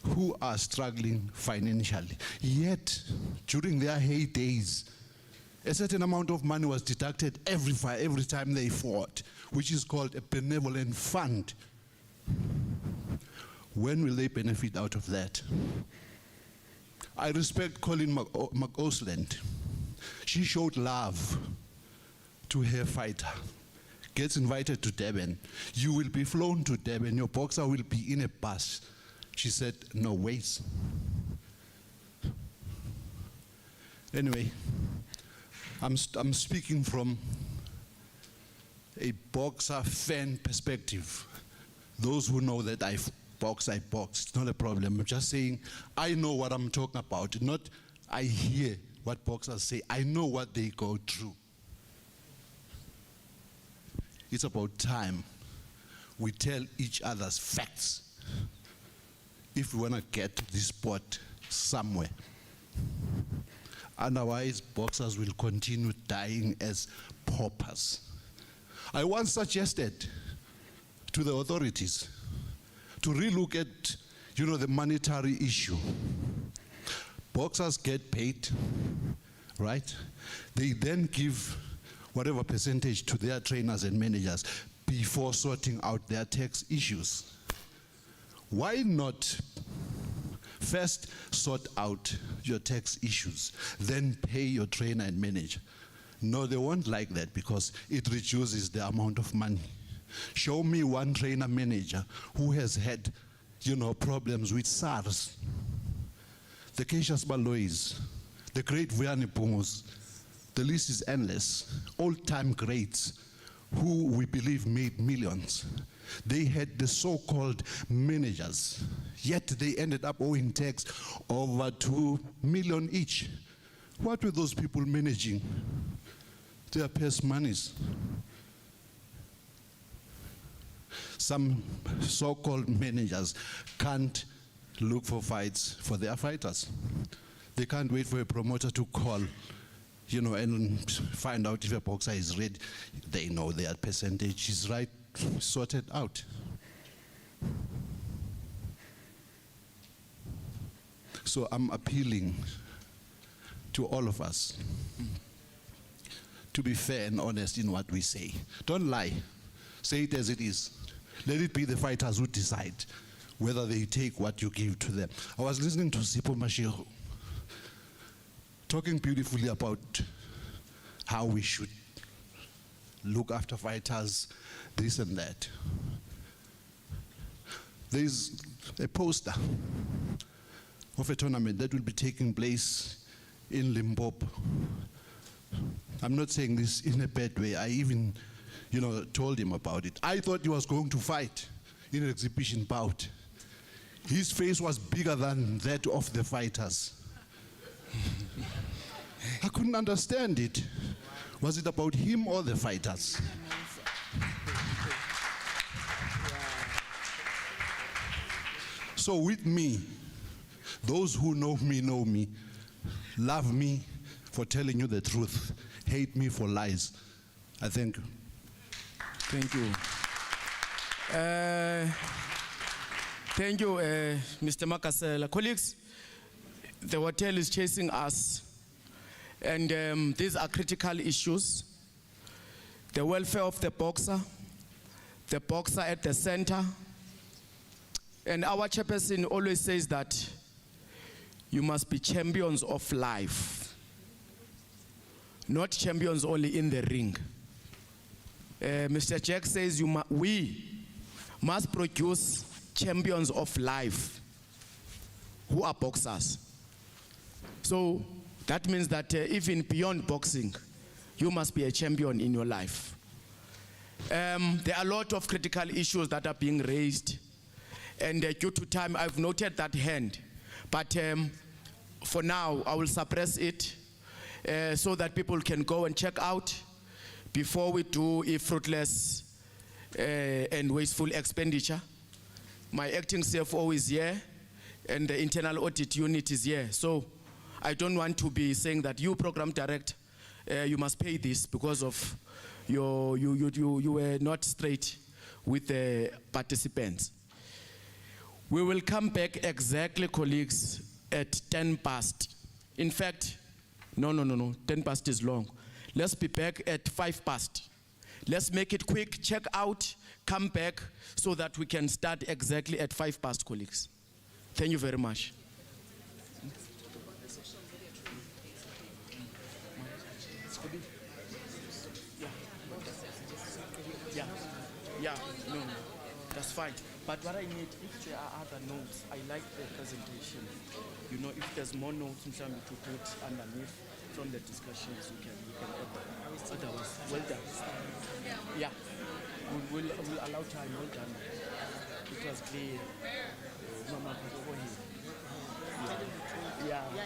S12: who are struggling financially. Yet, during their heydays, a certain amount of money was deducted every time they fought, which is called a benevolent fund. When will they benefit out of that? I respect Colin McOsland. She showed love to her fighter. Gets invited to Durban. You will be flown to Durban. Your boxer will be in a bus. She said, no ways. Anyway, I'm speaking from a boxer fan perspective. Those who know that I box. It's not a problem. I'm just saying I know what I'm talking about. Not I hear what boxers say. I know what they go through. It's about time we tell each other's facts if we want to get this sport somewhere. Otherwise, boxers will continue dying as paupers. I once suggested to the authorities to relook at you know, the monetary issue. Boxers get paid, right? They then give whatever percentage to their trainers and managers before sorting out their tax issues. Why not first sort out your tax issues, then pay your trainer and manager? No, they won't like that because it reduces the amount of money. Show me one trainer manager who has had, you know, problems with SARS, the Keishas Balois, the great Vuyani Pumos. The list is endless. Old-time greats who we believe made millions. They had the so-called managers, yet they ended up owing tax over 2 million each. What were those people managing? Their purse monies. Some so-called managers can't look for fights for their fighters. They can't wait for a promoter to call, you know, and find out if a boxer is ready. They know their percentage is right, sorted out. So I'm appealing to all of us to be fair and honest in what we say. Don't lie. Say it as it is. Let it be the fighters who decide whether they take what you give to them. I was listening to Sipho Mashiro talking beautifully about how we should look after fighters, this and that. There's a poster of a tournament that will be taking place in Limpopo. I'm not saying this in a bad way. I even, you know, told him about it. I thought he was going to fight in an exhibition bout. His face was bigger than that of the fighters. I couldn't understand it. Was it about him or the fighters? So with me, those who know me, love me for telling you the truth, hate me for lies. I thank you.
S1: Thank you. Thank you, Mr. Makasela. Colleagues, the hotel is chasing us, and these are critical issues. The welfare of the boxer at the center, and our chairperson always says that you must be champions of life, not champions only in the ring. Mr. Jack says we must produce champions of life who are boxers. So that means that even beyond boxing, you must be a champion in your life. There are a lot of critical issues that are being raised, and due to time, I've noted that hand. But for now, I will suppress it so that people can go and check out before we do a fruitless and wasteful expenditure. My acting CFO is here, and the internal audit unit is here. So I don't want to be saying that you, program director, you must pay this because of you were not straight with the participants. We will come back exactly, colleagues, at 10 past. In fact, no, 10 past is long. Let's be back at 5 past. Let's make it quick, check out, come back, so that we can start exactly at 5 past, colleagues. Thank you very much. Yeah, no, that's fine. But what I need, if there are other notes, I like the presentation. You know, if there's more notes, to put underneath from the discussions, you can add them. Otherwise, well done. Yeah, we'll allow time. Well done. It was clear. Mama, over here. Yeah. Yeah.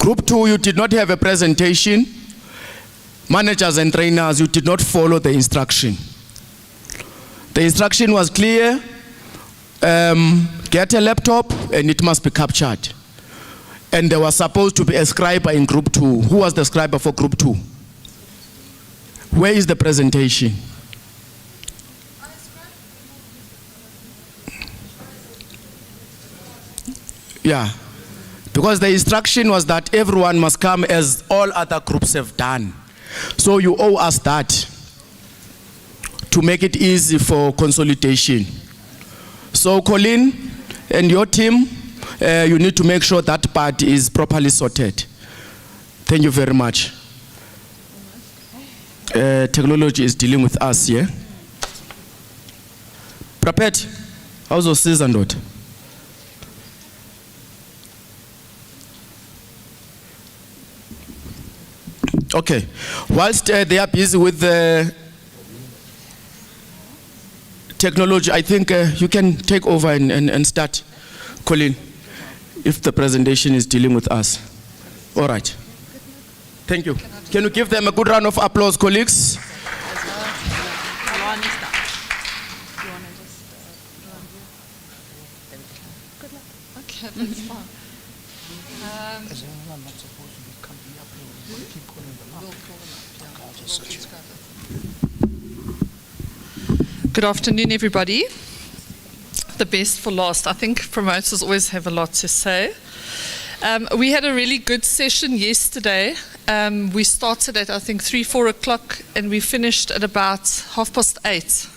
S1: Group 2, you did not have a presentation. Managers and trainers, you did not follow the instruction. The instruction was clear. Get a laptop and it must be captured. And there was supposed to be a scriber in Group 2. Who was the scriber for Group 2? Where is the presentation? Yeah, because the instruction was that everyone must come as all other groups have done. So you owe us that to make it easy for consolidation. So Colin and your team, you need to make sure that part is properly sorted. Thank you very much. Technology is dealing with us here. Yeah? Prapet, how's your season, Dot? Okay. Whilst they are busy with the technology, I think you can take over and start, Colin, if the presentation is dealing with us. All right. Thank you. Can you give them a good round of applause, colleagues?
S2: Okay, that's fine. Good afternoon, everybody. The best for last. I think promoters always have a lot to say. We had a really good session yesterday. We started at, I think, 3, 4 o'clock, and we finished at about 8:30.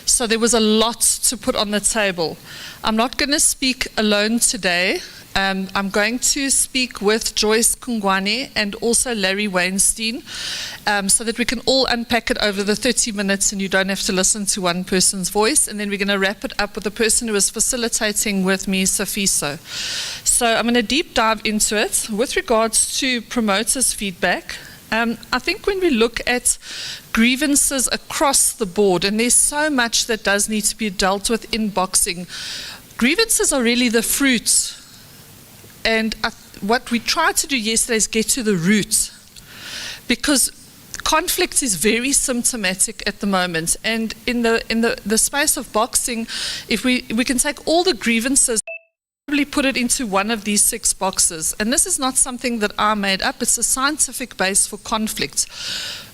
S2: So there was a lot to put on the table. I'm not going to speak alone today. I'm going to speak with Joyce Kungwane and also Larry Weinstein, so that we can all unpack it over the 30 minutes and you don't have to listen to one person's voice. And then we're going to wrap it up with the person who is facilitating with me, Safiso. So I'm going to deep dive into it. With regards to promoters' feedback, I think when we look at grievances across the board, and there's so much that does need to be dealt with in boxing, grievances are really the fruit. And what we tried to do yesterday is get to the root, because conflict is very symptomatic at the moment. And in the space of boxing, if we can take all the grievances, probably put it into one of these 6 boxes. And this is not something that I made up. It's a scientific base for conflict.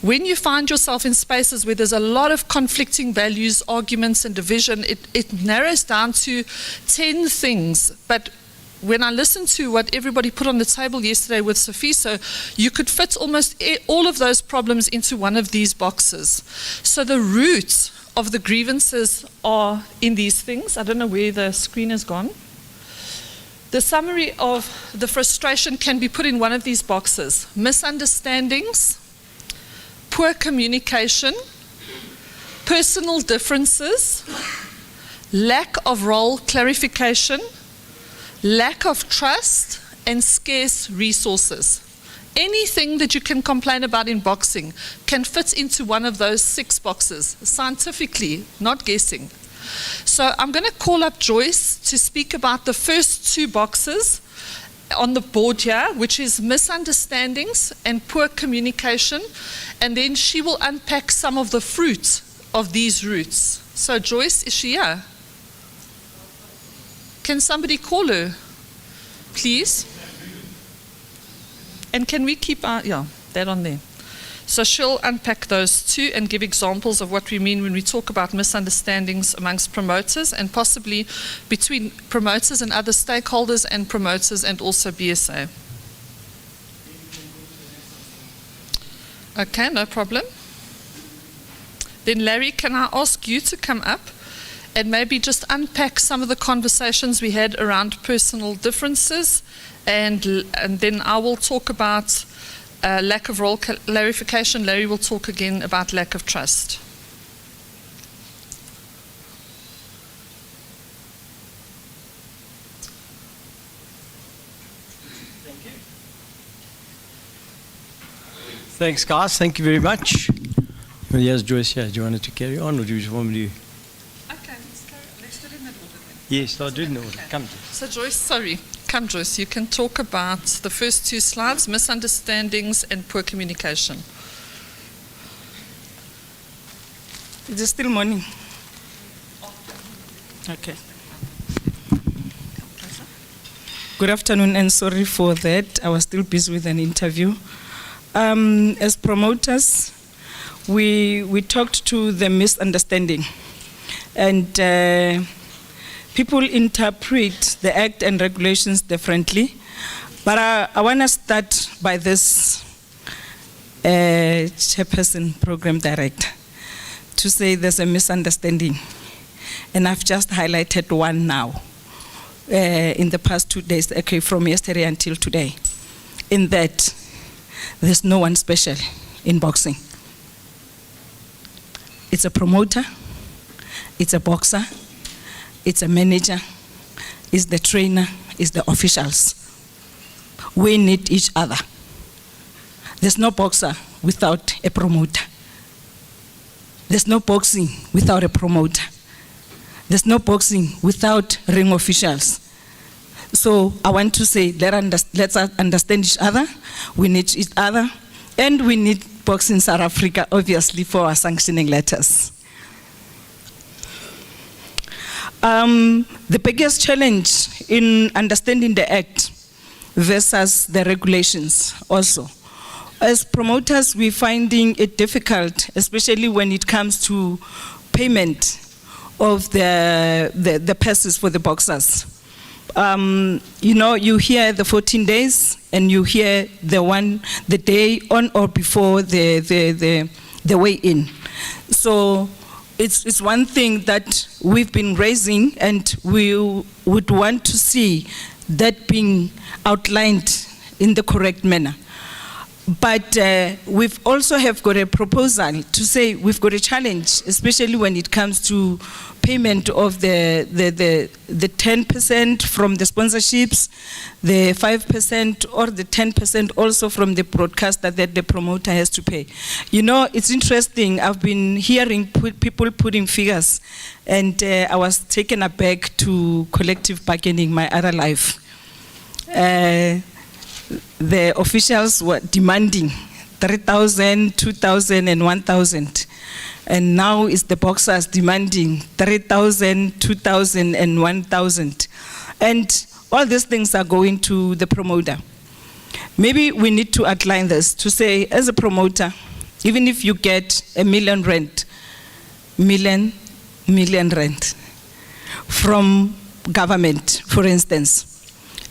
S2: When you find yourself in spaces where there's a lot of conflicting values, arguments, and division, it narrows down to 10 things. But when I listened to what everybody put on the table yesterday with Safiso, you could fit almost all of those problems into one of these boxes. So the root of the grievances are in these things. I don't know where the screen has gone. The summary of the frustration can be put in one of these boxes: misunderstandings, poor communication, personal differences, lack of role clarification, lack of trust, and scarce resources. Anything that you can complain about in boxing can fit into one of those 6 boxes, scientifically, not guessing. So I'm going to call up Joyce to speak about the first 2 boxes on the board here, which is misunderstandings and poor communication, and then she will unpack some of the fruit of these roots. So Joyce, is she here? Can somebody call her, please? And can we keep that on there? So she'll unpack those 2 and give examples of what we mean when we talk about misunderstandings amongst promoters, and possibly between promoters and other stakeholders, and promoters and also BSA. Okay, no problem. Then Larry, can I ask you to come up and maybe just unpack some of the conversations we had around personal differences, and then I will talk about lack of role clarification. Larry will talk again about lack of trust.
S3: Thanks, guys. Thank you very much. Well, yes, Joyce here. Do you want to carry on, or do you just want me to?
S2: Okay, let's do it in that order then.
S3: Yes, I'll do it in order. Come to.
S2: So Joyce, sorry. Come, Joyce, you can talk about the first two slides, misunderstandings and poor communication.
S6: Is it still morning? Okay. Good afternoon, and sorry for that. I was still busy with an interview. As promoters, we talked to the misunderstanding, and people interpret the Act and regulations differently. But I want to start by this chairperson, program director, to say there's a misunderstanding. And I've just highlighted one now in the past 2 days, okay, from yesterday until today, in that there's no one special in boxing. It's a promoter, it's a boxer, it's a manager, it's the trainer, it's the officials. We need each other. There's no boxer without a promoter. There's no boxing without a promoter. There's no boxing without ring officials. So I want to say, let's understand each other. We need each other. And we need Boxing South Africa, obviously, for our sanctioning letters. The biggest challenge in understanding the Act versus the regulations also. As promoters, we're finding it difficult, especially when it comes to payment of the passes for the boxers. You know, you hear the 14 days, and you hear the day on or before the weigh-in. So it's one thing that we've been raising, and we would want to see that being outlined in the correct manner. But we've also have got a proposal to say we've got a challenge, especially when it comes to payment of the 10% from the sponsorships, the 5% or the 10% also from the broadcaster that the promoter has to pay. You know, it's interesting. I've been hearing people putting figures, and I was taken aback to collective bargaining my other life. The officials were demanding 3,000, 2,000, and 1,000. And now it's the boxers demanding 3,000, 2,000, and 1,000. And all these things are going to the promoter. Maybe we need to outline this to say, as a promoter, even if you get R1 million rent from government, for instance,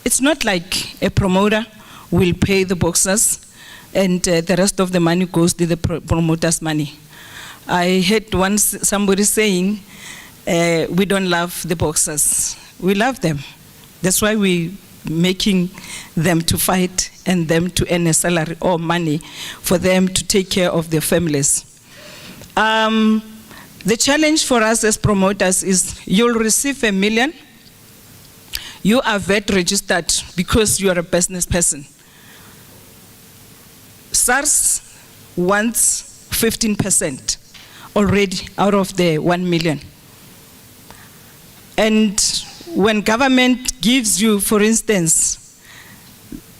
S6: it's not like a promoter will pay the boxers and the rest of the money goes to the promoter's money. I heard once somebody saying, we don't love the boxers. We love them. That's why we're making them to fight and them to earn a salary or money for them to take care of their families. The challenge for us as promoters is you'll receive $1 million. You are VAT registered because you are a business person. SARS wants 15% already out of the 1 million. And when government gives you, for instance,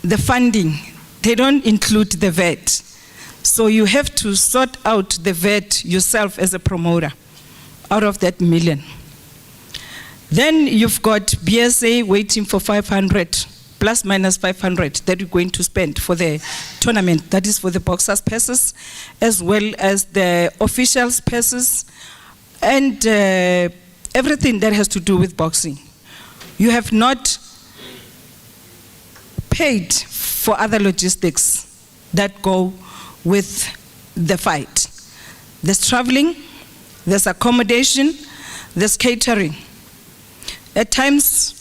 S6: the funding, they don't include the VAT. So you have to sort out the VAT yourself as a promoter out of that $1 million. Then you've got BSA waiting for 500, plus minus 500 that you're going to spend for the tournament. That is for the boxers' passes, as well as the officials' passes, and everything that has to do with boxing. You have not paid for other logistics that go with the fight. There's traveling, there's accommodation, there's catering. At times,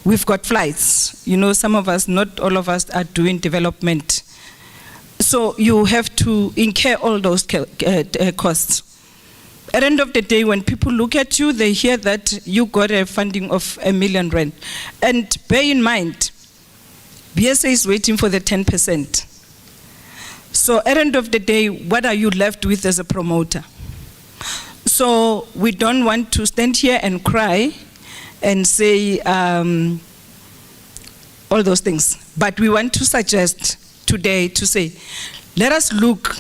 S6: we've got flights. You know, some of us, not all of us, are doing development. So you have to incur all those costs. At the end of the day, when people look at you, they hear that you got a funding of R1 million. And bear in mind, BSA is waiting for the 10%. So at the end of the day, what are you left with as a promoter? So we don't want to stand here and cry and say, all those things. But we want to suggest today to say, let us look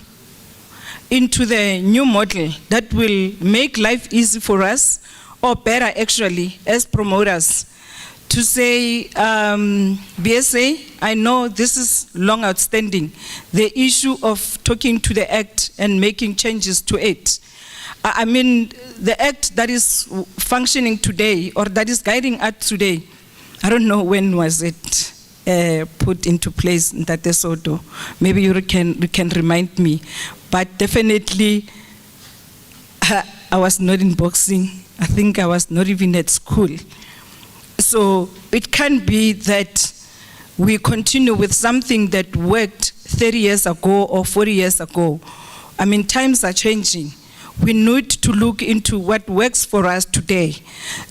S6: into the new model that will make life easy for us, or better actually, as promoters, to say, BSA, I know this is long outstanding, the issue of talking to the Act and making changes to it. I mean, the Act that is functioning today, or that is guiding us today, I don't know when was it put into place in Tate Soto. Maybe you can remind me. But definitely, I was not in boxing. I think I was not even at school. So it can't be that we continue with something that worked 30 years ago or 40 years ago. I mean, times are changing. We need to look into what works for us today.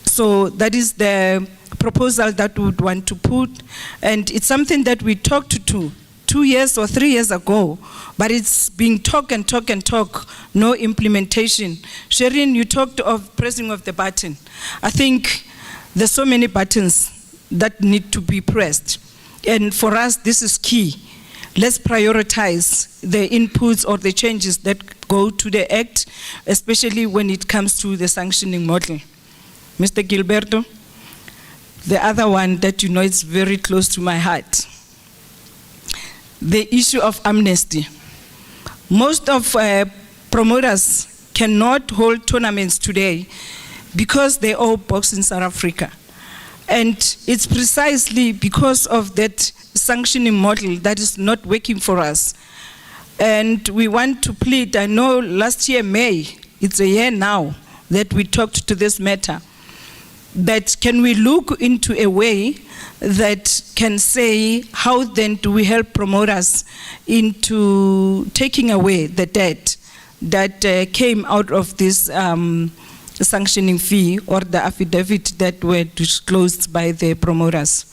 S6: So that is the proposal that we would want to put. And it's something that we talked to 2 years or 3 years ago, but it's being talk and talk and talk, no implementation. Sherin, you talked of pressing of the button. I think there's so many buttons that need to be pressed. And for us, this is key. Let's prioritize the inputs or the changes that go to the Act, especially when it comes to the sanctioning model. Mr. Gilberto, the other one that you know is very close to my heart, the issue of amnesty. Most of promoters cannot hold tournaments today because they all box in South Africa. And it's precisely because of that sanctioning model that is not working for us. And we want to plead, I know last year, May, it's a year now that we talked to this matter, that can we look into a way that can say, how then do we help promoters into taking away the debt that came out of this sanctioning fee or the affidavit that were disclosed by the promoters.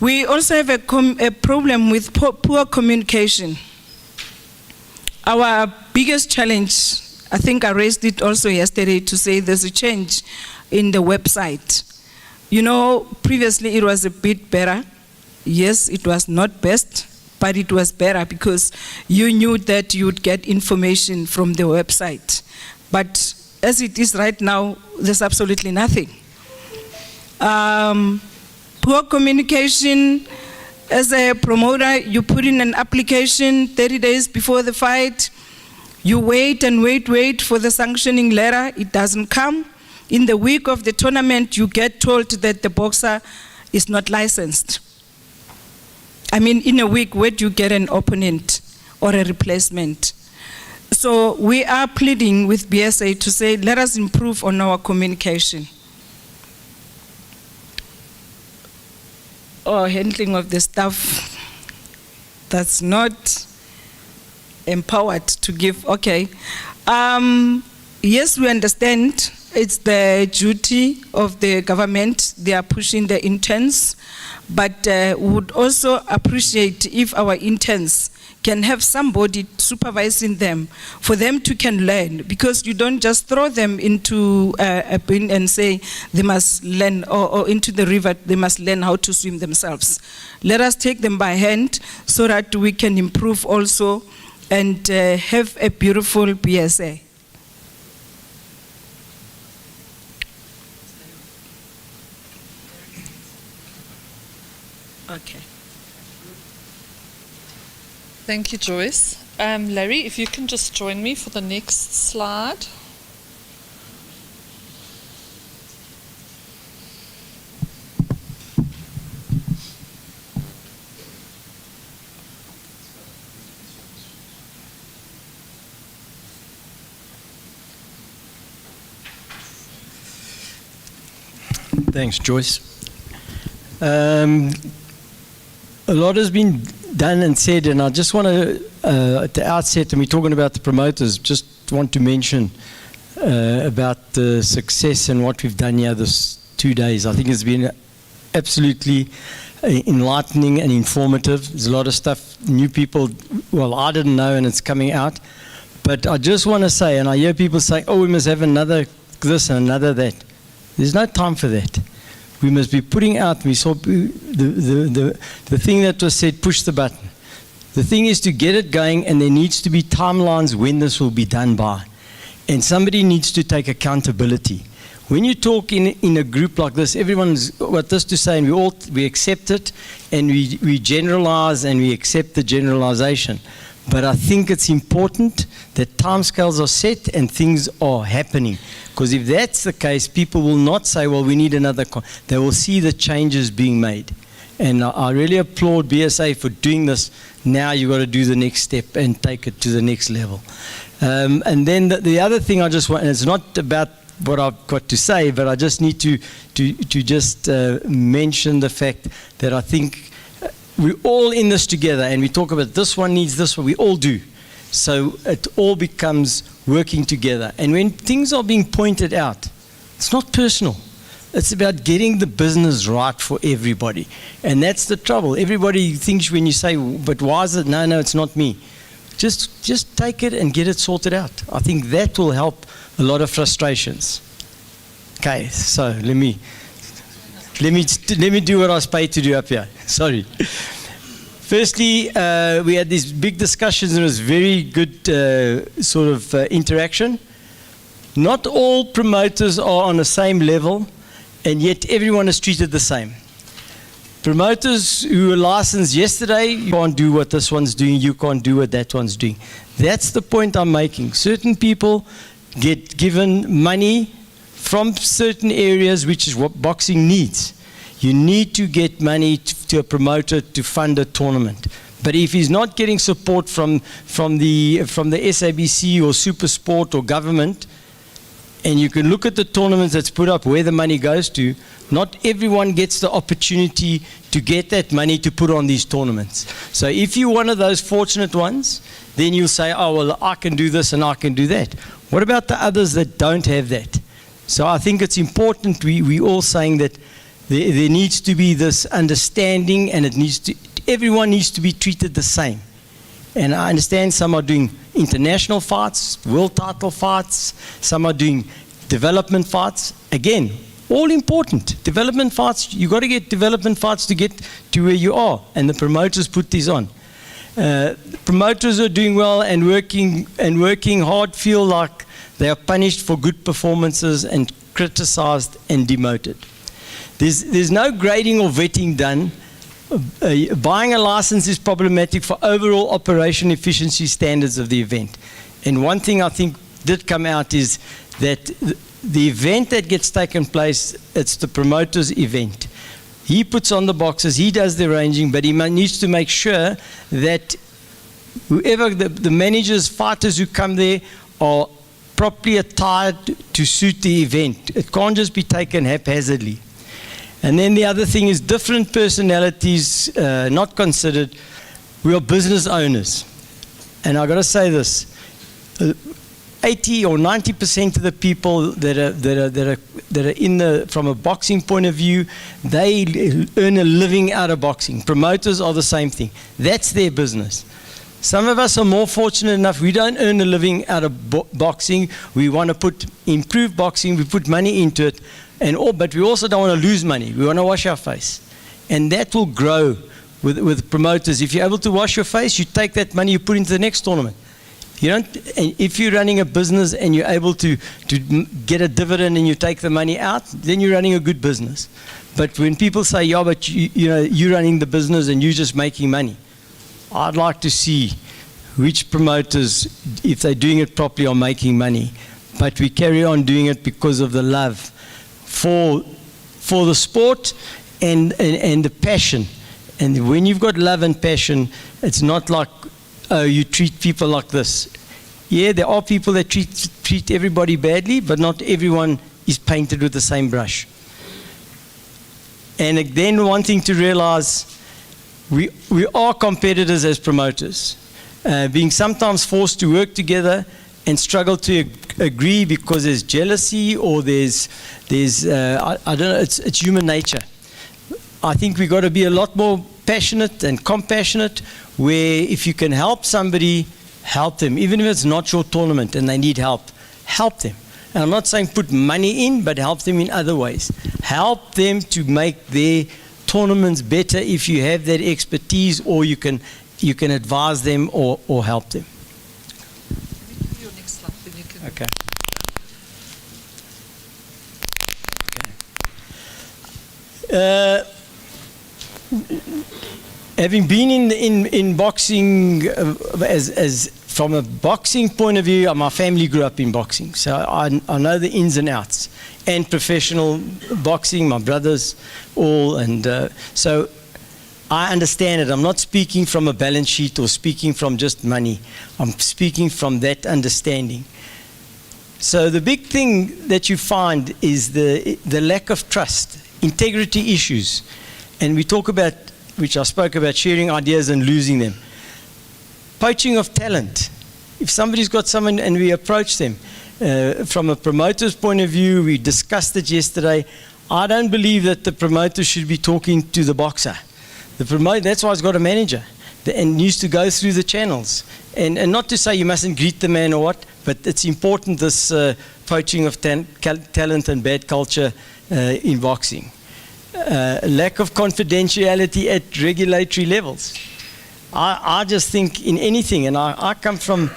S6: We also have a problem with poor communication. Our biggest challenge, I think I raised it also yesterday, to say there's a change in the website. You know, previously it was a bit better. Yes, it was not best, but it was better because you knew that you would get information from the website. But as it is right now, there's absolutely nothing. Poor communication. As a promoter, you put in an application 30 days before the fight. You wait and wait for the sanctioning letter. It doesn't come. In the week of the tournament, you get told that the boxer is not licensed. I mean, in a week, where do you get an opponent or a replacement? So we are pleading with BSA to say, let us improve on our communication. Or handling of the staff that's not empowered to give, okay. Yes, we understand it's the duty of the government. They are pushing the interns, but would also appreciate if our interns can have somebody supervising them, for them to can learn, because you don't just throw them into a bin and say they must learn, or into the river, they must learn how to swim themselves. Let us take them by hand so that we can improve also and have a beautiful BSA. Okay.
S2: Thank you, Joyce. Larry, if you can just join me for the next slide.
S3: Thanks, Joyce. A lot has been done and said, and I just want to, at the outset, and we're talking about the promoters, just want to mention about the success and what we've done here this 2 days. I think it's been absolutely enlightening and informative. There's a lot of stuff, new people, well, I didn't know, and it's coming out. But I just want to say, and I hear people saying, oh, we must have another this and another that. There's no time for that. We must be putting out, we saw the thing that was said, push the button. The thing is to get it going, and there needs to be timelines when this will be done by. And somebody needs to take accountability. When you talk in a group like this, everyone's got this to say, and we accept it, and we generalize, and we accept the generalization. But I think it's important that timescales are set and things are happening. Because if that's the case, people will not say, well, we need another. They will see the changes being made. And I really applaud BSA for doing this. Now you've got to do the next step and take it to the next level. And then the other thing I just want, and it's not about what I've got to say, but I just need to just mention the fact that I think we're all in this together, and we talk about this one needs this one, we all do. So it all becomes working together. And when things are being pointed out, it's not personal. It's about getting the business right for everybody. And that's the trouble. Everybody thinks when you say, but why is it? No, it's not me. Just take it and get it sorted out. I think that will help a lot of frustrations. Okay, so let me do what I was paid to do up here. Sorry. Firstly, we had these big discussions, and it was very good sort of interaction. Not all promoters are on the same level, and yet everyone is treated the same. Promoters who were licensed yesterday, you can't do what this one's doing, you can't do what that one's doing. That's the point I'm making. Certain people get given money from certain areas, which is what boxing needs. You need to get money to a promoter to fund a tournament. But if he's not getting support from the SABC or Super Sport or government, and you can look at the tournaments that's put up where the money goes to, not everyone gets the opportunity to get that money to put on these tournaments. So if you're one of those fortunate ones, then you'll say, oh, well, I can do this and I can do that. What about the others that don't have that? So I think it's important we all saying that there needs to be this understanding, and everyone needs to be treated the same. And I understand some are doing international fights, world title fights, some are doing development fights. Again, all important. Development fights, you've got to get development fights to get to where you are, and the promoters put these on. Promoters are doing well and working hard feel like they are punished for good performances and criticized and demoted. There's no grading or vetting done. Buying a license is problematic for overall operation efficiency standards of the event. And one thing I think did come out is that the event that gets taken place, it's the promoter's event. He puts on the boxes, he does the arranging, but he needs to make sure that whoever the managers, fighters who come there are properly attired to suit the event. It can't just be taken haphazardly. And then the other thing is different personalities not considered. We are business owners. And I've got to say this, 80 or 90% of the people that are in from a boxing point of view, they earn a living out of boxing. Promoters are the same thing. That's their business. Some of us are more fortunate enough, we don't earn a living out of boxing. We want to improve boxing, we put money into it, but we also don't want to lose money. We want to wash our face. And that will grow with promoters. If you're able to wash your face, you take that money, you put into the next tournament. If you're running a business and you're able to get a dividend and you take the money out, then you're running a good business. But when people say, yeah, but you're running the business and you're just making money, I'd like to see which promoters, if they're doing it properly, are making money. But we carry on doing it because of the love for the sport and the passion. And when you've got love and passion, it's not like, oh, you treat people like this. Yeah, there are people that treat everybody badly, but not everyone is painted with the same brush. And then one thing to realize, we are competitors as promoters, being sometimes forced to work together and struggle to agree because there's jealousy or there's I don't know, it's human nature. I think we've got to be a lot more passionate and compassionate, where if you can help somebody, help them. Even if it's not your tournament and they need help them. And I'm not saying put money in, but help them in other ways. Help them to make their tournaments better if you have that expertise, or you can advise them or help them.
S2: Your next slide, then you can.
S3: Okay. Having been in boxing, as from a boxing point of view, my family grew up in boxing, so I know the ins and outs. And professional boxing, my brothers all, and so I understand it. I'm not speaking from a balance sheet or speaking from just money. I'm speaking from that understanding. So the big thing that you find is the lack of trust, integrity issues. And we talk about, which I spoke about, sharing ideas and losing them. Poaching of talent. If somebody's got someone and we approach them, from a promoter's point of view, we discussed it yesterday, I don't believe that the promoter should be talking to the boxer. The promoter, that's why he's got a manager, and needs to go through the channels. And not to say you mustn't greet the man or what, but it's important, this poaching of talent and bad culture in boxing. Lack of confidentiality at regulatory levels. I just think in anything, and I come from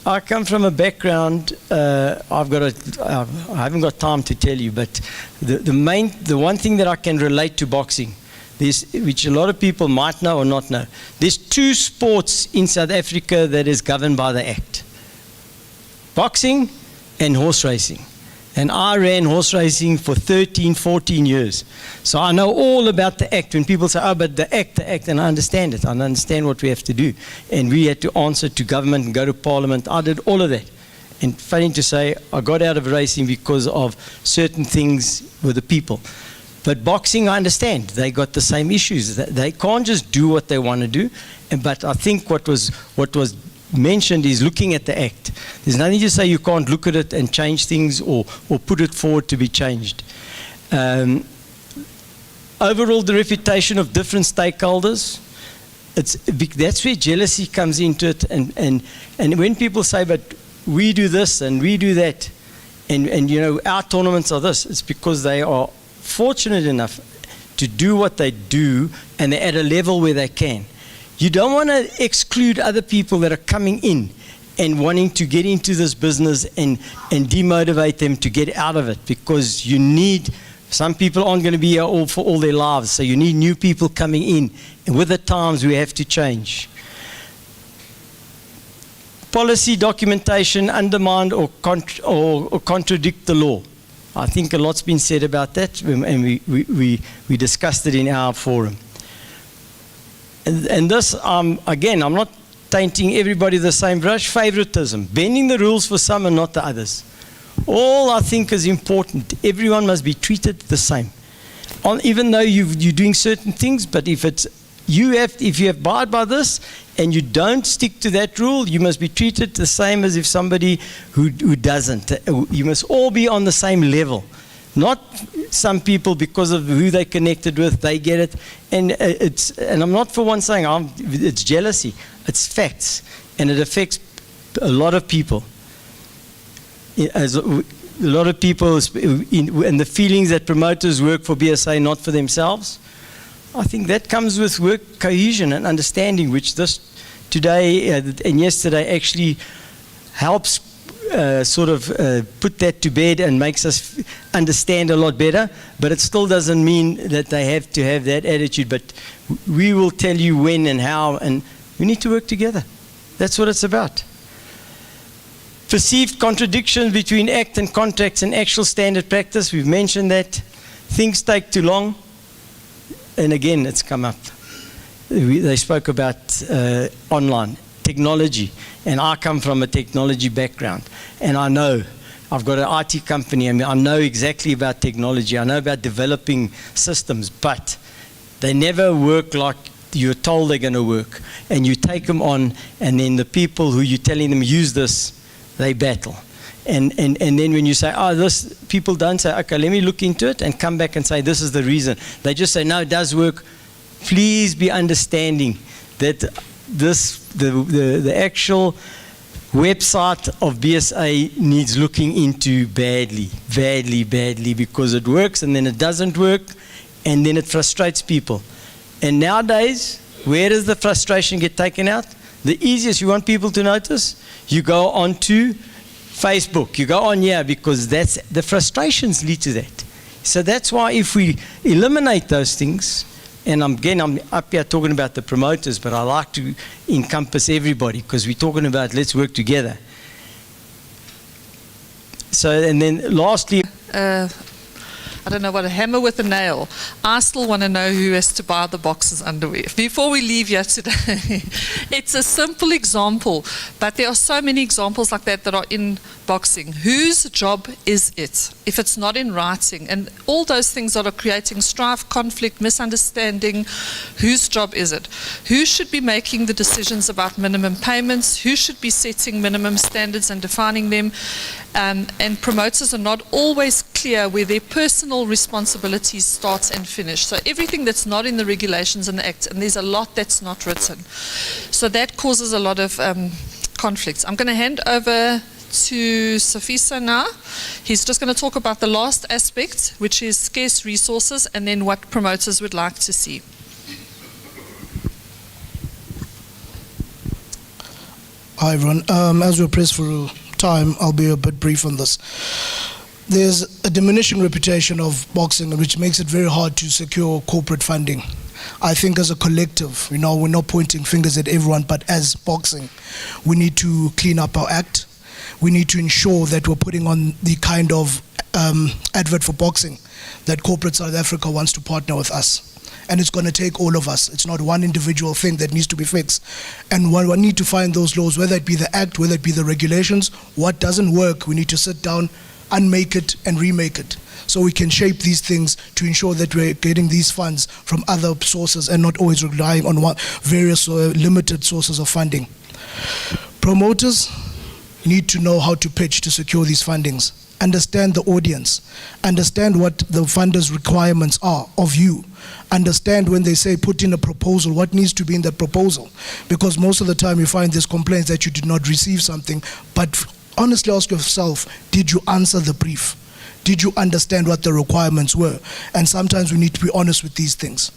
S3: a background, I haven't got time to tell you, but the one thing that I can relate to boxing, which a lot of people might know or not know, there's 2 sports in South Africa that is governed by the Act. Boxing and horse racing. And I ran horse racing for 13, 14 years. So I know all about the Act. When people say, oh, but the Act, and I understand it. I understand what we have to do. And we had to answer to government and go to Parliament. I did all of that. And funny to say, I got out of racing because of certain things with the people. But boxing, I understand. They got the same issues. They can't just do what they want to do. But I think what was mentioned is looking at the Act. There's nothing to say you can't look at it and change things or put it forward to be changed. Overall, the reputation of different stakeholders, that's where jealousy comes into it. And when people say, but we do this and we do that, and you know, our tournaments are this, it's because they are fortunate enough to do what they do, and they're at a level where they can. You don't want to exclude other people that are coming in and wanting to get into this business and demotivate them to get out of it, because you need, some people aren't going to be here for all their lives, so you need new people coming in, and with the times we have to change. Policy documentation undermine or contradict the law. I think a lot's been said about that, and we discussed it in our forum. And this, again, I'm not tainting everybody the same brush. Favoritism, bending the rules for some and not the others. All I think is important. Everyone must be treated the same. Even though you're doing certain things, but if you abide by this and you don't stick to that rule, you must be treated the same as if somebody who doesn't. You must all be on the same level. Not some people, because of who they connected with, they get it. And I'm not for one saying it's jealousy. It's facts. And it affects a lot of people. As a lot of people, and the feelings that promoters work for BSA, not for themselves. I think that comes with work cohesion and understanding, which this today and yesterday actually helps put that to bed and makes us understand a lot better. But it still doesn't mean that they have to have that attitude. But we will tell you when and how, and we need to work together. That's what it's about. Perceived contradictions between act and contracts and actual standard practice. We've mentioned that. Things take too long. And again, it's come up. They spoke about online technology. And I come from a technology background. And I know, I've got an IT company. I know exactly about technology. I know about developing systems. But they never work like you're told they're going to work. And you take them on, and then the people who you're telling them use this, they battle. And then when you say, oh, this, people don't say, okay, let me look into it and come back and say, this is the reason. They just say, no, it does work. Please be understanding that the actual website of BSA needs looking into badly, because it works and then it doesn't work, and then it frustrates people. And nowadays, where does the frustration get taken out? The easiest, you want people to notice, you go onto Facebook, you go on here, because that's the frustrations lead to that. So that's why if we eliminate those things, and I'm up here talking about the promoters, but I like to encompass everybody, because we're talking about let's work together. So, and then lastly,
S2: I don't know what, a hammer with a nail. I still want to know who has to buy the boxes underwear. Before we leave here today, it's a simple example, but there are so many examples like that that are in boxing. Whose job is it if it's not in writing? And all those things that are creating strife, conflict, misunderstanding, whose job is it? Who should be making the decisions about minimum payments? Who should be setting minimum standards and defining them? And promoters are not always clear where their personal responsibilities starts and finish. So everything that's not in the regulations and the Act, and there's a lot that's not written. So that causes a lot of conflicts. I'm going to hand over to Safisa now. He's just going to talk about the last aspect, which is scarce resources, and then what promoters would like to see.
S22: Hi everyone. As we're pressed for time, I'll be a bit brief on this. There's a diminishing reputation of boxing, which makes it very hard to secure corporate funding. I think as a collective, we're not pointing fingers at everyone, but as boxing, we need to clean up our act. We need to ensure that we're putting on the kind of advert for boxing that corporate South Africa wants to partner with us. And it's going to take all of us. It's not one individual thing that needs to be fixed. And we need to find those laws, whether it be the Act, whether it be the regulations. What doesn't work, we need to sit down, unmake it, and remake it. So we can shape these things to ensure that we're getting these funds from other sources and not always relying on various limited sources of funding. Promoters need to know how to pitch to secure these fundings. Understand the audience. Understand what the funders' requirements are of you. Understand when they say put in a proposal, what needs to be in that proposal. Because most of the time you find there's complaints that you did not receive something, but honestly ask yourself, did you answer the brief? Did you understand what the requirements were? And sometimes we need to be honest with these things.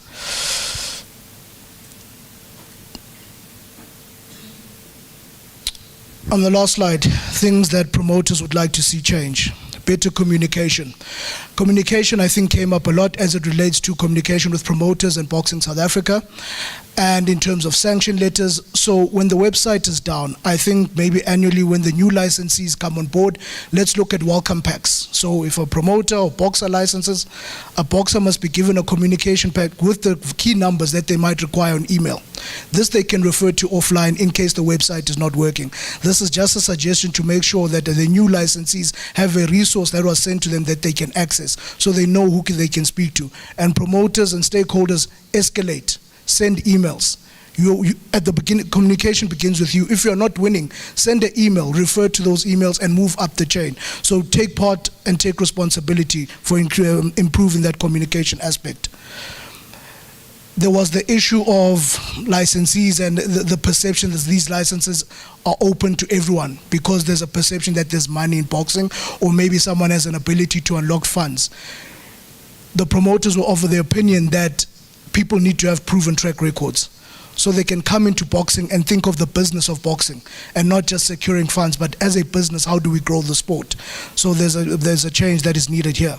S22: On the last slide, things that promoters would like to see change. Better communication. Communication, I think, came up a lot as it relates to communication with promoters and Boxing South Africa, and in terms of sanction letters. So when the website is down, I think maybe annually when the new licensees come on board, let's look at welcome packs. So if a promoter or boxer licenses, a boxer must be given a communication pack with the key numbers that they might require on email. This they can refer to offline in case the website is not working. This is just a suggestion to make sure that the new licensees have a resource that was sent to them that they can access, so they know who they can speak to. And promoters and stakeholders escalate, send emails. At the beginning, communication begins with you. If you're not winning, send an email, refer to those emails, and move up the chain. So take part and take responsibility for improving that communication aspect. There was the issue of licensees and the perception that these licenses are open to everyone because there's a perception that there's money in boxing, or maybe someone has an ability to unlock funds. The promoters will offer their opinion that people need to have proven track records, so they can come into boxing and think of the business of boxing and not just securing funds, but as a business, how do we grow the sport? So there's a change that is needed here.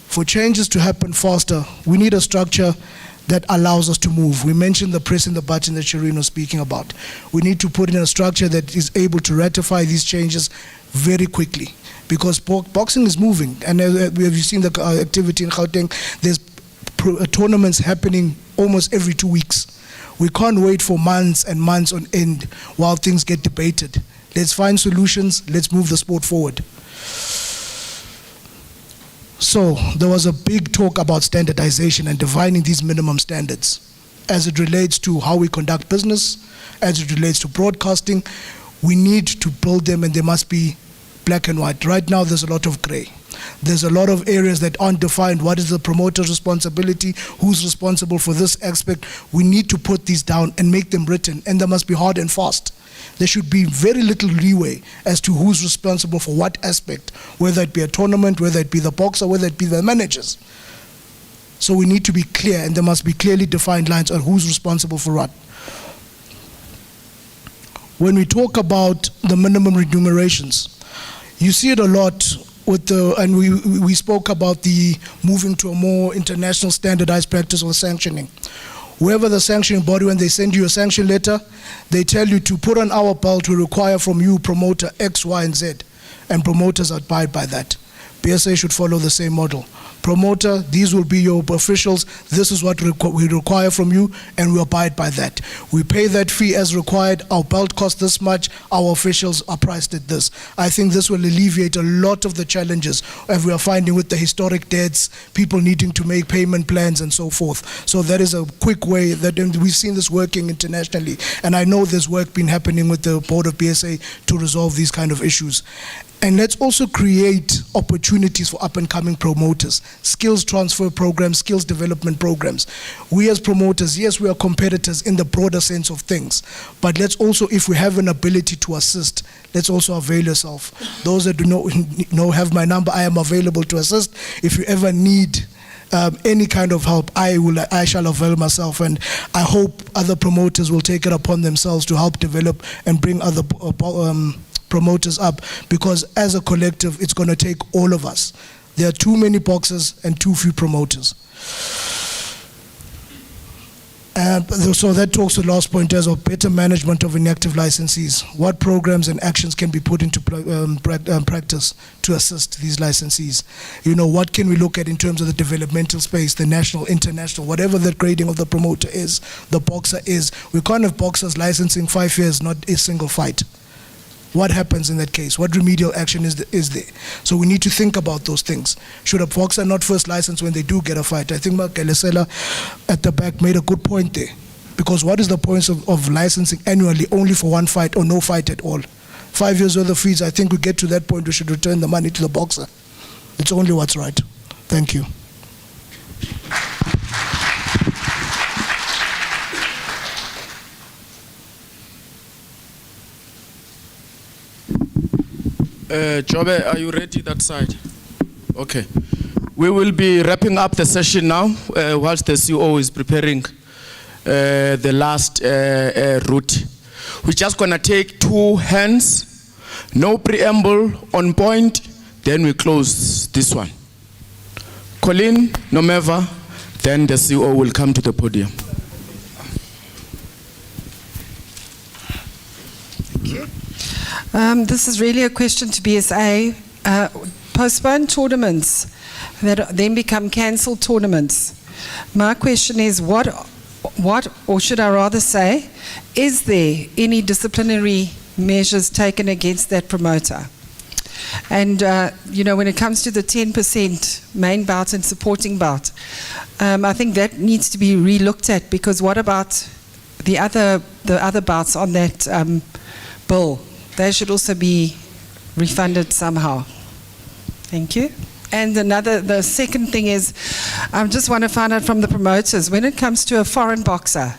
S22: For changes to happen faster, we need a structure that allows us to move. We mentioned the pressing the button that Shireen was speaking about. We need to put in a structure that is able to ratify these changes very quickly, because boxing is moving. And we've seen the activity in Gauteng. There's tournaments happening almost every 2 weeks. We can't wait for months and months on end while things get debated. Let's find solutions. Let's move the sport forward. So there was a big talk about standardization and defining these minimum standards as it relates to how we conduct business, as it relates to broadcasting. We need to build them, and they must be black and white. Right now there's a lot of gray. There's a lot of areas that aren't defined. What is the promoter's responsibility? Who's responsible for this aspect? We need to put these down and make them written, and they must be hard and fast. There should be very little leeway as to who's responsible for what aspect, whether it be a tournament, whether it be the boxer, whether it be the managers. So we need to be clear, and there must be clearly defined lines on who's responsible for what. When we talk about the minimum remunerations, you see it a lot with the, and we spoke about the moving to a more international standardized practice of sanctioning. Whoever the sanctioning body, when they send you a sanction letter, they tell you to put on our belt, we require from you promoter X, Y, and Z, and promoters abide by that. BSA should follow the same model. Promoter, these will be your officials, this is what we require from you, and we abide by that. We pay that fee as required, our belt costs this much, our officials are priced at this. I think this will alleviate a lot of the challenges that we are finding with the historic debts, people needing to make payment plans and so forth. So that is a quick way that we've seen this working internationally, and I know there's work been happening with the board of BSA to resolve these kind of issues. And let's also create opportunities for up-and-coming promoters, skills transfer programs, skills development programs. We as promoters, yes, we are competitors in the broader sense of things, but let's also, if we have an ability to assist, let's also avail yourself. Those that do not know have my number, I am available to assist. If you ever need any kind of help, I shall avail myself, and I hope other promoters will take it upon themselves to help develop and bring other promoters up, because as a collective, it's going to take all of us. There are too many boxers and too few promoters. So that talks to the last point as of better management of inactive licensees. What programs and actions can be put into practice to assist these licensees? You know, what can we look at in terms of the developmental space, the national, international, whatever the grading of the promoter is, the boxer is. We can't have boxers licensing 5 years, not a single fight. What happens in that case? What remedial action is there? So we need to think about those things. Should a boxer not first license when they do get a fight? I think Mark Elesela at the back made a good point there. Because what is the point of licensing annually only for one fight or no fight at all? 5 years worth of fees, I think we get to that point, we should return the money to the boxer. It's only what's right. Thank you.
S1: Jobe, are you ready that side? Okay. We will be wrapping up the session now whilst the CEO is preparing the last route. We're just going to take 2 hands, no preamble, on point, then we close this one. Colin, Nomeva, then the CEO will come to the podium.
S20: This is really a question to BSA. Postponed tournaments that then become cancelled tournaments. My question is, what, or should I rather say, is there any disciplinary measures taken against that promoter? And, you know, when it comes to the 10% main bout and supporting bout, I think that needs to be re-looked at, because what about the other bouts on that bill? They should also be refunded somehow. Thank you. And the second thing is, I just want to find out from the promoters, when it comes to a foreign boxer,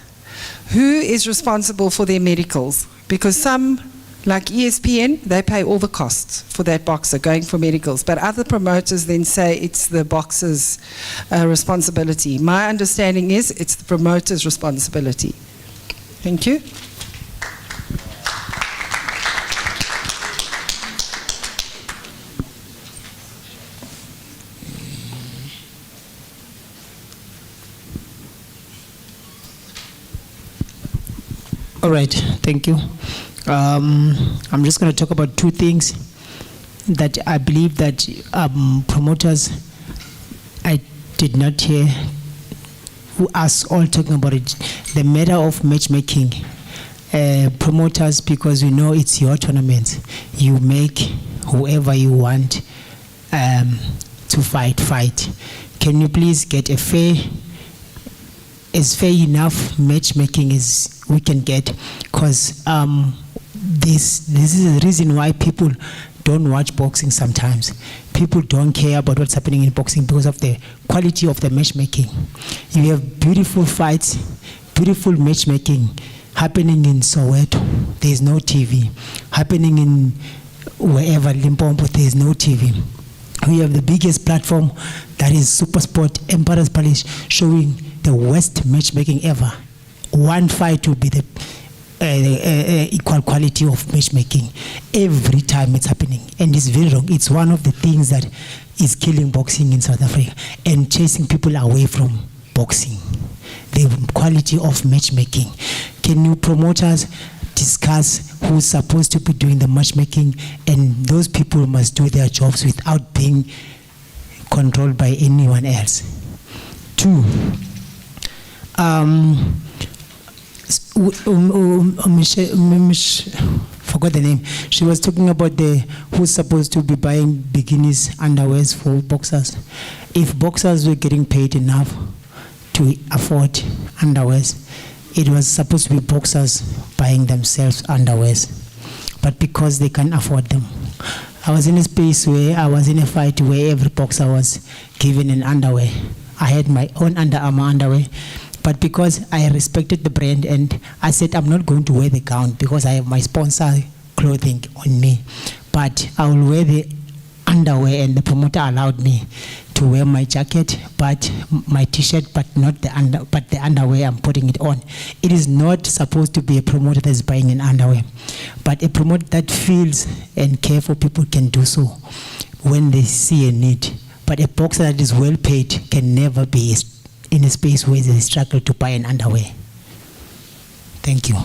S20: who is responsible for their medicals? Because some, like ESPN, they pay all the costs for that boxer going for medicals, but other promoters then say it's the boxer's responsibility. My understanding is it's the promoter's responsibility. Thank you.
S4: All right, thank you. I'm just going to talk about 2 things that I believe that promoters, I did not hear us all talking about it. The matter of matchmaking. Promoters, because we know it's your tournament. You make whoever you want to fight. Can you please get a fair enough matchmaking as we can get, because this is the reason why people don't watch boxing sometimes. People don't care about what's happening in boxing because of the quality of the matchmaking. You have beautiful fights, beautiful matchmaking happening in Soweto. There's no TV. Happening in wherever, Limpopo, there's no TV. We have the biggest platform, that is SuperSport, Emperor's Palace, showing the worst matchmaking ever. One fight will be the equal quality of matchmaking every time it's happening, and it's very wrong. It's one of the things that is killing boxing in South Africa and chasing people away from boxing. The quality of matchmaking. Can you promoters discuss who's supposed to be doing the matchmaking, and those people must do their jobs without being controlled by anyone else. 2, forgot the name. She was talking about who's supposed to be buying bikinis, underwears for boxers. If boxers were getting paid enough to afford underwears, it was supposed to be boxers buying themselves underwears. But because they can't afford them. I was in a space where I was in a fight where every boxer was given an underwear. I had my own Under Armour underwear. But because I respected the brand and I said I'm not going to wear the gown because I have my sponsor clothing on me. But I will wear the underwear, and the promoter allowed me to wear my jacket, but my t-shirt, but not the underwear, I'm putting it on. It is not supposed to be a promoter that's buying an underwear, but a promoter that feels and care for people can do so when they see a need. But a boxer that is well paid can never be in a space where they struggle to buy an underwear. Thank you.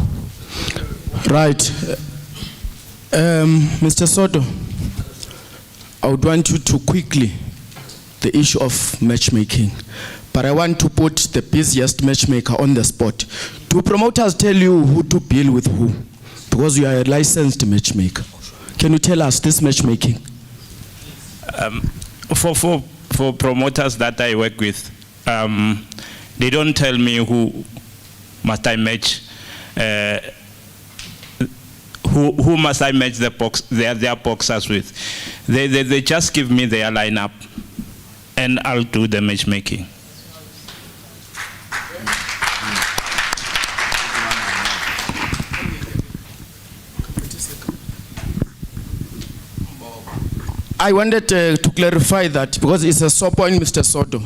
S1: Right. Mr. Soto, I would want you to quickly, the issue of matchmaking, but I want to put the busiest matchmaker on the spot. Do promoters tell you who to bill with who? Because you are a licensed matchmaker. Can you tell us this matchmaking?
S21: For promoters that I work with, they don't tell me who must I match, who must I match their boxers with. They just give me their lineup, and I'll do the matchmaking.
S1: I wanted to clarify that because it's a sore point, Mr. Soto.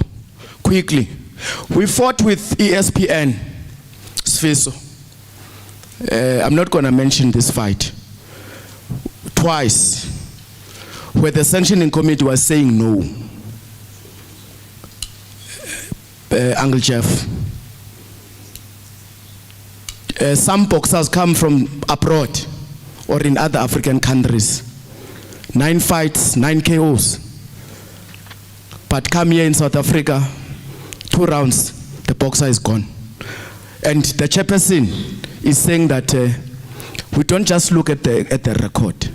S1: Quickly. We fought with ESPN, Sfiso. I'm not going to mention this fight. Twice, where the sanctioning committee was saying no. Uncle Jeff. Some boxers come from abroad or in other African countries. 9 fights, 9 KOs. But come here in South Africa, 2 rounds, the boxer is gone. And the chairperson is saying that we don't just look at the record.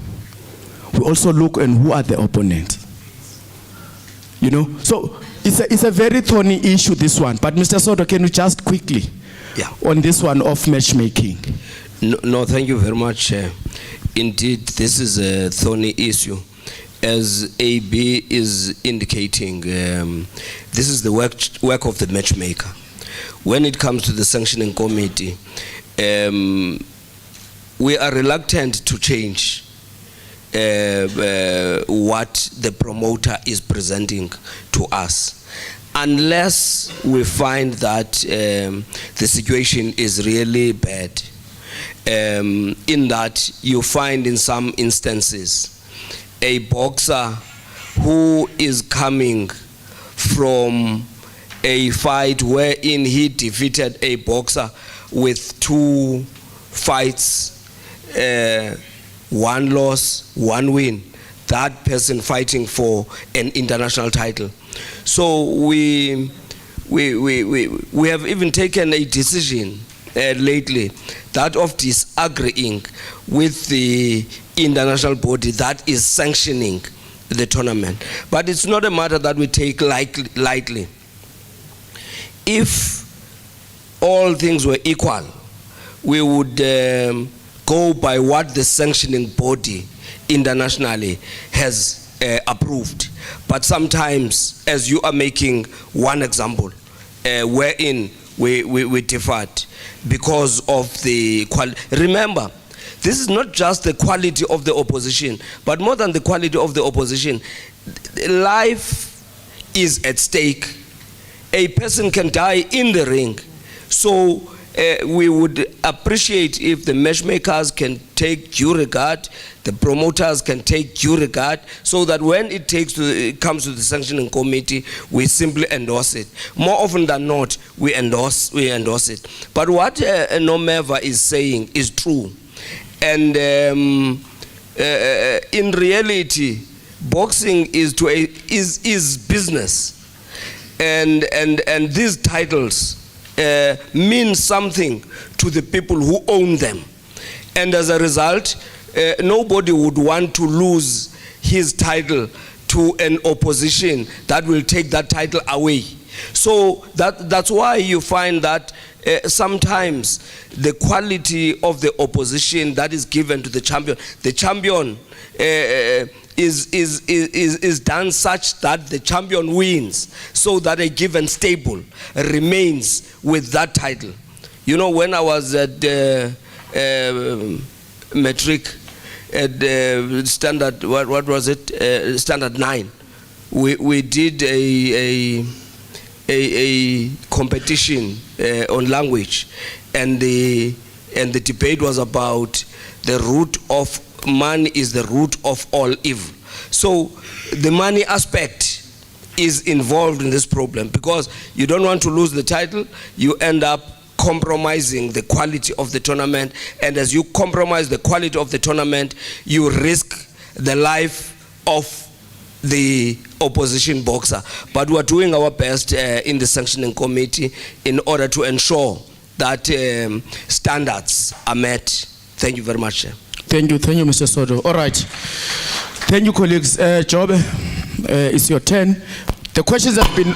S1: We also look at who are the opponents. You know, so it's a very thorny issue, this one. But Mr. Soto, can you just quickly, on this one of matchmaking?
S18: No, thank you very much. Indeed, this is a thorny issue. As AB is indicating, this is the work of the matchmaker. When it comes to the sanctioning committee, we are reluctant to change what the promoter is presenting to us, unless we find that the situation is really bad. In that you find in some instances a boxer who is coming from a fight wherein he defeated a boxer with 2 fights, 1 loss, 1 win, that person fighting for an international title. So we have even taken a decision lately, that of disagreeing with the international body that is sanctioning the tournament. But it's not a matter that we take lightly. If all things were equal, we would go by what the sanctioning body internationally has approved. But sometimes, as you are making one example, wherein we differed because of the quality. Remember, this is not just the quality of the opposition, but more than the quality of the opposition, life is at stake. A person can die in the ring. So we would appreciate if the matchmakers can take due regard, the promoters can take due regard, so that when it comes to the sanctioning committee, we simply endorse it. More often than not, we endorse it. But what Nomeva is saying is true. And in reality, boxing is business. And these titles mean something to the people who own them. And as a result, nobody would want to lose his title to an opposition that will take that title away. So that's why you find that sometimes the quality of the opposition that is given to the champion is done such that the champion wins, so that a given stable remains with that title. You know, when I was at metric at standard, what was it? Standard 9. We did a competition on language, and the debate was about the root of money is the root of all evil. So the money aspect is involved in this problem, because you don't want to lose the title, you end up compromising the quality of the tournament, and as you compromise the quality of the tournament, you risk the life of the opposition boxer. But we're doing our best in the sanctioning committee in order to ensure that standards are met. Thank you very much.
S1: Thank you, Mr. Soto. All right. Thank you, colleagues. Job, it's your turn. The questions have been...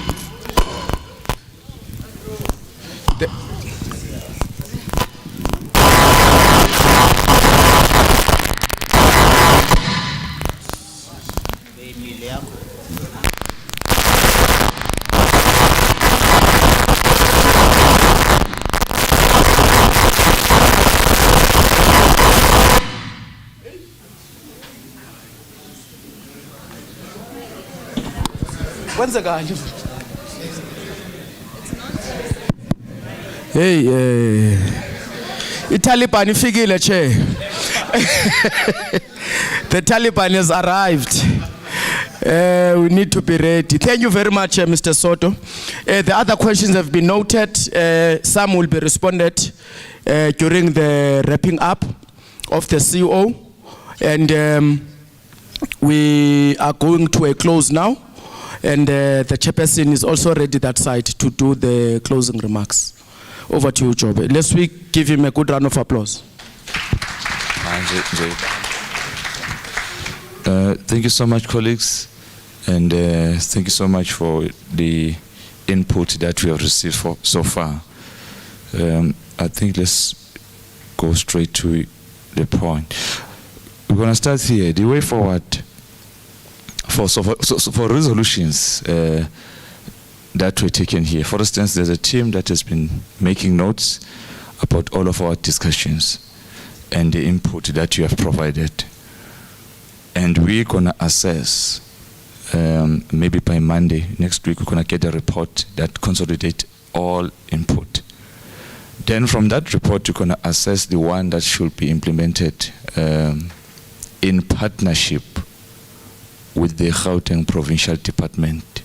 S1: Hey, Taliban ifikile che. The Taliban has arrived. We need to be ready. Thank you very much, Mr. Soto. The other questions have been noted. Some will be responded during the wrapping up of the CO. And we are going to a close now. And the chairperson is also ready that side to do the closing remarks. Over to you, Jobe. Let's give him a good round of applause.
S10: Thank you so much, colleagues. And thank you so much for the input that we have received so far. I think let's go straight to the point. We're going to start here. The way forward for resolutions that were taken here. For instance, there's a team that has been making notes about all of our discussions and the input that you have provided. And we're going to assess, maybe by Monday next week, we're going to get a report that consolidates all input. Then from that report, you're going to assess the one that should be implemented in partnership with the Gauteng Provincial Department.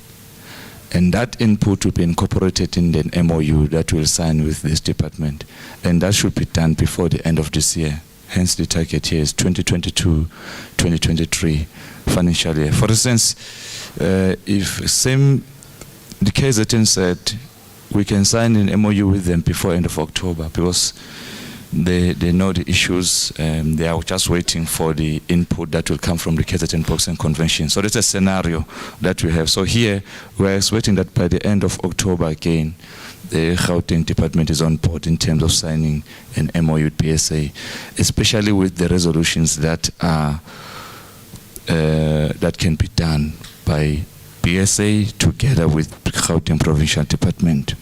S10: And that input will be incorporated in the MOU that we'll sign with this department. And that should be done before the end of this year. Hence the target here is 2022-2023 financial year. For instance, if the KZN said we can sign an MOU with them before end of October, because they know the issues, they are just waiting for the input that will come from the KZN Boxing Convention. So that's a scenario that we have. So here, we're expecting that by the end of October again, the Gauteng department is on board in terms of signing an MOU with BSA, especially with the resolutions that are that can be done by BSA together with Gauteng Provincial Department.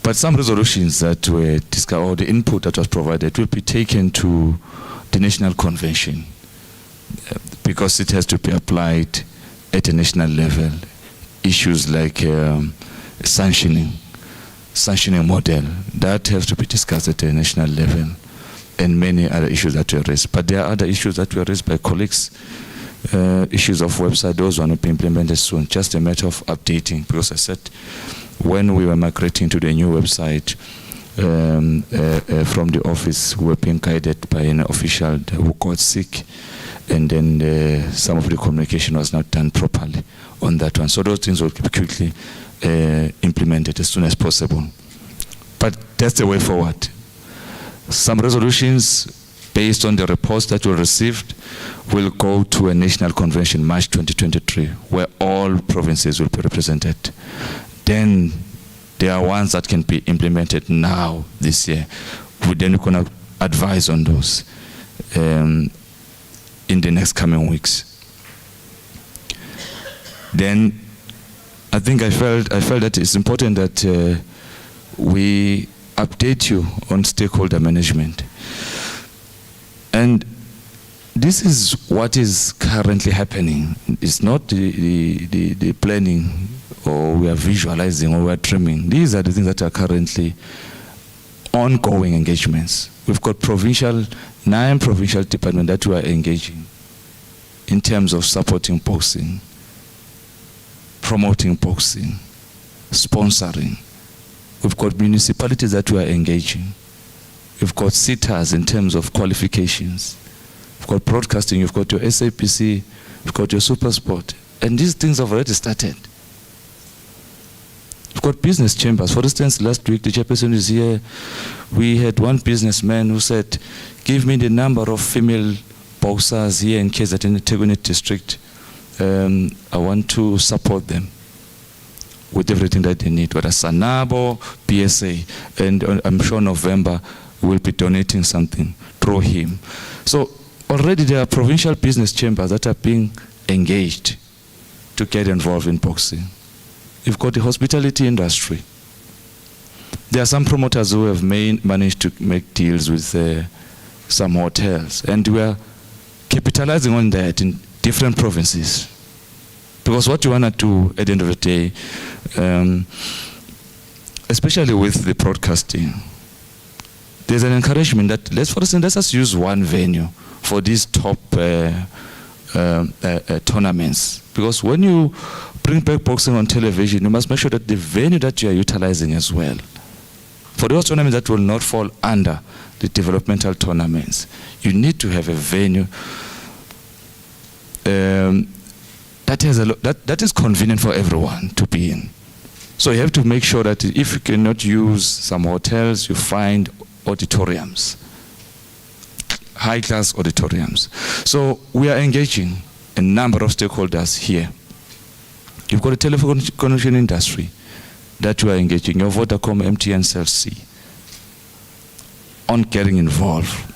S10: But some resolutions that were discussed, or the input that was provided, will be taken to the national convention because it has to be applied at a national level. Issues like sanctioning model, that has to be discussed at a national level, and many other issues that were raised. But there are other issues that were raised by colleagues, issues of website, those will not be implemented soon, just a matter of updating, because I said when we were migrating to the new website from the office, we were being guided by an official who got sick, and then some of the communication was not done properly on that one. So those things will be quickly implemented as soon as possible. But that's the way forward. Some resolutions based on the reports that were received will go to a national convention March 2023, where all provinces will be represented. Then there are ones that can be implemented now this year. We're then going to advise on those in the next coming weeks. Then I think I felt that it's important that we update you on stakeholder management. And this is what is currently happening. It's not the planning, or we are visualizing, or we are dreaming. These are the things that are currently ongoing engagements. We've got 9 provincial departments that we are engaging in terms of supporting boxing, promoting boxing, sponsoring. We've got municipalities that we are engaging. We've got sitters in terms of qualifications. We've got broadcasting, you've got your SAPC, you've got your SuperSport. And these things have already started. We've got business chambers. For instance, last week, the chairperson is here. We had one businessman who said, give me the number of female boxers here in case that in the Teguni district, I want to support them with everything that they need, whether Sanabo, BSA, and I'm sure November we'll be donating something through him. So already there are provincial business chambers that are being engaged to get involved in boxing. You've got the hospitality industry. There are some promoters who have managed to make deals with some hotels, and we are capitalizing on that in different provinces. Because what you want to do at the end of the day, especially with the broadcasting, there's an encouragement that, for instance, let's just use one venue for these top tournaments. Because when you bring back boxing on television, you must make sure that the venue that you are utilizing as well. For those tournaments that will not fall under the developmental tournaments, you need to have a venue that is convenient for everyone to be in. So you have to make sure that if you cannot use some hotels, you find auditoriums, high-class auditoriums. So we are engaging a number of stakeholders here. You've got a telecommunication industry that you are engaging, your Vodacom, MTN, Cell C, on getting involved.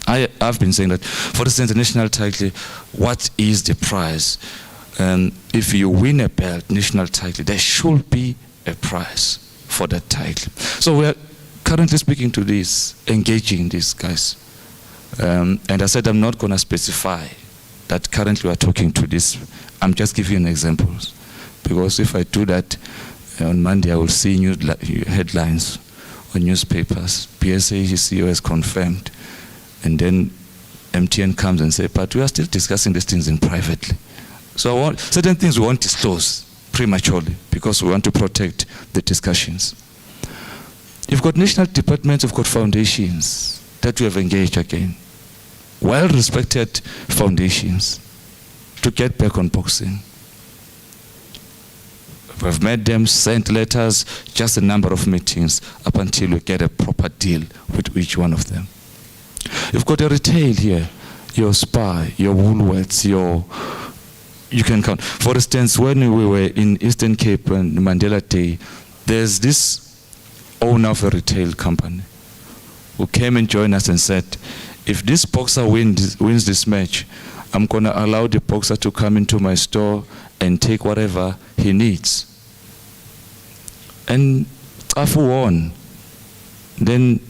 S10: I've been saying that, for instance, the national title, what is the prize? If you win a belt, national title, there should be a prize for that title. So we are currently speaking to this, engaging these guys. And I said I'm not going to specify that currently we are talking to this. I'm just giving you examples. Because if I do that, on Monday I will see new headlines on newspapers. BSA CEO has confirmed. And then MTN comes and says, but we are still discussing these things in privately. So certain things we won't disclose prematurely because we want to protect the discussions. You've got national departments, you've got foundations that we have engaged again. Well-respected foundations to get back on boxing. We've met them, sent letters, just a number of meetings up until we get a proper deal with each one of them. You've got a retail here, your Spar, your Woolworths, you can count. For instance, when we were in Eastern Cape on Mandela Day, There's this owner of a retail company who came and joined us and said, if this boxer wins this match, I'm going to allow the boxer to come into my store and take whatever he needs. And Afu won. Then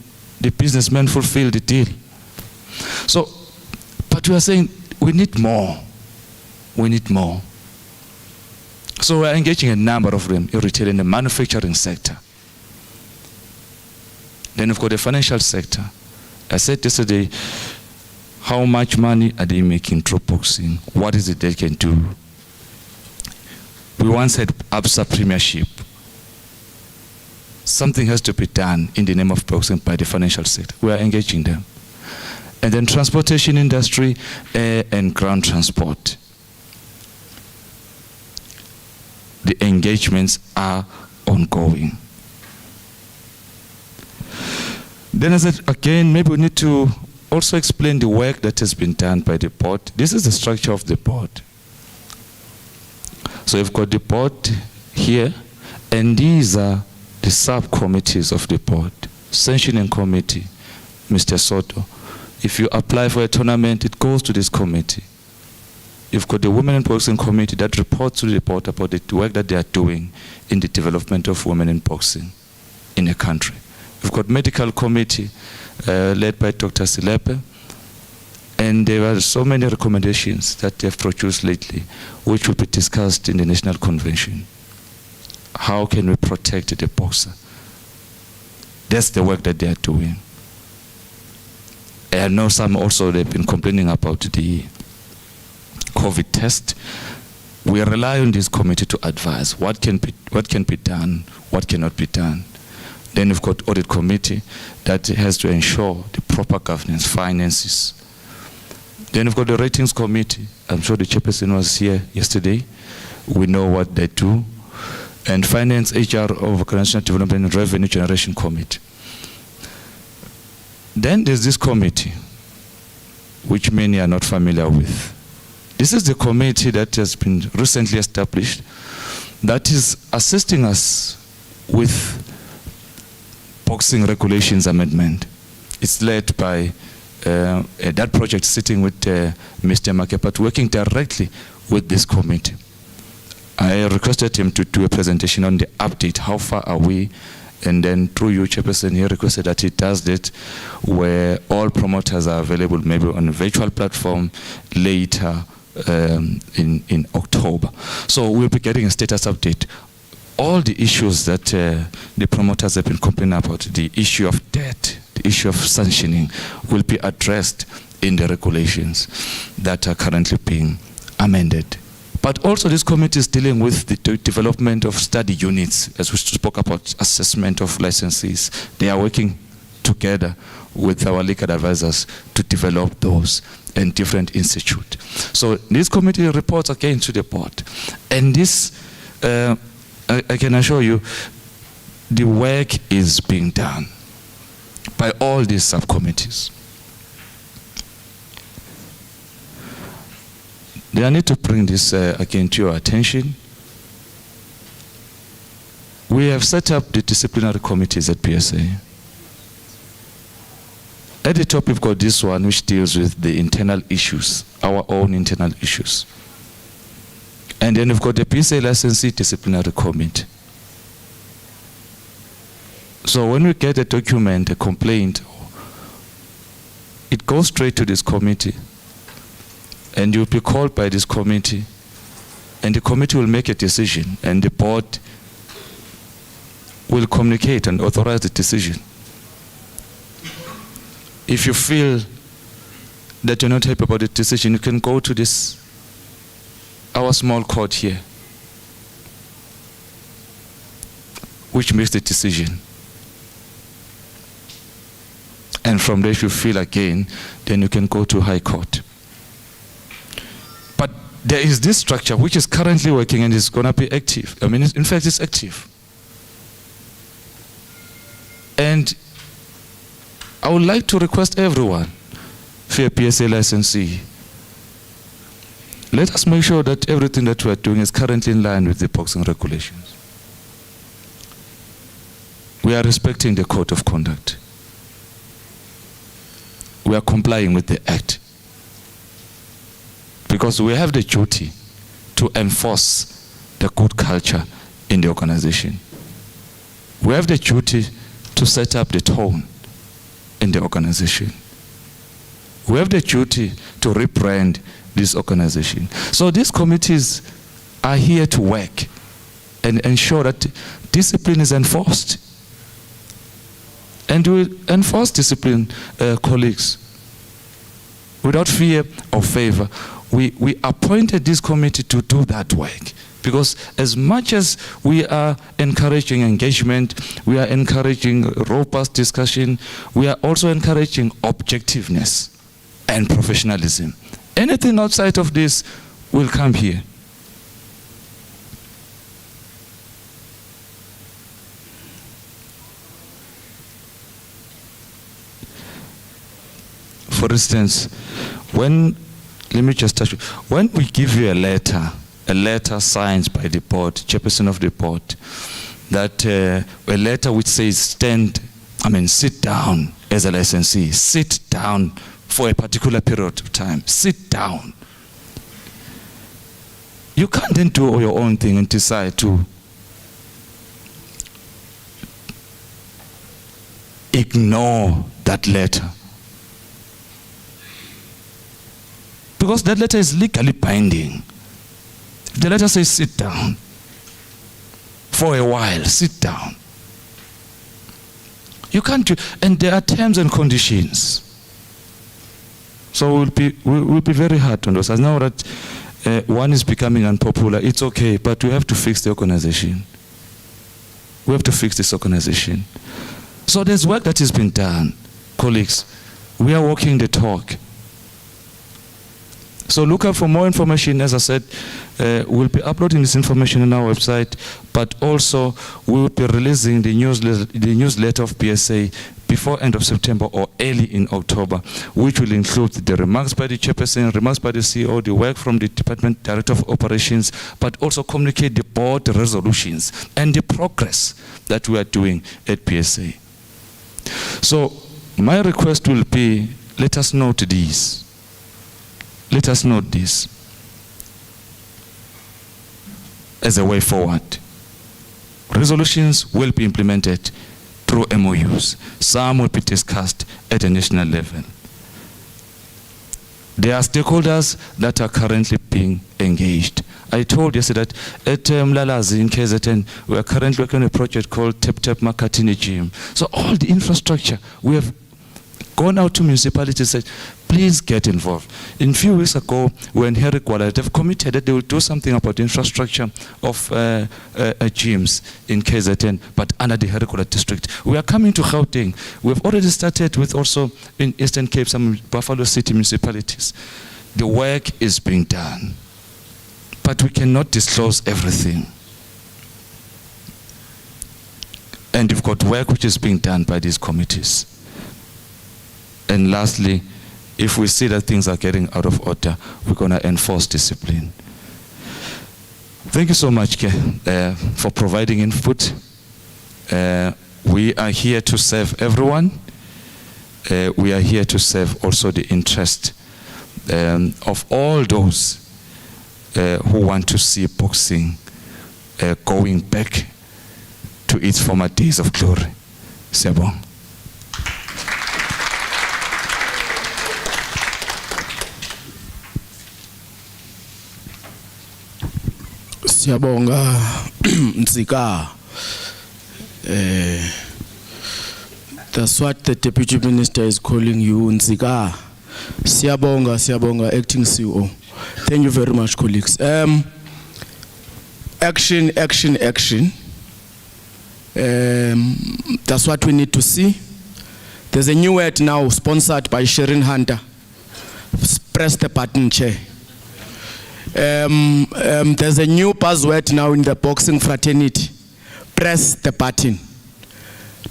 S10: the businessman fulfilled the deal. So, but we are saying we need more. We need more. So we are engaging a number of them in retail in the manufacturing sector. Then we've got the financial sector. I said yesterday, how much money are they making through boxing? What is it they can do? We once had ABSA Premiership. Something has to be done in the name of boxing by the financial sector. We are engaging them. And then transportation industry, air and ground transport. The engagements are ongoing. Then I said, again, maybe we need to also explain the work that has been done by the board. This is the structure of the board. So you've got the board here, and these are the subcommittees of the board. Sanctioning committee, Mr. Soto. If you apply for a tournament, it goes to this committee. You've got the Women in Boxing Committee that reports to the board about the work that they are doing in the development of women in boxing in the country. We've got medical committee led by Dr. Silepe, and there are so many recommendations that they have produced lately, which will be discussed in the National Convention. How can we protect the boxer? That's the work that they are doing. I know some also, they've been complaining about the COVID test. We rely on this committee to advise what can be done, what cannot be done. Then we've got audit committee that has to ensure the proper governance, finances. Then we've got the ratings committee. I'm sure the chairperson was here yesterday. We know what they do. And finance, HR, organizational development and revenue generation committee. Then there's this committee, which many are not familiar with. This is the committee that has been recently established that is assisting us with boxing regulations amendment. It's led by that project sitting with Mr. Makepat, working directly with this committee. I requested him to do a presentation on the update, how far are we, and then through you, Chairperson, he requested that he does that where all promoters are available, maybe on a virtual platform later in October. So we'll be getting a status update. All the issues that the promoters have been complaining about, the issue of debt, the issue of sanctioning, will be addressed in the regulations that are currently being amended. But also this committee is dealing with the development of study units, as we spoke about assessment of licensees. They are working together with our legal advisors to develop those and different institutes. So this committee reports again to the board. And this, I can assure you, the work is being done by all these subcommittees. I need to bring this again to your attention. We have set up the disciplinary committees at PSA. At the top, we've got this one, which deals with the internal issues, our own internal issues. And then we've got the PSA licensee disciplinary committee. So when we get a document, a complaint, it goes straight to this committee. And you'll be called by this committee, and the committee will make a decision, and the board will communicate and authorize the decision. If you feel that you're not happy about the decision, you can go to this, our small court here, which makes the decision. And from there, if you feel again, then you can go to High Court. There is this structure which is currently working and is going to be active. I mean, in fact, it's active. And I would like to request everyone, for a PSA licensee, let us make sure that everything that we are doing is currently in line with the boxing regulations. We are respecting the code of conduct. We are complying with the act. Because we have the duty to enforce the good culture in the organization. We have the duty to set up the tone in the organization. We have the duty to rebrand this organization. So these committees are here to work and ensure that discipline is enforced. And we enforce discipline, colleagues, without fear or favor. We appointed this committee to do that work. Because as much as we are encouraging engagement, we are encouraging robust discussion, we are also encouraging objectiveness and professionalism. Anything outside of this will come here. For instance, when we give you a letter signed by the board, chairperson of the board, that a letter which says sit down as a licensee, sit down for a particular period of time, sit down. You can't then do your own thing and decide to ignore that letter. Because that letter is legally binding. The letter says sit down. For a while, sit down. You can't do, and there are terms and conditions. So we'll be very hard on those. I know that one is becoming unpopular. It's okay, but we have to fix the organization. We have to fix this organization. So there's work that is being done, colleagues. We are walking the talk. So look out for more information. As I said, we'll be uploading this information on our website, but also we will be releasing the newsletter of PSA before end of September or early in October, which will include the remarks by the chairperson, remarks by the CEO, the work from the Department Director of Operations, but also communicate the board resolutions and the progress that we are doing at PSA. So my request will be, let us note these. Let us note this as a way forward. Resolutions will be implemented through MOUs. Some will be discussed at a national level. There are stakeholders that are currently being engaged. I told yesterday that at Mlalazi in KZN, we are currently working on a project called Tap Tap Makatini Gym. So all the infrastructure, we have gone out to municipalities and said, please get involved. In a few weeks ago, we were in Herigwala. They've committed that they will do something about the infrastructure of gyms in KZN, but under the Herigwala district. We are coming to Gauteng. We've already started with also in Eastern Cape, some Buffalo City municipalities. The work is being done, but we cannot disclose everything. And you've got work which is being done by these committees. And lastly, if we see that things are getting out of order, we're going to enforce discipline. Thank you so much, for providing input. We are here to serve everyone. We are here to serve also the interest of all those who want to see boxing going back to its former days of glory. Siyabonga.
S1: Siyabonga Nzika. That's what the Deputy Minister is calling you, Nzika. Siyabonga, Siyabonga, Acting CEO. Thank you very much, colleagues. Action, action, action. That's what we need to see. There's a new ad now sponsored by Sherin Hunter. Press the button, Chair. There's a new buzzword now in the boxing fraternity. Press the button.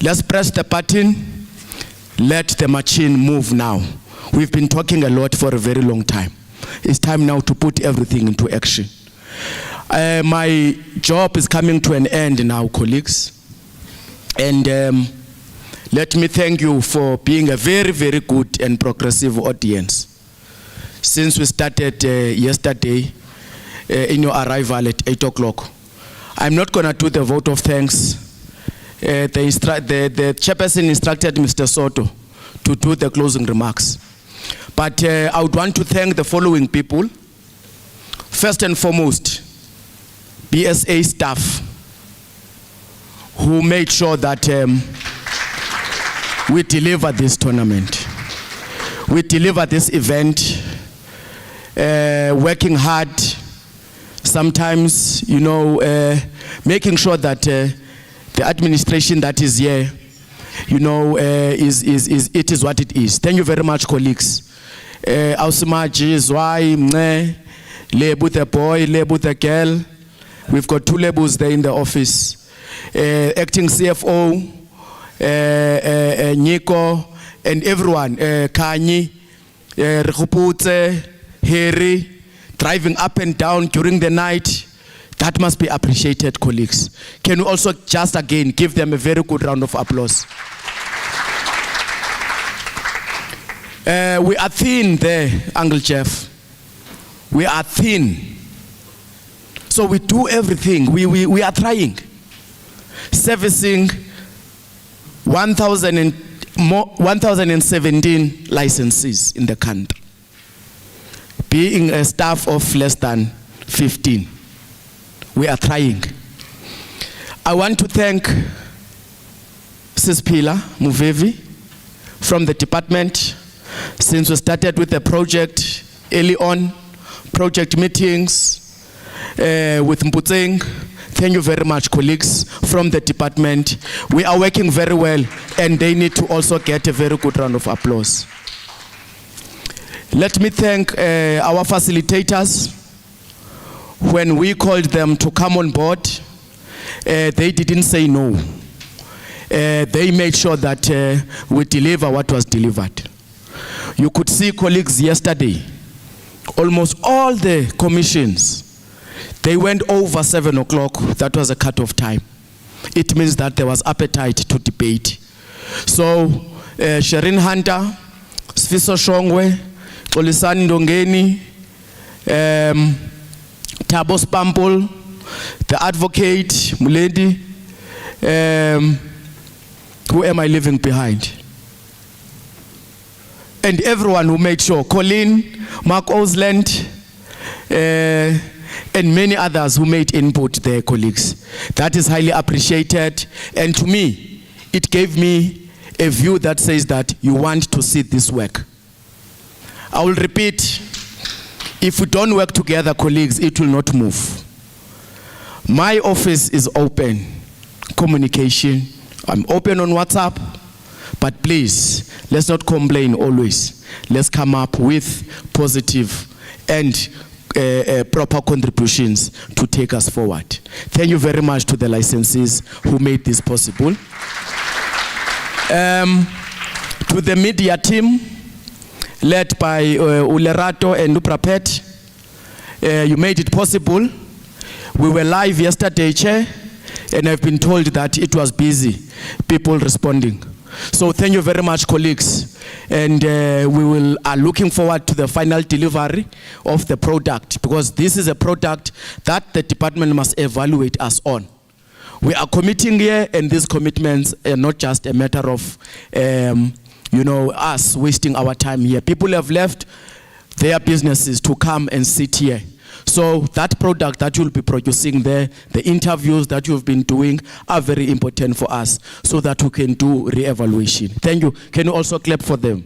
S1: Let's press the button. Let the machine move now. We've been talking a lot for a very long time. It's time now to put everything into action. My job is coming to an end now, colleagues. And let me thank you for being a very, very good and progressive audience. Since we started yesterday in your arrival at 8 o'clock, I'm not going to do the vote of thanks. The chairperson instructed Mr. Soto to do the closing remarks. But I would want to thank the following people. First and foremost, BSA staff who made sure that we deliver this tournament. We deliver this event, working hard, sometimes, you know, making sure that the administration that is here, you know, it is what it is. Thank you very much, colleagues. Ausimaji, Zwai, Mne, Lebu the boy, Lebu the girl. We've got 2 labels there in the office. Acting CFO, Nico, and everyone, Kanye, Rekuputse, Harry, driving up and down during the night. That must be appreciated, colleagues. Can we also just again give them a very good round of applause? We are thin there, Uncle Jeff. We are thin. So we do everything. We are trying. Servicing 1,017 licenses in the country. Being a staff of less than 15. We are trying. I want to thank Sispila Muvevi from the department. Since we started with the project early on, project meetings with Mputseng. Thank you very much, colleagues from the department. We are working very well, and they need to also get a very good round of applause. Let me thank our facilitators. When we called them to come on board, they didn't say no. They made sure that we deliver what was delivered. You could see, colleagues, yesterday, almost all the commissions, they went over 7 o'clock. That was a cut-off time. It means that there was appetite to debate. So, Sherin Hunter, Sfiso Shongwe, Olisani Ndongeni, Tabos Pampol, the advocate, Muledi, who am I leaving behind? And everyone who made sure, Colin, Mark Osland, and many others who made input there, colleagues. That is highly appreciated. And to me, it gave me a view that says that you want to see this work. I will repeat, if we don't work together, colleagues, it will not move. My office is open, communication. I'm open on WhatsApp, but please, let's not complain always. Let's come up with positive and proper contributions to take us forward. Thank you very much to the licensees who made this possible. To the media team, led by Ulerato and Uprapet, you made it possible. We were live yesterday, Chair, and I've been told that it was busy, people responding. So thank you very much, colleagues. And we are looking forward to the final delivery of the product, because this is a product that the department must evaluate us on. We are committing here, and these commitments are not just a matter of you know, us wasting our time here. People have left their businesses to come and sit here. So that product that you'll be producing there, the interviews that you've been doing are very important for us so that we can do re-evaluation. Thank you. Can you also clap for them?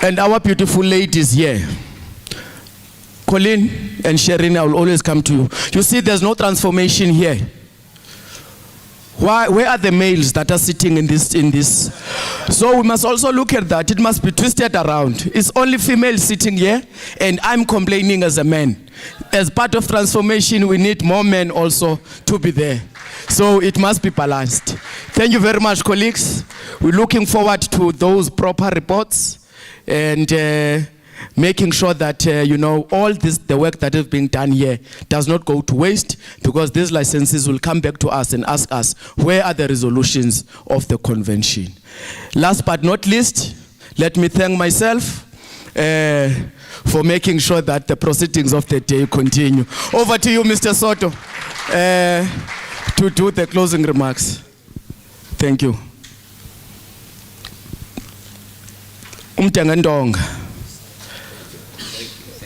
S1: And our beautiful ladies here. Colleen and Sherin, I will always come to you. You see, there's no transformation here. Why, where are the males that are sitting in this? So we must also look at that. It must be twisted around. It's only females sitting here, and I'm complaining as a man. As part of transformation, we need more men also to be there. So it must be balanced. Thank you very much, colleagues. We're looking forward to those proper reports. And making sure that, all the work that is being done here does not go to waste, because these licenses will come back to us and ask us, where are the resolutions of the convention? Last but not least, let me thank myself for making sure that the proceedings of the day continue. Over to you, Mr. Soto, to do the closing remarks. Thank you. Umtangandonga.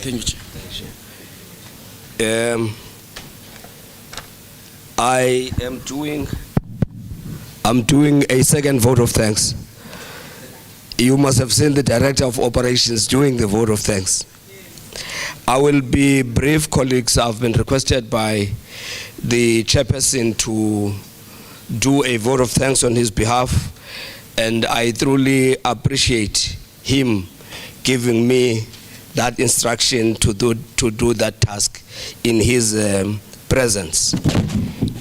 S1: Thank you, Chair.
S18: I'm doing a second vote of thanks. You must have seen the Director of Operations doing the vote of thanks. I will be brief, colleagues. I've been requested by the chairperson to do a vote of thanks on his behalf, and I truly appreciate him giving me that instruction to do that task in his presence.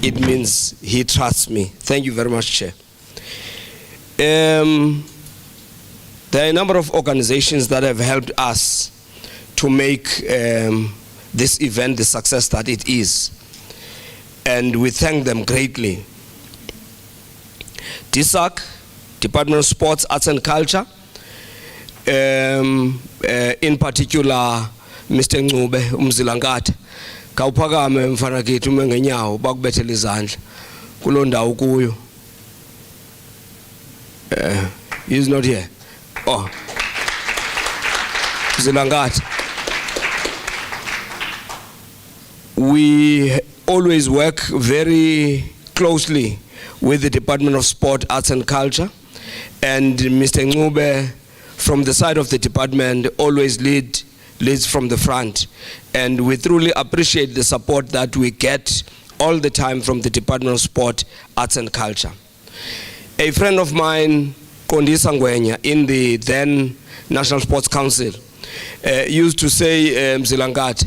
S18: It means he trusts me. Thank you very much, Chair. There are a number of organizations that have helped us to make this event the success that it is, and we thank them greatly. DISAC, Department of Sports, Arts and Culture, in particular Mr. Ncube Umzilangata, kawuphakame mfana kithi ume ngenyawo bakubethela izandla kuloo ndawo kuyo. He's not here. Oh, Zilangata. We always work very closely with the Department of Sport, Arts and Culture, and Mr. Ncube from the side of the department always leads from the front, and we truly appreciate the support that we get all the time from the Department of Sport, Arts and Culture. A friend of mine, Kondisa Ngwenya, in the then National Sports Council, used to say, Mzilangata,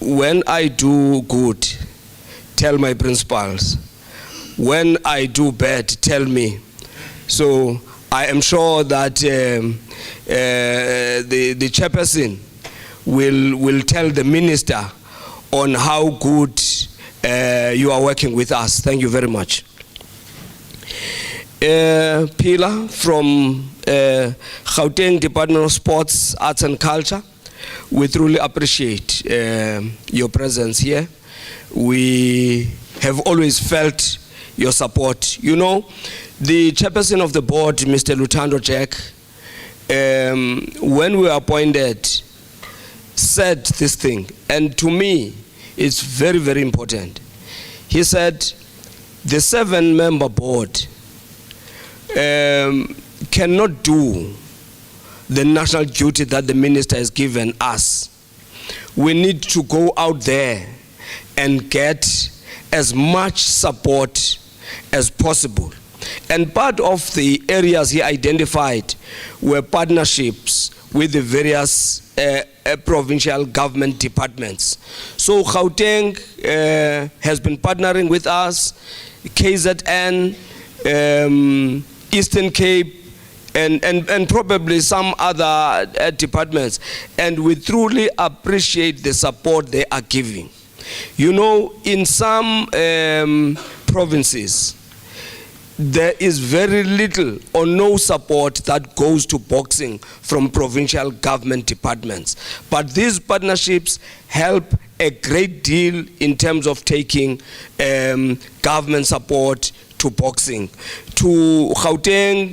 S18: when I do good, tell my principals. When I do bad, tell me. So I am sure that the chairperson will tell the minister on how good you are working with us. Thank you very much. Pilar from Gauteng Department of Sports, Arts and Culture, we truly appreciate your presence here. We have always felt your support. You know, the chairperson of the board, Mr. Lutando Jack, when we were appointed, said this thing, and to me, it's very, very important. He said, the 7-member board cannot do the national duty that the minister has given us. We need to go out there and get as much support as possible. And part of the areas he identified were partnerships with the various provincial government departments. So Gauteng has been partnering with us, KZN, Eastern Cape, and probably some other departments. And we truly appreciate the support they are giving. You know, in some provinces, there is very little or no support that goes to boxing from provincial government departments. But these partnerships help a great deal in terms of taking government support to boxing. To Gauteng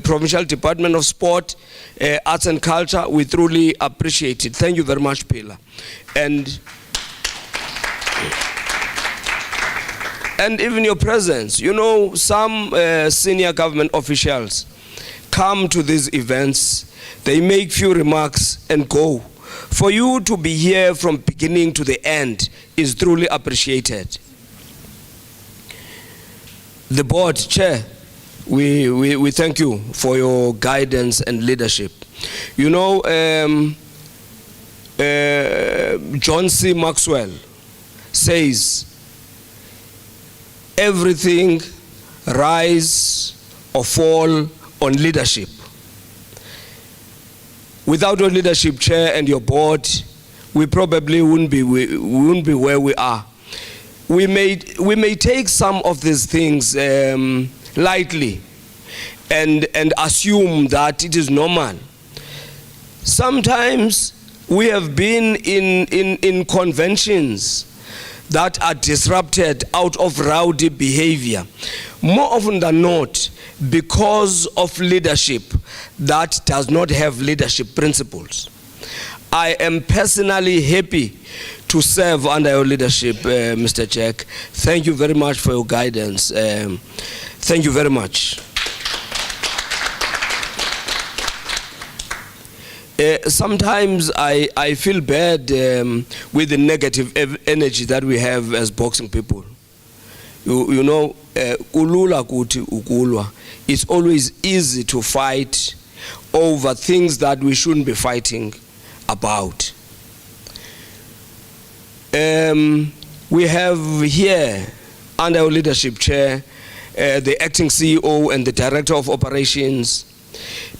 S18: Provincial Department of Sport, Arts and Culture, we truly appreciate it. Thank you very much, Pilar. And even your presence. You know, some senior government officials come to these events, they make few remarks and go. For you to be here from beginning to the end is truly appreciated. The board, Chair, we thank you for your guidance and leadership. You know, John C. Maxwell says, everything rise or fall on leadership. Without your leadership, Chair, and your board, we probably wouldn't be where we are. We may take some of these things lightly and assume that it is normal. Sometimes we have been in conventions that are disrupted out of rowdy behavior, more often than not because of leadership that does not have leadership principles. I am personally happy to serve under your leadership, Mr. Jack. Thank you very much for your guidance. Thank you very much. Sometimes I feel bad with the negative energy that we have as boxing people. You know, ulula kuti ukulwa. It's always easy to fight over things that we shouldn't be fighting about. We have here, under our leadership, Chair, the acting CEO and the Director of Operations,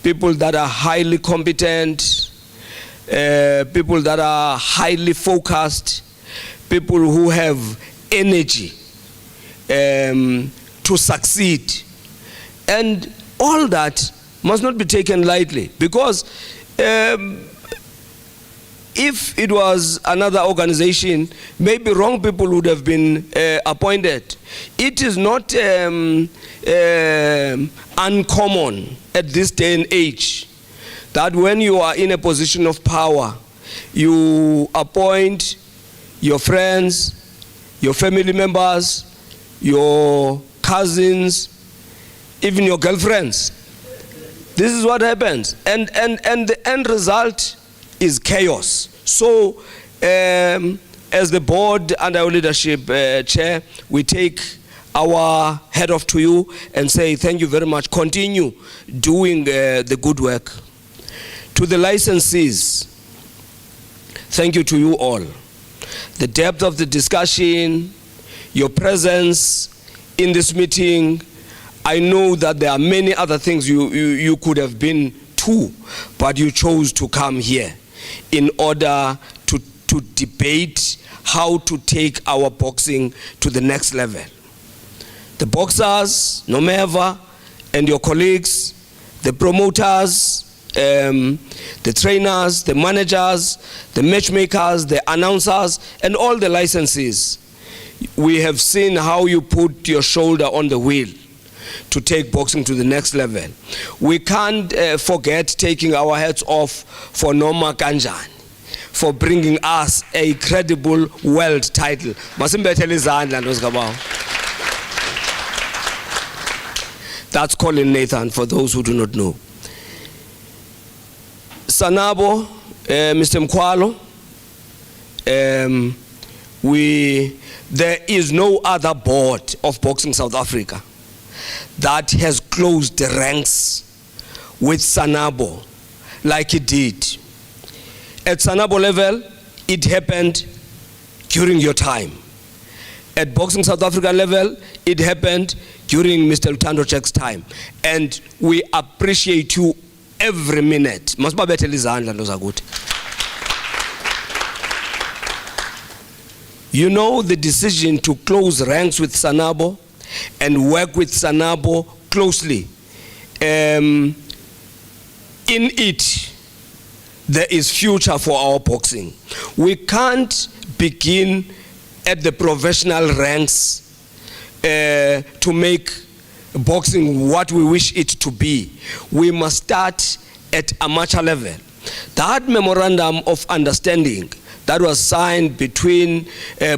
S18: people that are highly competent, people that are highly focused, people who have energy to succeed. And all that must not be taken lightly, because if it was another organization, maybe wrong people would have been appointed. It is not uncommon at this day and age that when you are in a position of power, you appoint your friends, your family members, your cousins, even your girlfriends. This is what happens. And the end result is chaos. So as the board under our leadership, Chair, we take our head off to you and say thank you very much. Continue doing the good work. To the licensees, thank you to you all. The depth of the discussion, your presence in this meeting, I know that there are many other things you could have been to, but you chose to come here in order to debate how to take our boxing to the next level. The boxers, Nomeva, and your colleagues, the promoters, the trainers, the managers, the matchmakers, the announcers, and all the licensees. We have seen how you put your shoulder on the wheel to take boxing to the next level. We can't forget taking our hats off for Noma Kanjani, for bringing us a credible world title. That's Colin Nathan, for those who do not know. Sanabo, Mr. Mkwalo, there is no other board of Boxing South Africa that has closed the ranks with Sanabo like it did. At Sanabo level, it happened during your time. At Boxing South Africa level, it happened during Mr. Lutando Jack's time. And we appreciate you every minute. You know, the decision to close ranks with Sanabo and work with Sanabo closely. In it, there is future for our boxing. We can't begin at the professional ranks to make boxing what we wish it to be. We must start at amateur level. That memorandum of understanding that was signed between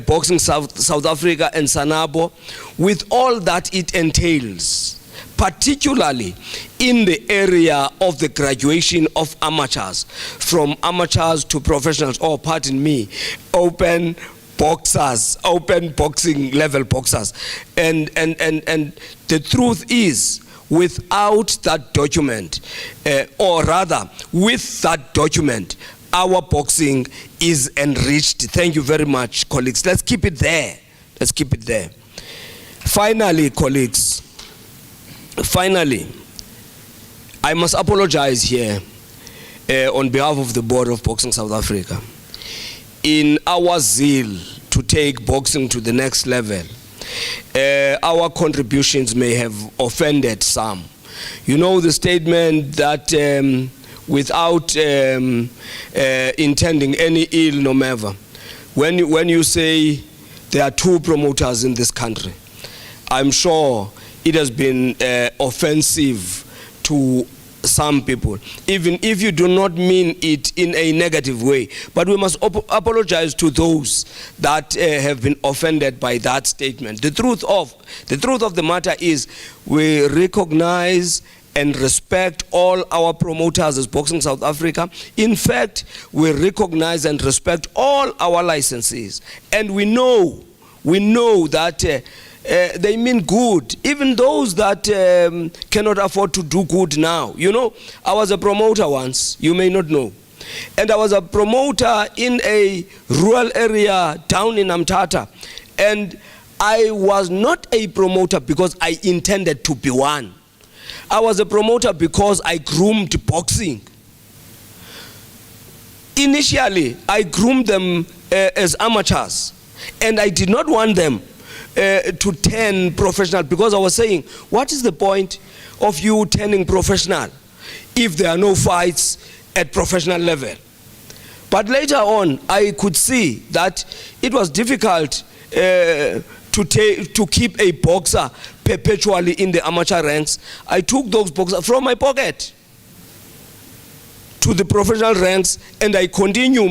S18: Boxing South Africa and Sanabo, with all that it entails, particularly in the area of the graduation of amateurs, from amateurs to professionals, or pardon me, open boxers, open boxing level boxers. And the truth is, without that document, or rather with that document, our boxing is enriched. Thank you very much, colleagues. Let's keep it there. Let's keep it there. Finally, colleagues, finally, I must apologize here. on behalf of the board of Boxing South Africa, in our zeal to take boxing to the next level, our contributions may have offended some. You know the statement that without intending any ill normaver, when you say there are two promoters in this country, I'm sure it has been offensive to some people, even if you do not mean it in a negative way. But we must apologize to those that have been offended by that statement. The truth of the matter is we recognize and respect all our promoters as Boxing South Africa. In fact, we recognize and respect all our licensees. And we know that they mean good, even those that cannot afford to do good now. You know, I was a promoter once, you may not know. And I was a promoter in a rural area down in Amtata. And I was not a promoter because I intended to be one. I was a promoter because I groomed boxing. Initially, I groomed them as amateurs. And I did not want them to turn professional, because I was saying, what is the point of you turning professional if there are no fights at professional level? But later on, I could see that it was difficult to keep a boxer perpetually in the amateur ranks. I took those boxers from my pocket to the professional ranks, and I continued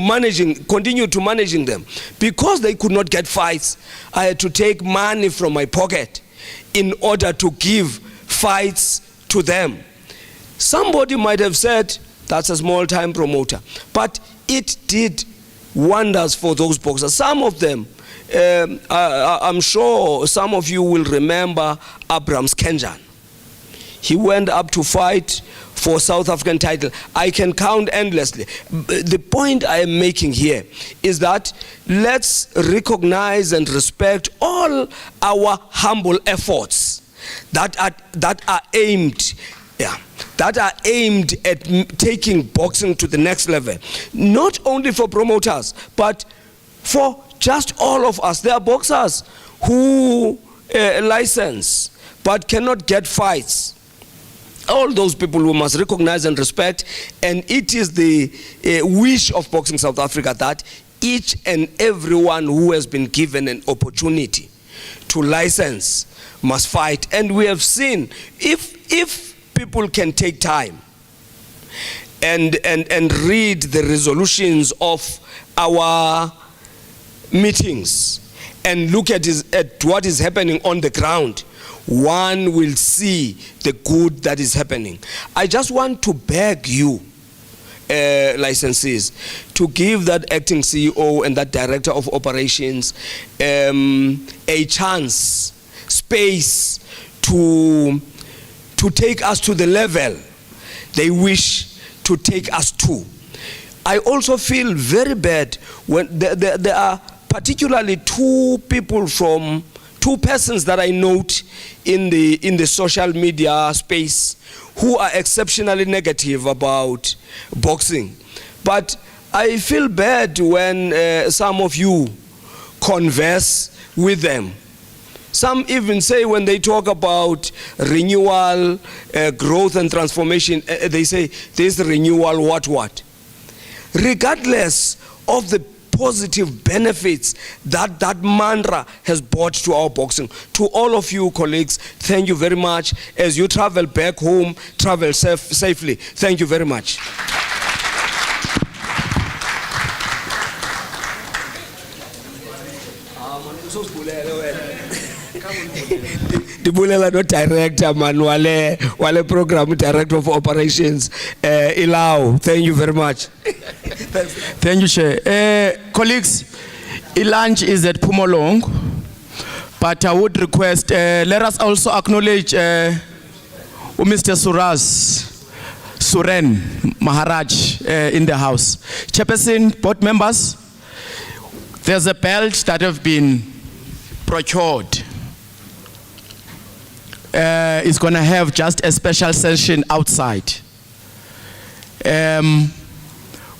S18: to managing them. Because they could not get fights, I had to take money from my pocket in order to give fights to them. Somebody might have said, that's a small-time promoter. But it did wonders for those boxers. Some of them, I'm sure some of you will remember Abraham Skenjan. He went up to fight for South African title. I can count endlessly. The point I am making here is that let's recognize and respect all our humble efforts that are aimed at taking boxing to the next level. Not only for promoters, but for just all of us. There are boxers who license but cannot get fights. All those people we must recognize and respect, and it is the wish of Boxing South Africa that each and everyone who has been given an opportunity to license must fight. And we have seen, if people can take time and read the resolutions of our meetings and look at what is happening on the ground, one will see the good that is happening. I just want to beg you, licensees, to give that acting CEO and that director of operations a chance, space to take us to the level they wish to take us to. I also feel very bad when there are particularly two persons that I note in the social media space who are exceptionally negative about boxing. But I feel bad when some of you converse with them. Some even say when they talk about renewal, growth and transformation, they say this renewal what. Regardless of the positive benefits that mantra has brought to our boxing. To all of you colleagues, thank you very much. As you travel back home, travel safely. Thank you very much. Dibulela no director man wale program director of operations Ilau. Thank you very much.
S1: Thank you, Chair. Colleagues, lunch is at Pumolong, but I would request, let us also acknowledge Mr. Suren Maharaj in the house. Chairperson, board members, there's a belt that have been procured. It's going to have just a special session outside.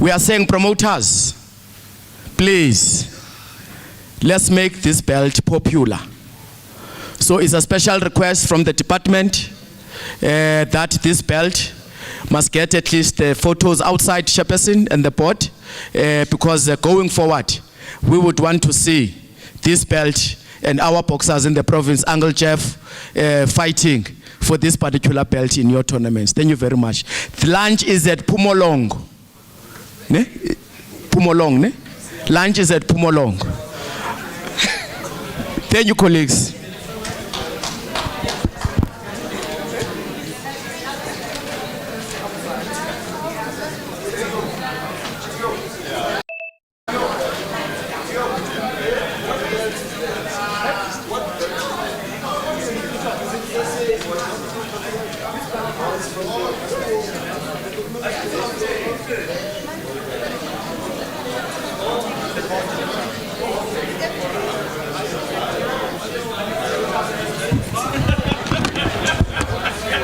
S1: We are saying, promoters, please, let's make this belt popular. So it's a special request from the department that this belt must get at least photos outside Chairperson and the board, because going forward, we would want to see this belt and our boxers in the province, Uncle Jeff, fighting for this particular belt in your tournaments. Thank you very much. The lunch is at Pumolong. Ne? Pumolong, ne? Lunch is at Pumolong. Thank you, colleagues.